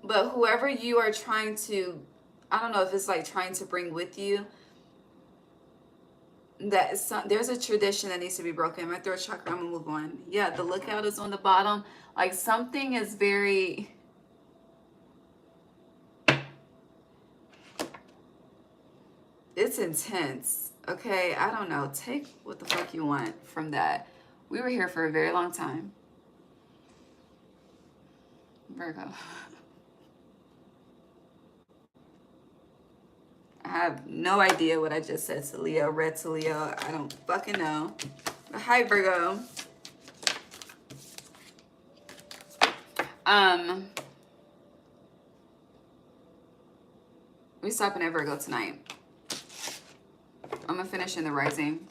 But whoever you are trying to, I don't know if it's like trying to bring with you, that is there's a tradition that needs to be broken. My throat chakra, I'm gonna move on. Yeah, the lookout is on the bottom. Like something is very, it's intense. Okay, I don't know. Take what the fuck you want from that. We were here for a very long time. Virgo. I have no idea what I just said to Leo, read to Leo. I don't fucking know. But hi, Virgo. We stopping at Virgo tonight. I'm gonna finish in the rising.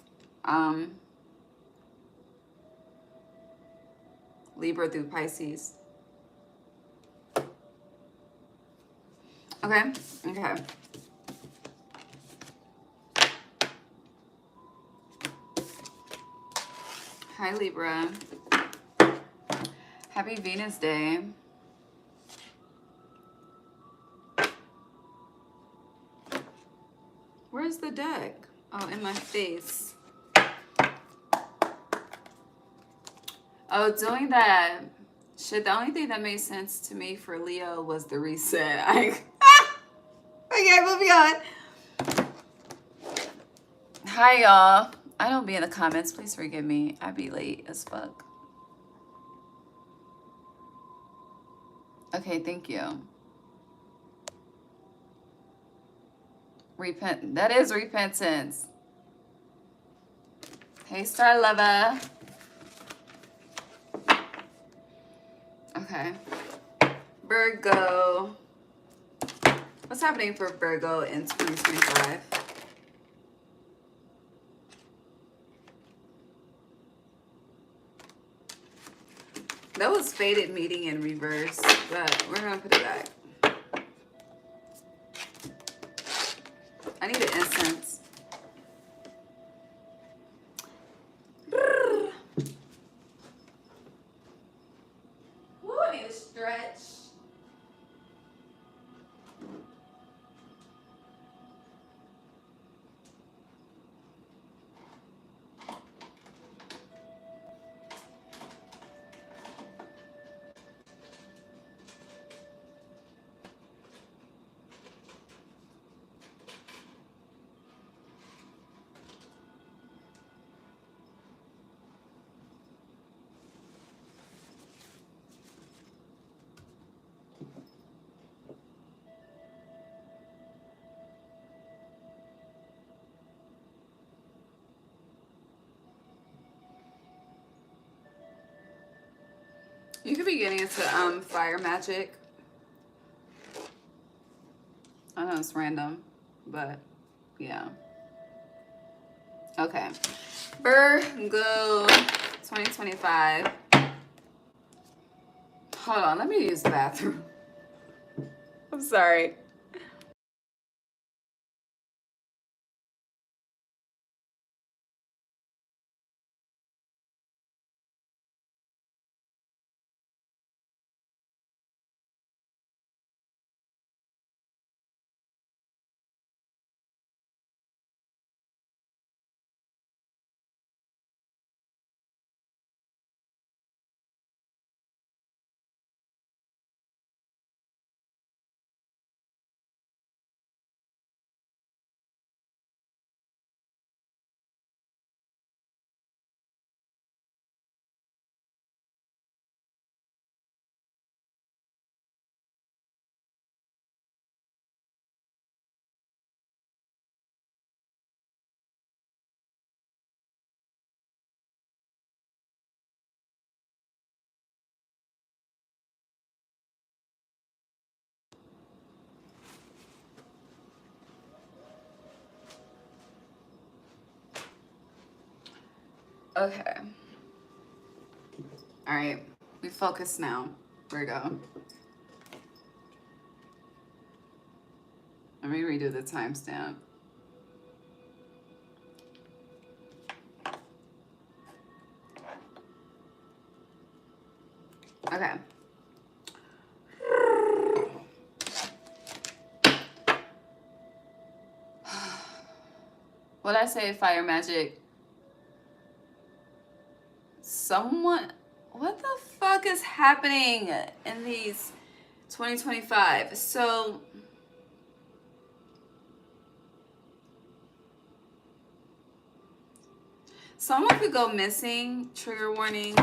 Libra through Pisces. Okay. Hi, Libra. Happy Venus Day. Where's the deck? Oh, in my face. Oh, doing that shit. The only thing that made sense to me for Leo was the reset. Okay, moving on. Hi, y'all. I don't be in the comments. Please forgive me. I be late as fuck. Okay, thank you. Repent. That is repentance. Hey, Star Lover. Okay. Virgo. What's happening for Virgo in 2025? That was Fated Meeting in reverse, but we're gonna put it back. I need an incense. Ooh, I need to stretch. You could be getting into fire magic. I know it's random, but yeah. Okay. Virgo 2025. Hold on, let me use the bathroom. I'm sorry. Okay. All right. We focus now. Virgo. Let me redo the timestamp. Okay. What I say, fire magic? Someone, what the fuck is happening in these 2025? So, someone could go missing. Trigger warning.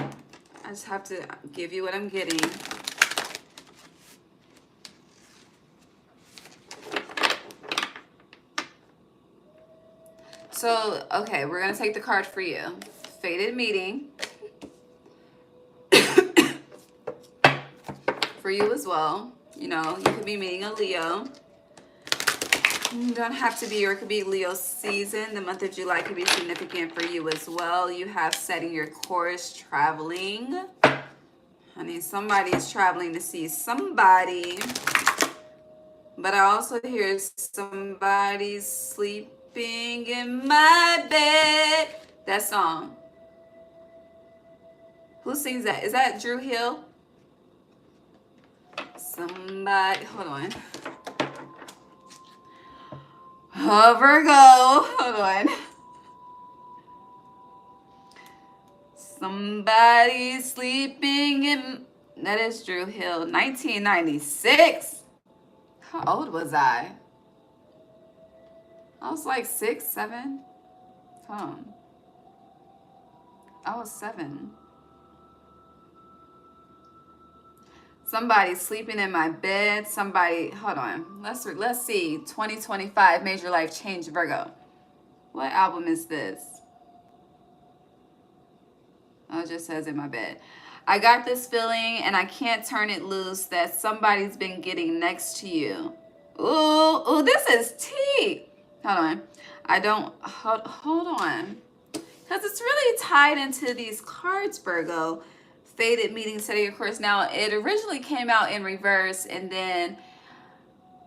I just have to give you what I'm getting. So, okay, we're going to take the card for you. Fated meeting. For you as well. You know, you could be meeting a Leo. You don't have to be, or it could be Leo season. The month of July could be significant for you as well. You have setting your course, traveling. Honey, somebody is traveling to see somebody. But I also hear somebody sleeping in my bed. That song. Who sings that? Is that Drew Hill? Somebody, hold on. Oh, Virgo, hold on. Somebody sleeping in, that is Drew Hill, 1996. How old was I? I was like 6, 7. Hold on. I was 7. Somebody sleeping in my bed. Somebody, hold on. Let's see. 2025 Major Life Change Virgo. What album is this? Oh, it just says in my bed. I got this feeling and I can't turn it loose that somebody's been getting next to you. Ooh, this is tea. Hold on. I don't, hold on. Because it's really tied into these cards, Virgo. Fated meeting, setting your course. Now, it originally came out in reverse, and then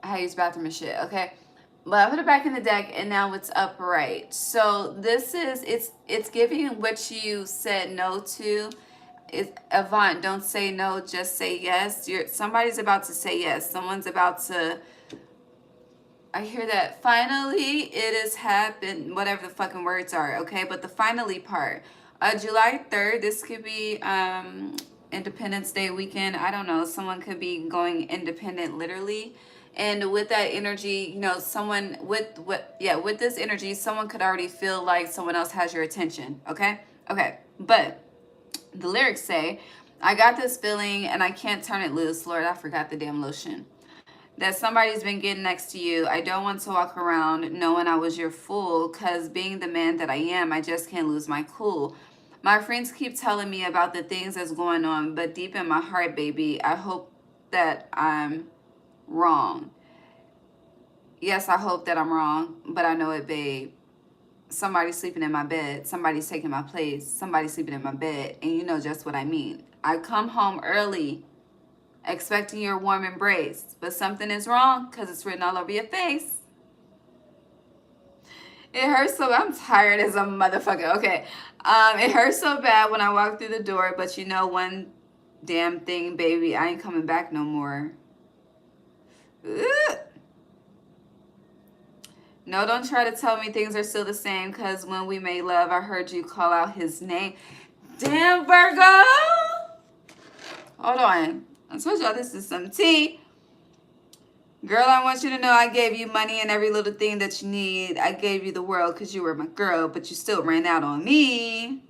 I use bathroom and shit, okay? But I put it back in the deck, and now it's upright. So this is, it's giving what you said no to. It's Avant, don't say no, just say yes. Somebody's about to say yes. Someone's about to, I hear that finally it has happened, whatever the fucking words are, okay? But the finally part. July 3rd, this could be Independence Day weekend. I don't know. Someone could be going independent literally. And with that energy, you know, someone with this energy, someone could already feel like someone else has your attention, okay? Okay, but the lyrics say, I got this feeling and I can't turn it loose. Lord, I forgot the damn lotion. That somebody's been getting next to you. I don't want to walk around knowing I was your fool, because being the man that I am, I just can't lose my cool. My friends keep telling me about the things that's going on, but deep in my heart, baby, I hope that I'm wrong. Yes, I hope that I'm wrong, but I know it, babe. Somebody's sleeping in my bed. Somebody's taking my place. Somebody's sleeping in my bed. And you know just what I mean. I come home early expecting your warm embrace, but something is wrong because it's written all over your face. It hurts so I'm tired as a motherfucker. Okay. It hurts so bad when I walk through the door, but you know one damn thing, baby, I ain't coming back no more. Ugh. No, don't try to tell me things are still the same, because when we made love, I heard you call out his name. Damn, Virgo! Hold on. I told y'all this is some tea. Girl, I want you to know I gave you money and every little thing that you need. I gave you the world because you were my girl, but you still ran out on me.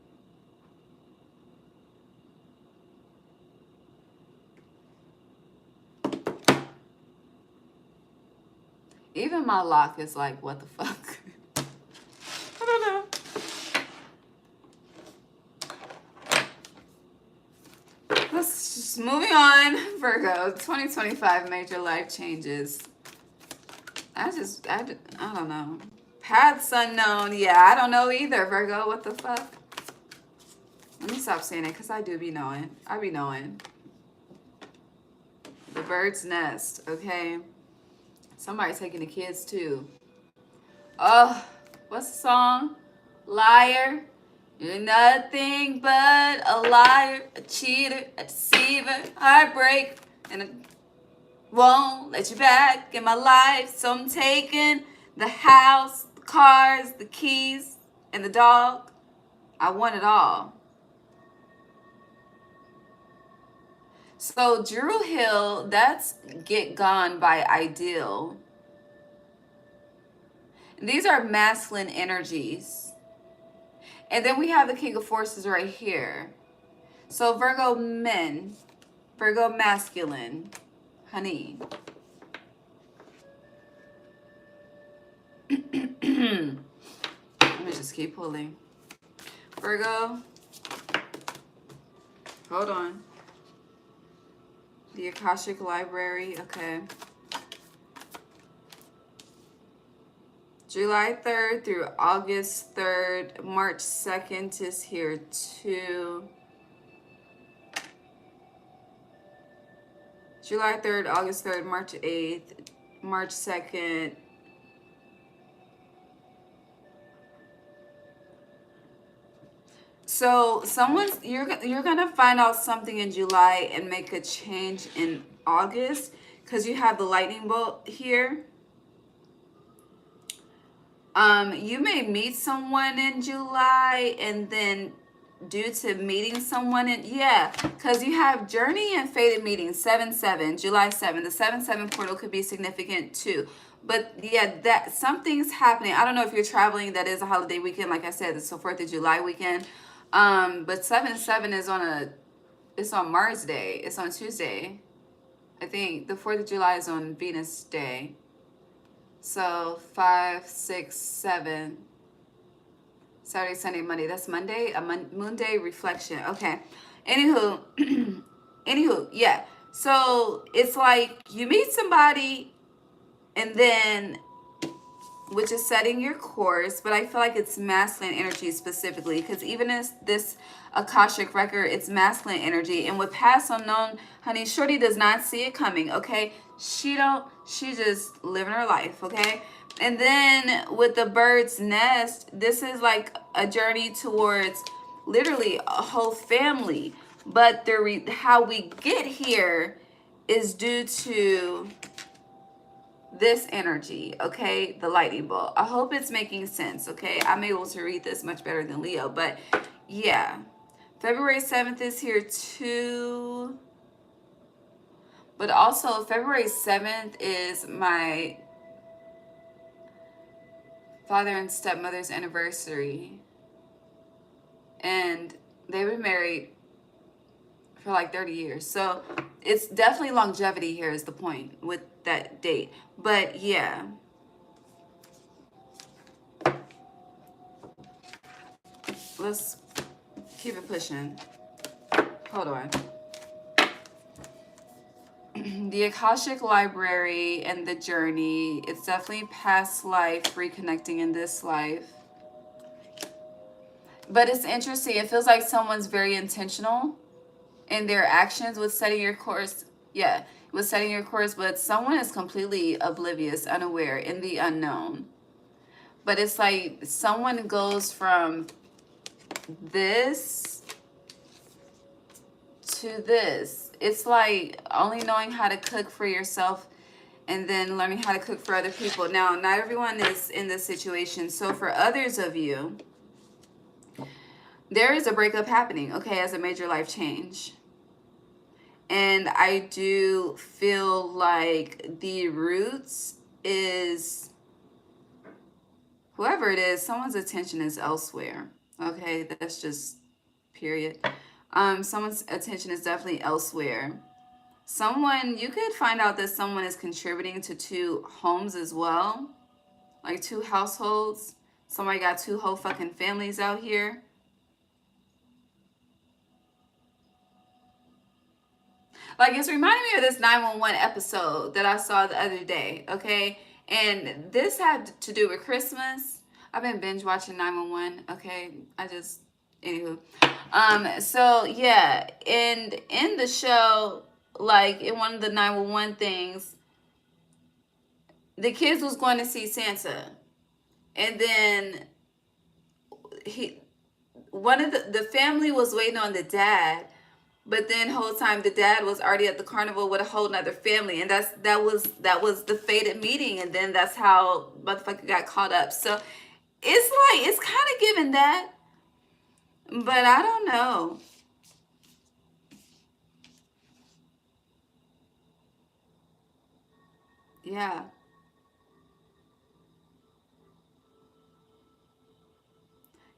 Even my lock is like, what the fuck? I don't know. Let's just moving on. Virgo, 2025 major life changes. I don't know. Paths unknown. Yeah, I don't know either, Virgo. What the fuck? Let me stop saying it because I do be knowing. I be knowing. The bird's nest, okay? Somebody taking the kids too. Oh, what's the song? Liar. You're nothing but a liar, a cheater, a deceiver, heartbreak, and I won't let you back in my life. So I'm taking the house, the cars, the keys, and the dog. I want it all. So Drew Hill, that's Get Gone by Ideal. These are masculine energies. And then we have the King of Forces right here. So Virgo men, Virgo masculine, honey. Let me just keep pulling. Virgo, hold on. The Akashic Library, okay. July 3rd through August 3rd. March 2nd is here too. July 3rd, August 3rd, March 8th, March 2nd. So you're gonna find out something in July and make a change in August, because you have the lightning bolt here. You may meet someone in July, and then due to meeting someone because you have journey and fated meetings, 7/7, July 7th. The 7/7 portal could be significant too. But yeah, that something's happening. I don't know if you're traveling. That is a holiday weekend. Like I said, it's the 4th of July weekend. But 7/7 is it's on Mars Day. It's on Tuesday. I think the 4th of July is on Venus Day. So 5, 6, 7. Saturday, Sunday, Monday. That's Monday. Moon day reflection. Okay. Anywho, yeah. So it's like you meet somebody, and then, which is setting your course, but I feel like it's masculine energy specifically, because even as this Akashic record, it's masculine energy. And with past unknown, honey, shorty does not see it coming, okay? She just living her life, okay? And then with the bird's nest, this is like a journey towards literally a whole family. But how we get here is due to this energy, okay? The lightning bolt. I hope it's making sense, okay? I'm able to read this much better than Leo, but yeah. February 7th is here too. But also February 7th is my father and stepmother's anniversary. And they've been married for like 30 years. So it's definitely longevity here is the point with that date. But yeah. Let's Keep it pushing. Hold on. The Akashic Library and the journey. It's definitely past life, reconnecting in this life. But it's interesting. It feels like someone's very intentional in their actions with setting your course. Yeah, with setting your course, but someone is completely oblivious, unaware, in the unknown. But it's like someone goes from this to this. It's like only knowing how to cook for yourself and then learning how to cook for other people. Now, not everyone is in this situation. So for others of you, there is a breakup happening, okay, as a major life change. And I do feel like the roots is, whoever it is, someone's attention is elsewhere. Okay, that's just period. Someone's attention is definitely elsewhere. Someone, you could find out that someone is contributing to 2 homes as well. Like 2 households. Somebody got 2 whole fucking families out here. Like, it's reminding me of this 911 episode that I saw the other day, okay? And this had to do with Christmas. I've been binge watching 911, okay? Anywho. So, yeah, and in the show, like, in one of the 911 things, the kids was going to see Santa. And then one of the family was waiting on the dad. But then whole time the dad was already at the carnival with a whole nother family, and that was the fated meeting, and then that's how motherfucker got caught up. So it's kind of giving that, but I don't know. Yeah.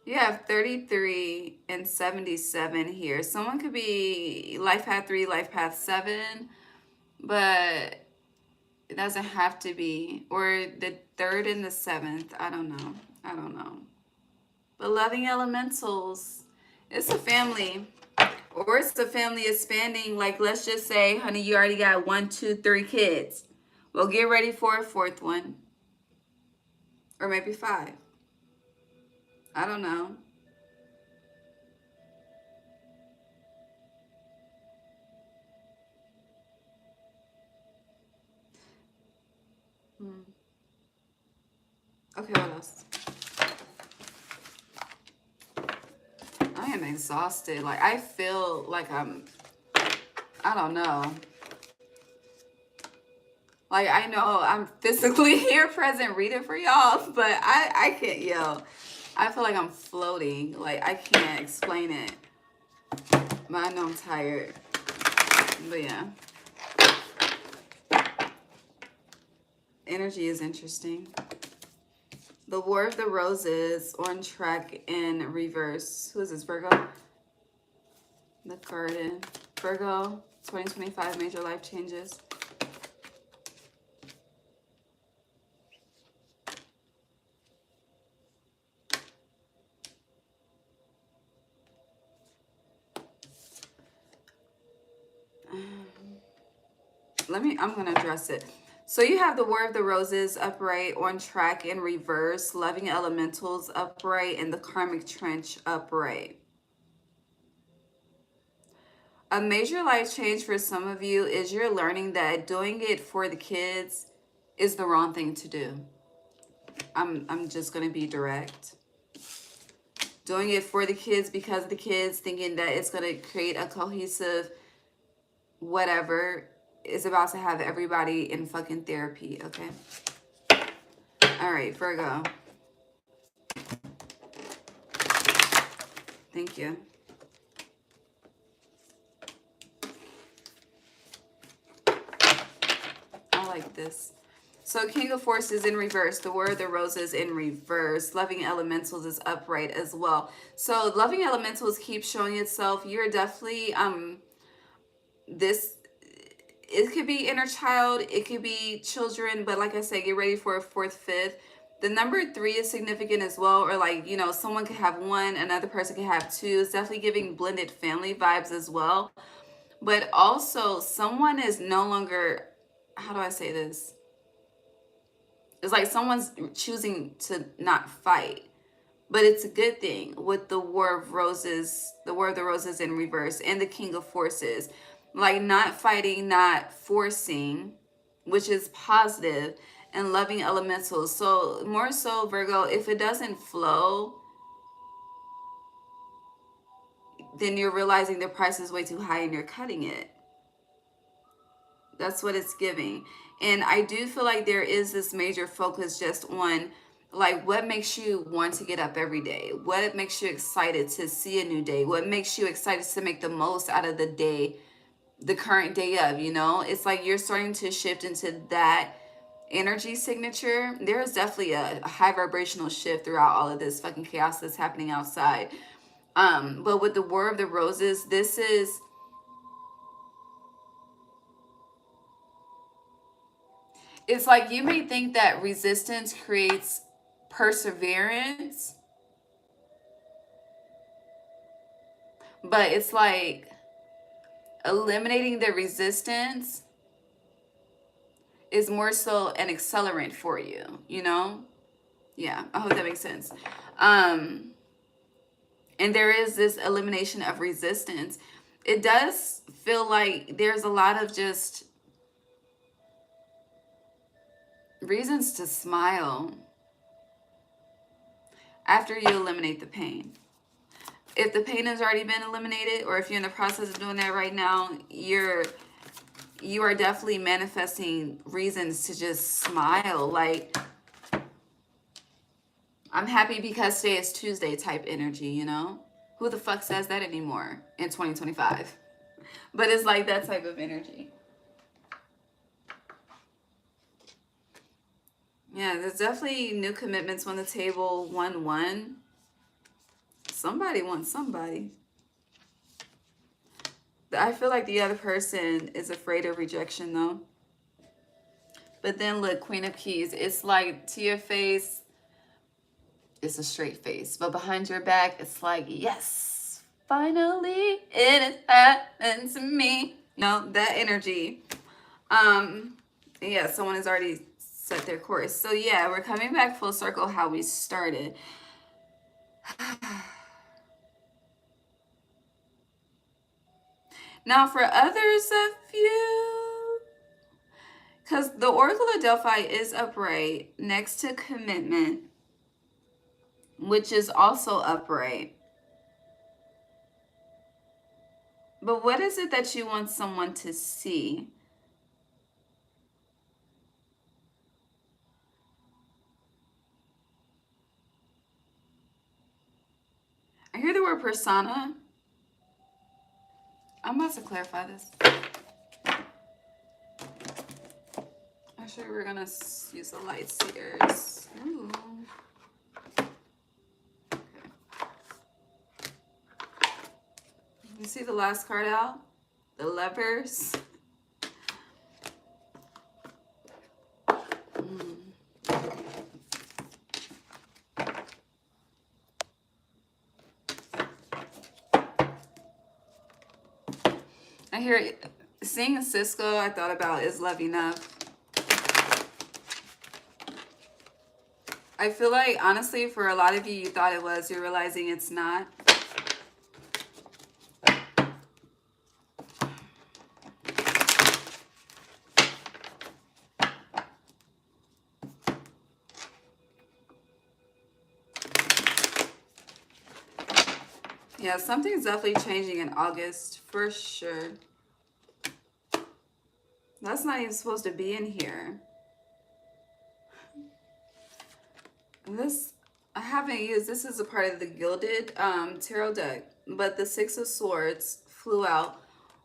You have 33 and 77 here. Someone could be life path 3, life path 7, but it doesn't have to be. Or the 3rd and the 7th. I don't know. But loving elementals, it's a family. Or it's a family expanding. Like, let's just say, honey, you already got 1, 2, 3 kids. Well, get ready for a 4th one. Or maybe 5. I don't know. Okay, what else? I am exhausted. Like, I feel like I don't know. Like, I know I'm physically here present reading for y'all, but I can't yell. I feel like I'm floating. Like, I can't explain it. But I know I'm tired. But yeah. Energy is interesting. The War of the Roses on track in reverse. Who is this, Virgo? The Garden. Virgo, 2025 major life changes. I'm going to address it. So you have the War of the Roses upright, on track in reverse, loving elementals upright, and the karmic trench upright. A major life change for some of you is you're learning that doing it for the kids is the wrong thing to do. I'm just going to be direct. Doing it for the kids because of the kids, thinking that it's going to create a cohesive whatever, is about to have everybody in fucking therapy, okay? All right, Virgo. Thank you. I like this. So King of Forces in reverse. The War of the Roses in reverse. Loving Elementals is upright as well. So Loving Elementals keeps showing itself. You're definitely, it could be inner child. It could be children. But like I said, get ready for a 4th, 5th. The number 3 is significant as well, or like, you know, someone could have 1, another person could have 2. It's definitely giving blended family vibes as well. But also, someone is no longer, how do I say this? It's like someone's choosing to not fight. But it's a good thing with the War of Roses, the War of the Roses in reverse, and the King of Forces. Like not fighting, not forcing, which is positive, and loving elementals. So more so, Virgo, if it doesn't flow, then you're realizing the price is way too high and you're cutting it. That's what it's giving. And I do feel like there is this major focus just on like what makes you want to get up every day, what makes you excited to see a new day, what makes you excited to make the most out of the day, the current day of, you know. It's like you're starting to shift into that energy signature. There is definitely a high vibrational shift throughout all of this fucking chaos that's happening outside. But with the War of the Roses, this is, it's like you may think that resistance creates perseverance, but it's like eliminating the resistance is more so an accelerant for you, you know? Yeah, I hope that makes sense. And there is this elimination of resistance. It does feel like there's a lot of just reasons to smile after you eliminate the pain. If the pain has already been eliminated, or if you're in the process of doing that right now, you are definitely manifesting reasons to just smile. Like, I'm happy because today is Tuesday type energy, you know? Who the fuck says that anymore in 2025? But it's like that type of energy. Yeah, there's definitely new commitments on the table. 1-1. Somebody wants somebody. I feel like the other person is afraid of rejection though. But then look, Queen of Keys, it's like to your face, it's a straight face. But behind your back, it's like, yes, finally it has happened to me. You know, that energy. Yeah, someone has already set their course. So yeah, we're coming back full circle how we started. Now for others of you, because the Oracle of Delphi is upright next to commitment, which is also upright. But what is it that you want someone to see? I hear the word persona. I'm about to clarify this. Actually, we're going to use the light seers. Ooh. Okay. You see the last card out? The Lovers. I hear seeing Cisco, I thought about is love enough. I feel like, honestly, for a lot of you, you thought it was. You're realizing it's not. Yeah, something's definitely changing in August, for sure. That's not even supposed to be in here. This, I haven't used, this is a part of the Gilded Tarot deck, but the Six of Swords flew out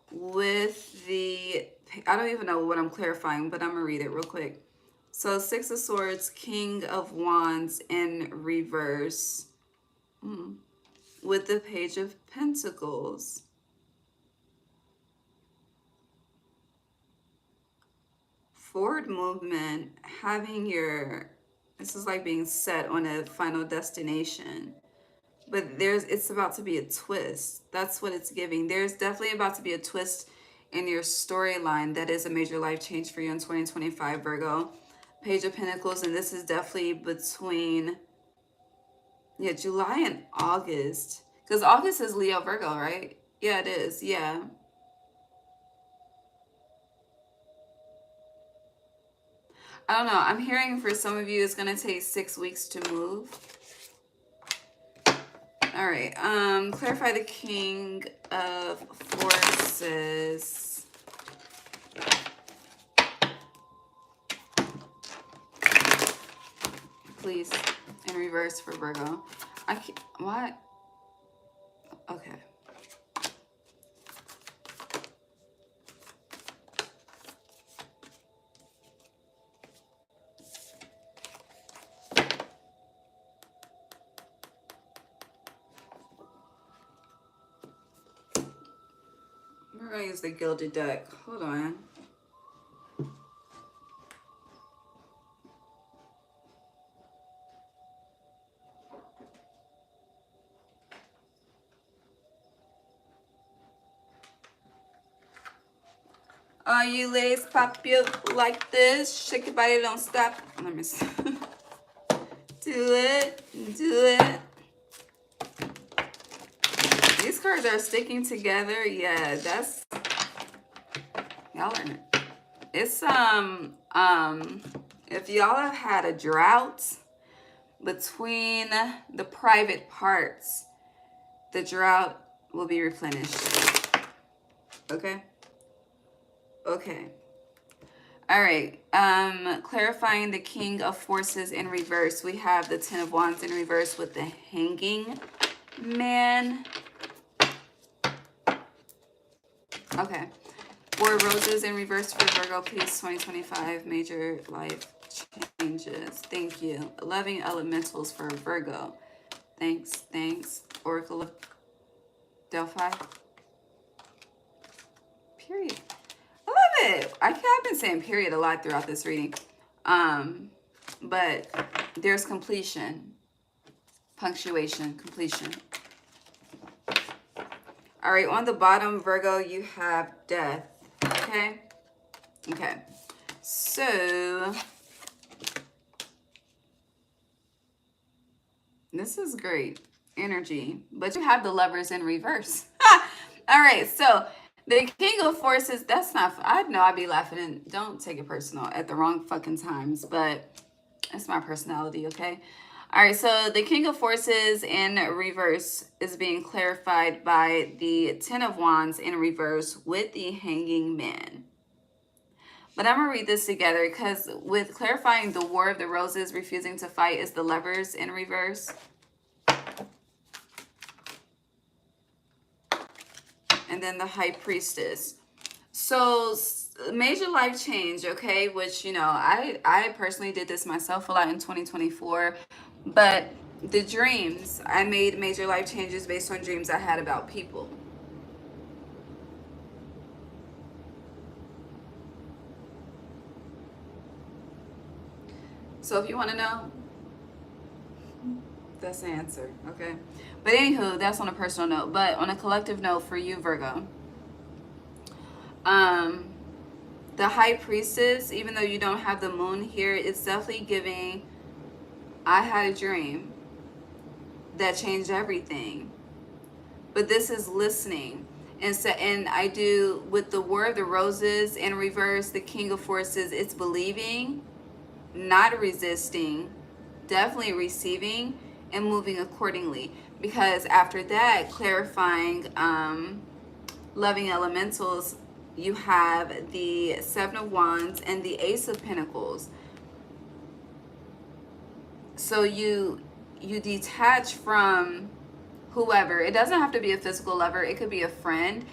with the, I don't even know what I'm clarifying, but I'm going to read it real quick. So Six of Swords, King of Wands in reverse, with the Page of Pentacles. Forward movement, having your This is like being set on a final destination. But it's about to be a twist. That's what it's giving. There's definitely about to be a twist in your storyline that is a major life change for you in 2025, Virgo. Page of Pentacles, and this is definitely between, yeah, July and August. Because August is Leo Virgo, right? Yeah, it is. Yeah. I don't know. I'm hearing for some of you it's going to take 6 weeks to move. All right. Clarify the King of Forces. Please, in reverse for Virgo. I can't, what? Okay. We're going to use the Gilded deck. Hold on. You ladies pop you like this. Shake your body, don't stop. Let me see. Do it. Do it. These cards are sticking together. Yeah, that's... Y'all are... It's, if y'all have had a drought between the private parts, the drought will be replenished. Okay? Okay. All right. Clarifying the King of Forces in reverse. We have the Ten of Wands in reverse with the Hanging Man. Okay. 4 Roses in reverse for Virgo, please. 2025 major life changes. Thank you. 11 Elementals for Virgo. Thanks. Thanks. Oracle of Delphi. Period. I love it. I've been saying period a lot throughout this reading. But there's completion. Punctuation. Completion. All right. On the bottom, Virgo, you have death. Okay. Okay. So this is great energy. But you have the Lovers in reverse. All right. So the King of Forces, that's not... I know I'd be laughing, and don't take it personal at the wrong fucking times, but it's my personality, okay? All right, so the King of Forces in reverse is being clarified by the Ten of Wands in reverse with the Hanging Man. But I'm going to read this together because with clarifying the War of the Roses, refusing to fight is the Lovers in reverse. And then the High Priestess. So major life change, okay, which, you know, I personally did this myself a lot in 2024, but the dreams, I made major life changes based on dreams I had about people. So if you want to know, that's the answer, okay? But anywho, that's on a personal note. But on a collective note for you, Virgo, the High Priestess, even though you don't have the moon here, it's definitely giving, I had a dream that changed everything. But this is listening. And so, and I do with the War of the Roses in reverse, the King of Forces, it's believing, not resisting, definitely receiving, and moving accordingly. Because after that, clarifying loving elementals, you have the Seven of Wands and the Ace of Pentacles. So you detach from whoever. It doesn't have to be a physical lover. It could be a friend.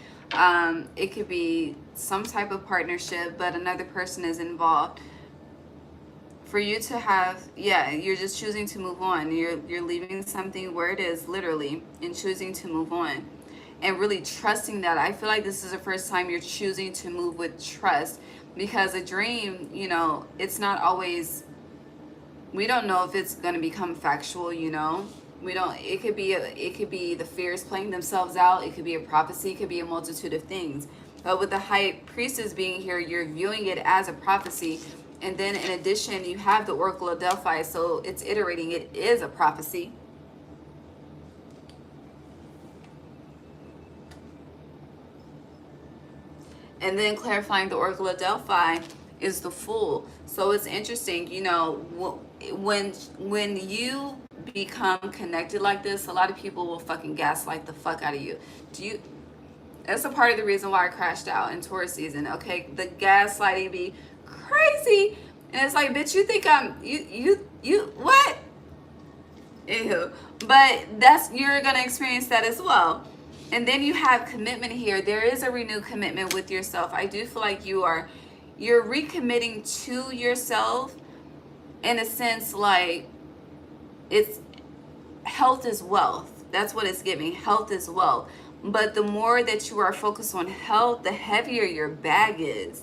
It could be some type of partnership, but another person is involved. For you to have, yeah, you're just choosing to move on. You're leaving something where it is, literally, and choosing to move on. And really trusting that. I feel like this is the first time you're choosing to move with trust. Because a dream, you know, it's not always We don't know if it's going to become factual, you know. We don't, it could be the fears playing themselves out. It could be a prophecy, it could be a multitude of things. But with the High Priestess being here, you're viewing it as a prophecy. And then in addition, you have the Oracle of Delphi, so it's iterating, it is a prophecy. And then clarifying the Oracle of Delphi is the Fool. So it's interesting, you know, when you become connected like this, a lot of people will fucking gaslight the fuck out of you. That's a part of the reason why I crashed out in Taurus season, okay? The gaslighting be crazy. And it's like, bitch, you think you what? Ew. But you're gonna experience that as well. And then you have commitment here. There is a renewed commitment with yourself. I do feel like you're recommitting to yourself in a sense, like it's health is wealth. That's what it's giving. Health is wealth. But the more that you are focused on health, the heavier your bag is.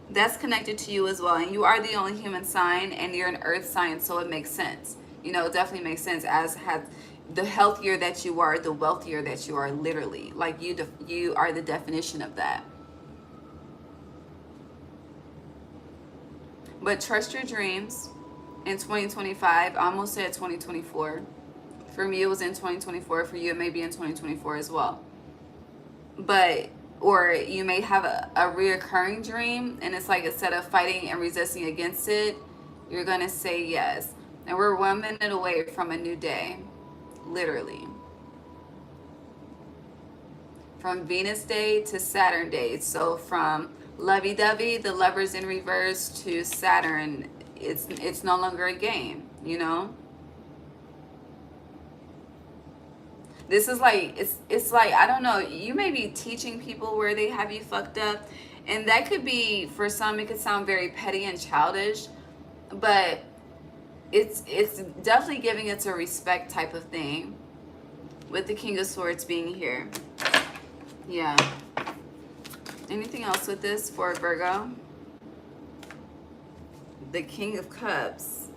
That's connected to you as well. And you are the only human sign, and you're an earth sign, so it makes sense. You know, it definitely makes sense. The healthier that you are, the wealthier that you are, literally. Like you are the definition of that. But trust your dreams in 2025. I almost said 2024. For me, it was in 2024. For you, it may be in 2024 as well. Or you may have a reoccurring dream, and it's like instead of fighting and resisting against it, you're going to say yes. And we're 1 minute away from a new day. Literally. From Venus Day to Saturn Day. So from lovey-dovey, the Lovers in reverse, to Saturn, it's no longer a game, you know? This is like, it's like, I don't know, you may be teaching people where they have you fucked up. And that could be, for some, it could sound very petty and childish. But it's definitely giving it a respect type of thing. With the King of Swords being here. Yeah. Anything else with this for Virgo? The King of Cups.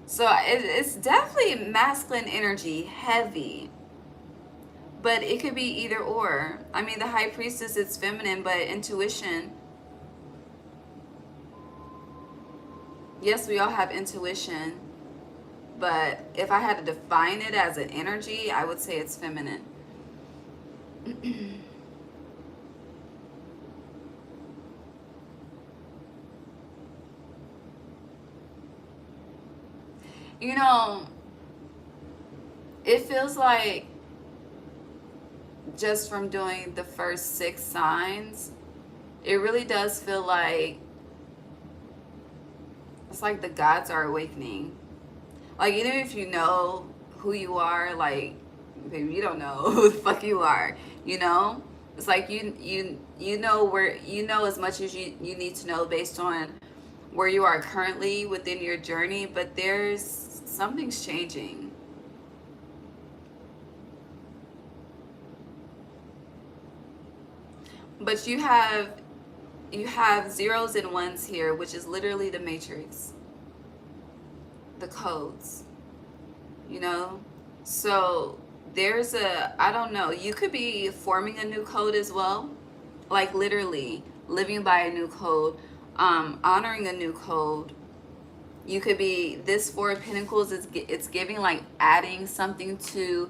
So it's definitely masculine energy, heavy. But it could be either or. I mean, the High Priestess, it's feminine, but intuition. Yes, we all have intuition. But if I had to define it as an energy, I would say it's feminine. You know, it feels like just from doing the first 6 signs, it really does feel like it's like the gods are awakening. Like, even if you know who you are, like, baby, you don't know who the fuck you are, you know? It's like you know where, you know as much as you need to know based on where you are currently within your journey, but something's changing. But you have zeros and ones here, which is literally the matrix. The codes, you know? So there's I don't know, you could be forming a new code as well, like literally living by a new code, honoring a new code. You could be, this 4 of Pentacles, it's giving like adding something to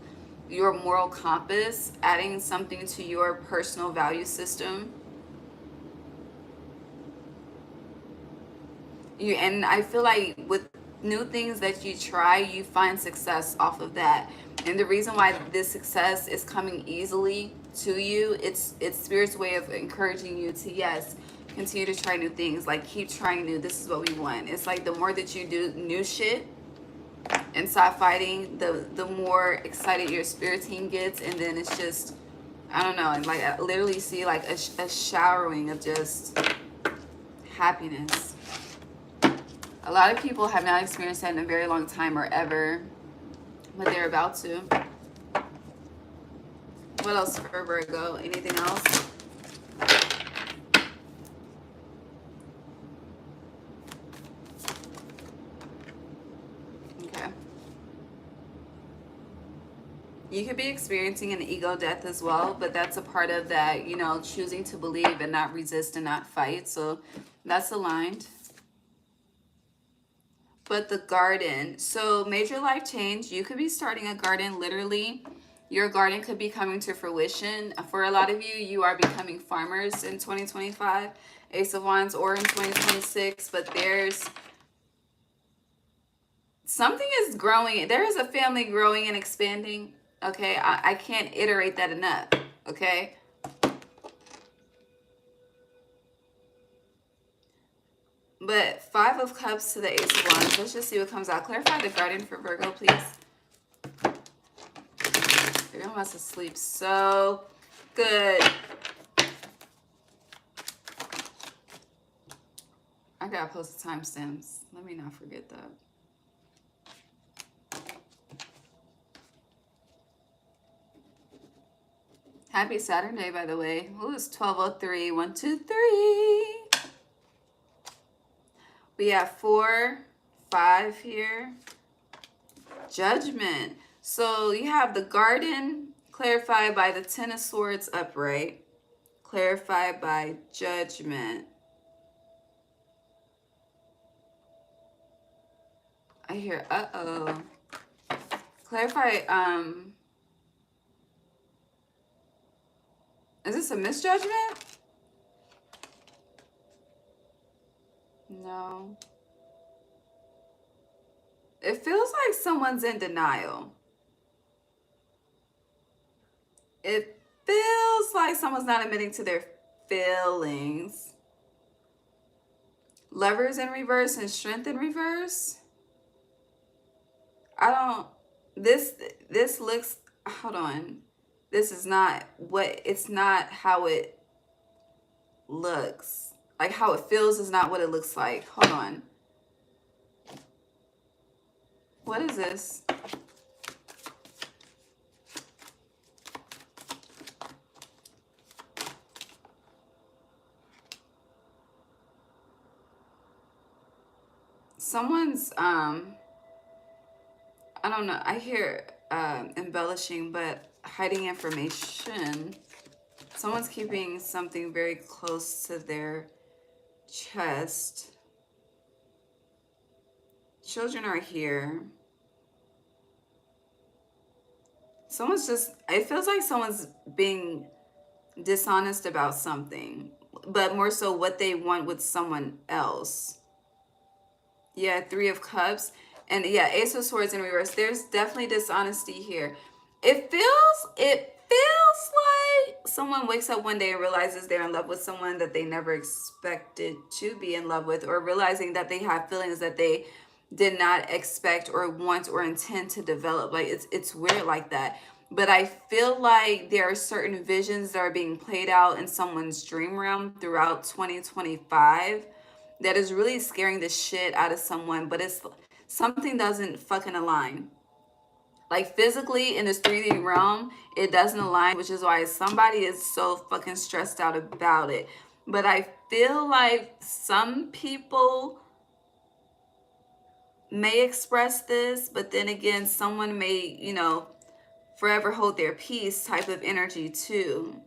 your moral compass, adding something to your personal value system. And I feel like with new things that you try, you find success off of that. And the reason why this success is coming easily to you, it's Spirit's way of encouraging you to, yes, continue to try new things. Like, keep trying new. This is what we want. It's like the more that you do new shit and stop fighting, the more excited your spirit team gets. And then it's just, I don't know, and like I literally see like a showering of just happiness. A lot of people have not experienced that in a very long time or ever, but they're about to. What else for Virgo? Anything else? You could be experiencing an ego death as well, but that's a part of that, you know, choosing to believe and not resist and not fight. So that's aligned. But the garden, so major life change, you could be starting a garden literally. Your garden could be coming to fruition. For a lot of you, you are becoming farmers in 2025, Ace of Wands, or in 2026, but there's something is growing. There is a family growing and expanding. Okay, I can't iterate that enough. Okay. But Five of Cups to the Ace of Wands. Let's just see what comes out. Clarify the garden for Virgo, please. Maybe I'm about to sleep so good. I gotta post the timestamps. Let me not forget that. Happy Saturn Day, by the way. Ooh, it's 12:03. 1, 2, 3. We have 4, 5 here. Judgment. So you have the garden clarified by the Ten of Swords upright, clarified by Judgment. I hear uh-oh. Clarify, is this a misjudgment? No. It feels like someone's in denial. It feels like someone's not admitting to their feelings. Lovers in reverse and Strength in reverse. This looks, hold on. This is not what, it's not how it looks. Like how it feels is not what it looks like. Hold on. What is this? Someone's, I don't know. I hear embellishing, but hiding information. Someone's keeping something very close to their chest. Children are here. Someone's just, it feels like someone's being dishonest about something, but more so what they want with someone else. Yeah, Three of Cups. And yeah, Ace of Swords in reverse. There's definitely dishonesty here. It feels like someone wakes up one day and realizes they're in love with someone that they never expected to be in love with, or realizing that they have feelings that they did not expect or want or intend to develop. Like it's weird like that. But I feel like there are certain visions that are being played out in someone's dream realm throughout 2025 that is really scaring the shit out of someone, but it's something doesn't fucking align. Like physically in this 3D realm, it doesn't align, which is why somebody is so fucking stressed out about it. But I feel like some people may express this, but then again, someone may, you know, forever hold their peace type of energy too.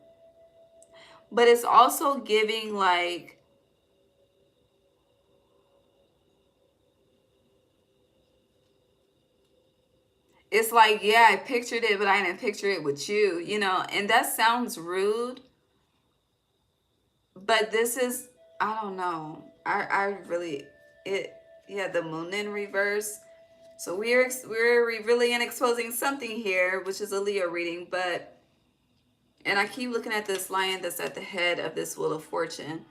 But it's also giving like, it's like, yeah, I pictured it, but I didn't picture it with you, you know, and that sounds rude. But this is, I don't know. I really, yeah, the moon in reverse. So we're really exposing something here, which is a Leo reading, but, and I keep looking at this lion that's at the head of this Wheel of Fortune.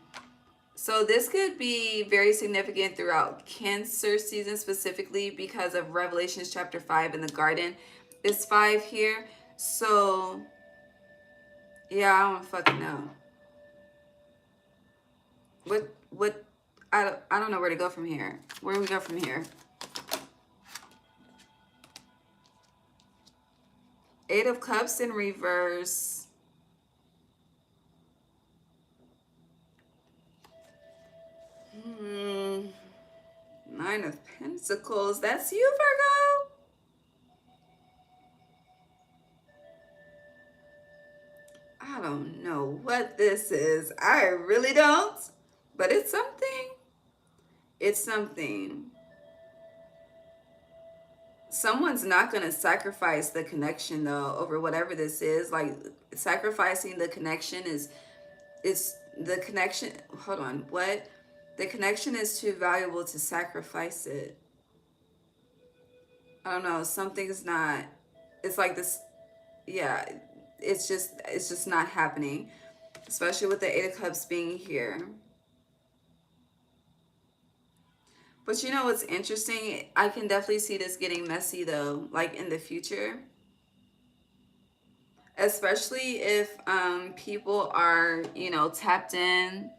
So this could be very significant throughout Cancer season, specifically because of Revelations chapter 5 in the garden. It's 5 here. So yeah, I don't fucking know. What I don't know where to go from here. Where do we go from here? 8 of Cups in reverse. Nine of Pentacles. That's you, Virgo? this is. I really don't. But it's something. It's something. Someone's not going to sacrifice the connection though over whatever this is. Like sacrificing the connection is it's the connection. Hold on. What? The connection is too valuable to sacrifice it. I don't know. Something's not. It's like this. Yeah. It's just not happening. Especially with the Eight of Cups being here. But you know what's interesting? I can definitely see this getting messy though, like in the future. Especially if people are, tapped in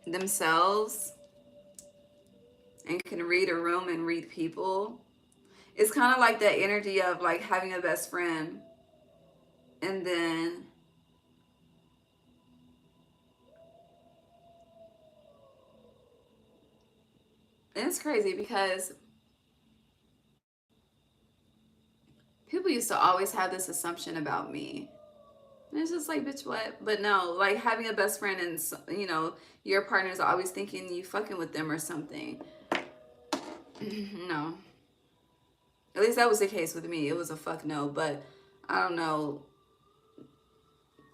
themselves and can read a room and read people. It's kind of like that energy of like having a best friend and then and it's crazy because people used to always have this assumption about me. And it's just like, bitch, what? But no, like having a best friend and, your partner's always thinking you fucking with them or something. No. At least that was the case with me. It was a fuck no. But I don't know.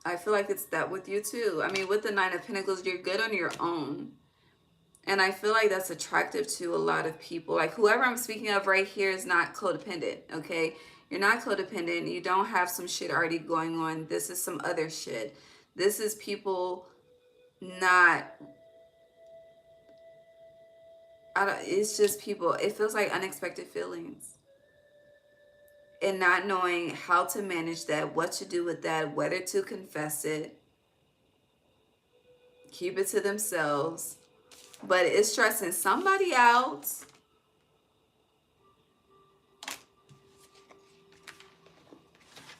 I feel like it's that with you too. I mean, with the Nine of Pentacles, you're good on your own. And I feel like that's attractive to a lot of people. Like whoever I'm speaking of right here is not codependent, okay? You're not codependent. You don't have some shit already going on. This is some other shit. This is people not... it's just people. It feels like unexpected feelings. And not knowing how to manage that, what to do with that, whether to confess it, keep it to themselves. But it's stressing somebody out.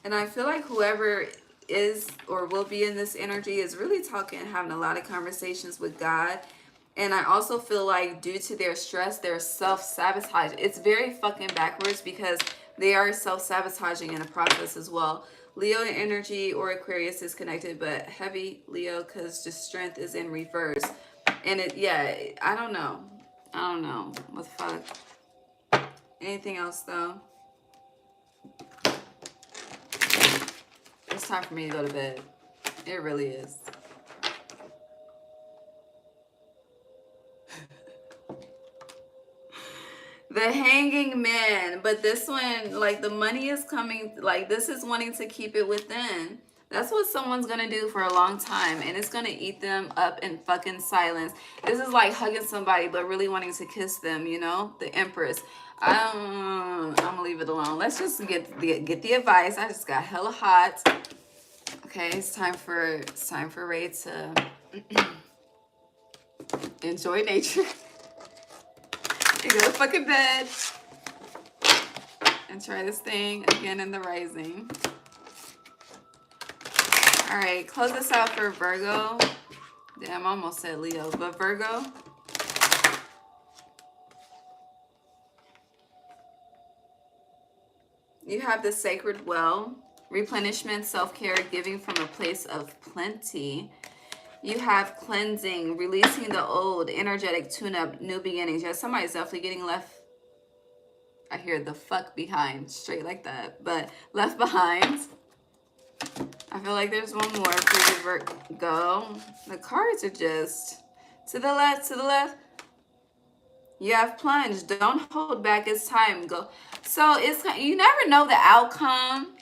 And I feel like whoever is or will be in this energy is really talking, having a lot of conversations with God. And I also feel like due to their stress, they're self-sabotage. It's very fucking backwards because they are self-sabotaging in the process as well. Leo energy or Aquarius is connected, but heavy Leo because the strength is in reverse. And I don't know. I don't know. What the fuck? Anything else though? It's time for me to go to bed. It really is. The Hanging Man. But this one, like the money is coming, like this is wanting to keep it within. That's what someone's going to do for a long time. And it's going to eat them up in fucking silence. This is like hugging somebody but really wanting to kiss them, The Empress. I'm going to leave it alone. Let's just get the advice. I just got hella hot. Okay, it's time for Ray to enjoy nature. And go to fucking bed. And try this thing again in the rising. Alright, close this out for Virgo. Damn, I almost said Leo, but Virgo. You have the Sacred Well. Replenishment, self-care, giving from a place of plenty. You have cleansing, releasing the old, energetic tune-up, new beginnings. Yeah, somebody's definitely getting left. I hear the fuck behind, straight like that. But left behind. I feel like there's one more for the Virgo. The cards are just to the left, to the left. You have plunge. Don't hold back. It's time. Go. So you never know the outcome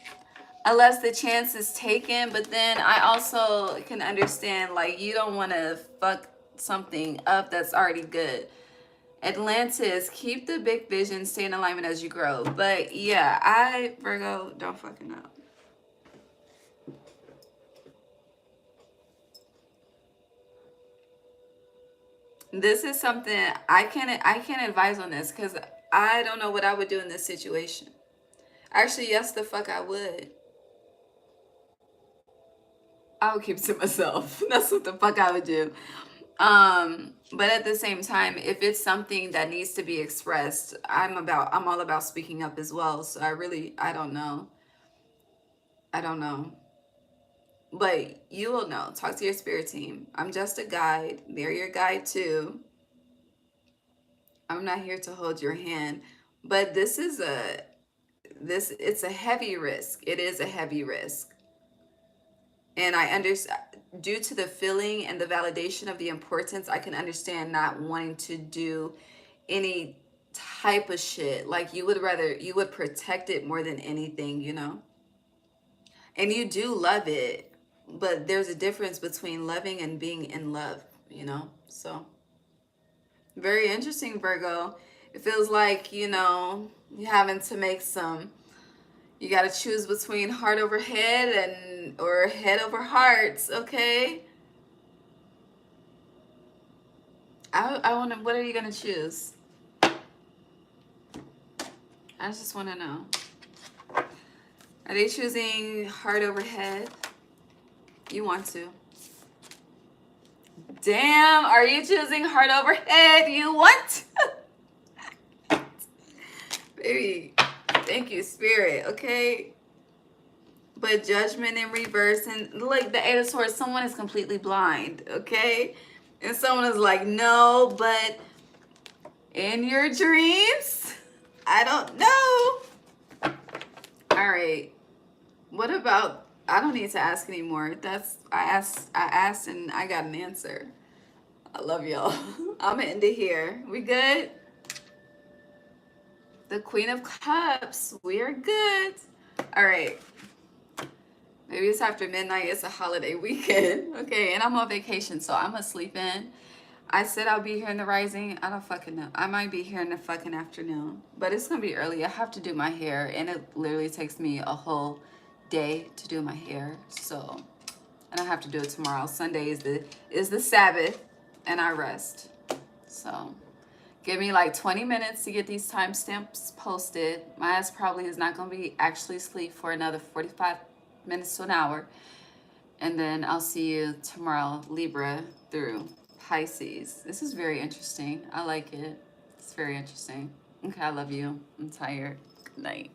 unless the chance is taken. But then I also can understand, like, you don't want to fuck something up that's already good. Atlantis, keep the big vision, stay in alignment as you grow. But yeah, Virgo, don't fucking know. This is something I can't advise on this because I don't know what I would do in this situation. Actually, yes, the fuck I would. I would keep it to myself. That's what the fuck I would do. But at the same time, if it's something that needs to be expressed, I'm all about speaking up as well. So I don't know. But you will know. Talk to your spirit team. I'm just a guide. They're your guide too. I'm not here to hold your hand. But it's a heavy risk. It is a heavy risk. And I understand, due to the feeling and the validation of the importance, I can understand not wanting to do any type of shit. Like you would protect it more than anything, you know? And you do love it, but there's a difference between loving and being in love, you know? So, very interesting, Virgo. It feels like, you know, you're having to make some, you got to choose between heart over head or head over hearts, okay? I want to, what are you going to choose? I just want to know. Are they choosing heart over head? You want to. Damn, are you choosing heart over head? You want to? Baby, thank you, Spirit, okay? But judgment in reverse, and like the Eight of Swords, someone is completely blind, okay? And someone is like, no, but in your dreams, I don't know. All right. What about, I don't need to ask anymore. I asked and I got an answer. I love y'all. I'm gonna end it here. We good? The Queen of Cups. We're good. All right. Maybe it's after midnight. It's a holiday weekend. Okay, and I'm on vacation, so I'm gonna sleep in. I said I'll be here in the rising. I don't fucking know. I might be here in the fucking afternoon, but it's gonna be early. I have to do my hair, and it literally takes me a whole day to do my hair. So, and I have to do it tomorrow. Sunday is the Sabbath, and I rest. So, give me like 20 minutes to get these timestamps posted. My ass probably is not gonna be actually asleep for another 45 minutes to an hour. And then I'll see you tomorrow, Libra through Pisces. This is very interesting. I like it. It's very interesting. Okay, I love you. I'm tired. Good night.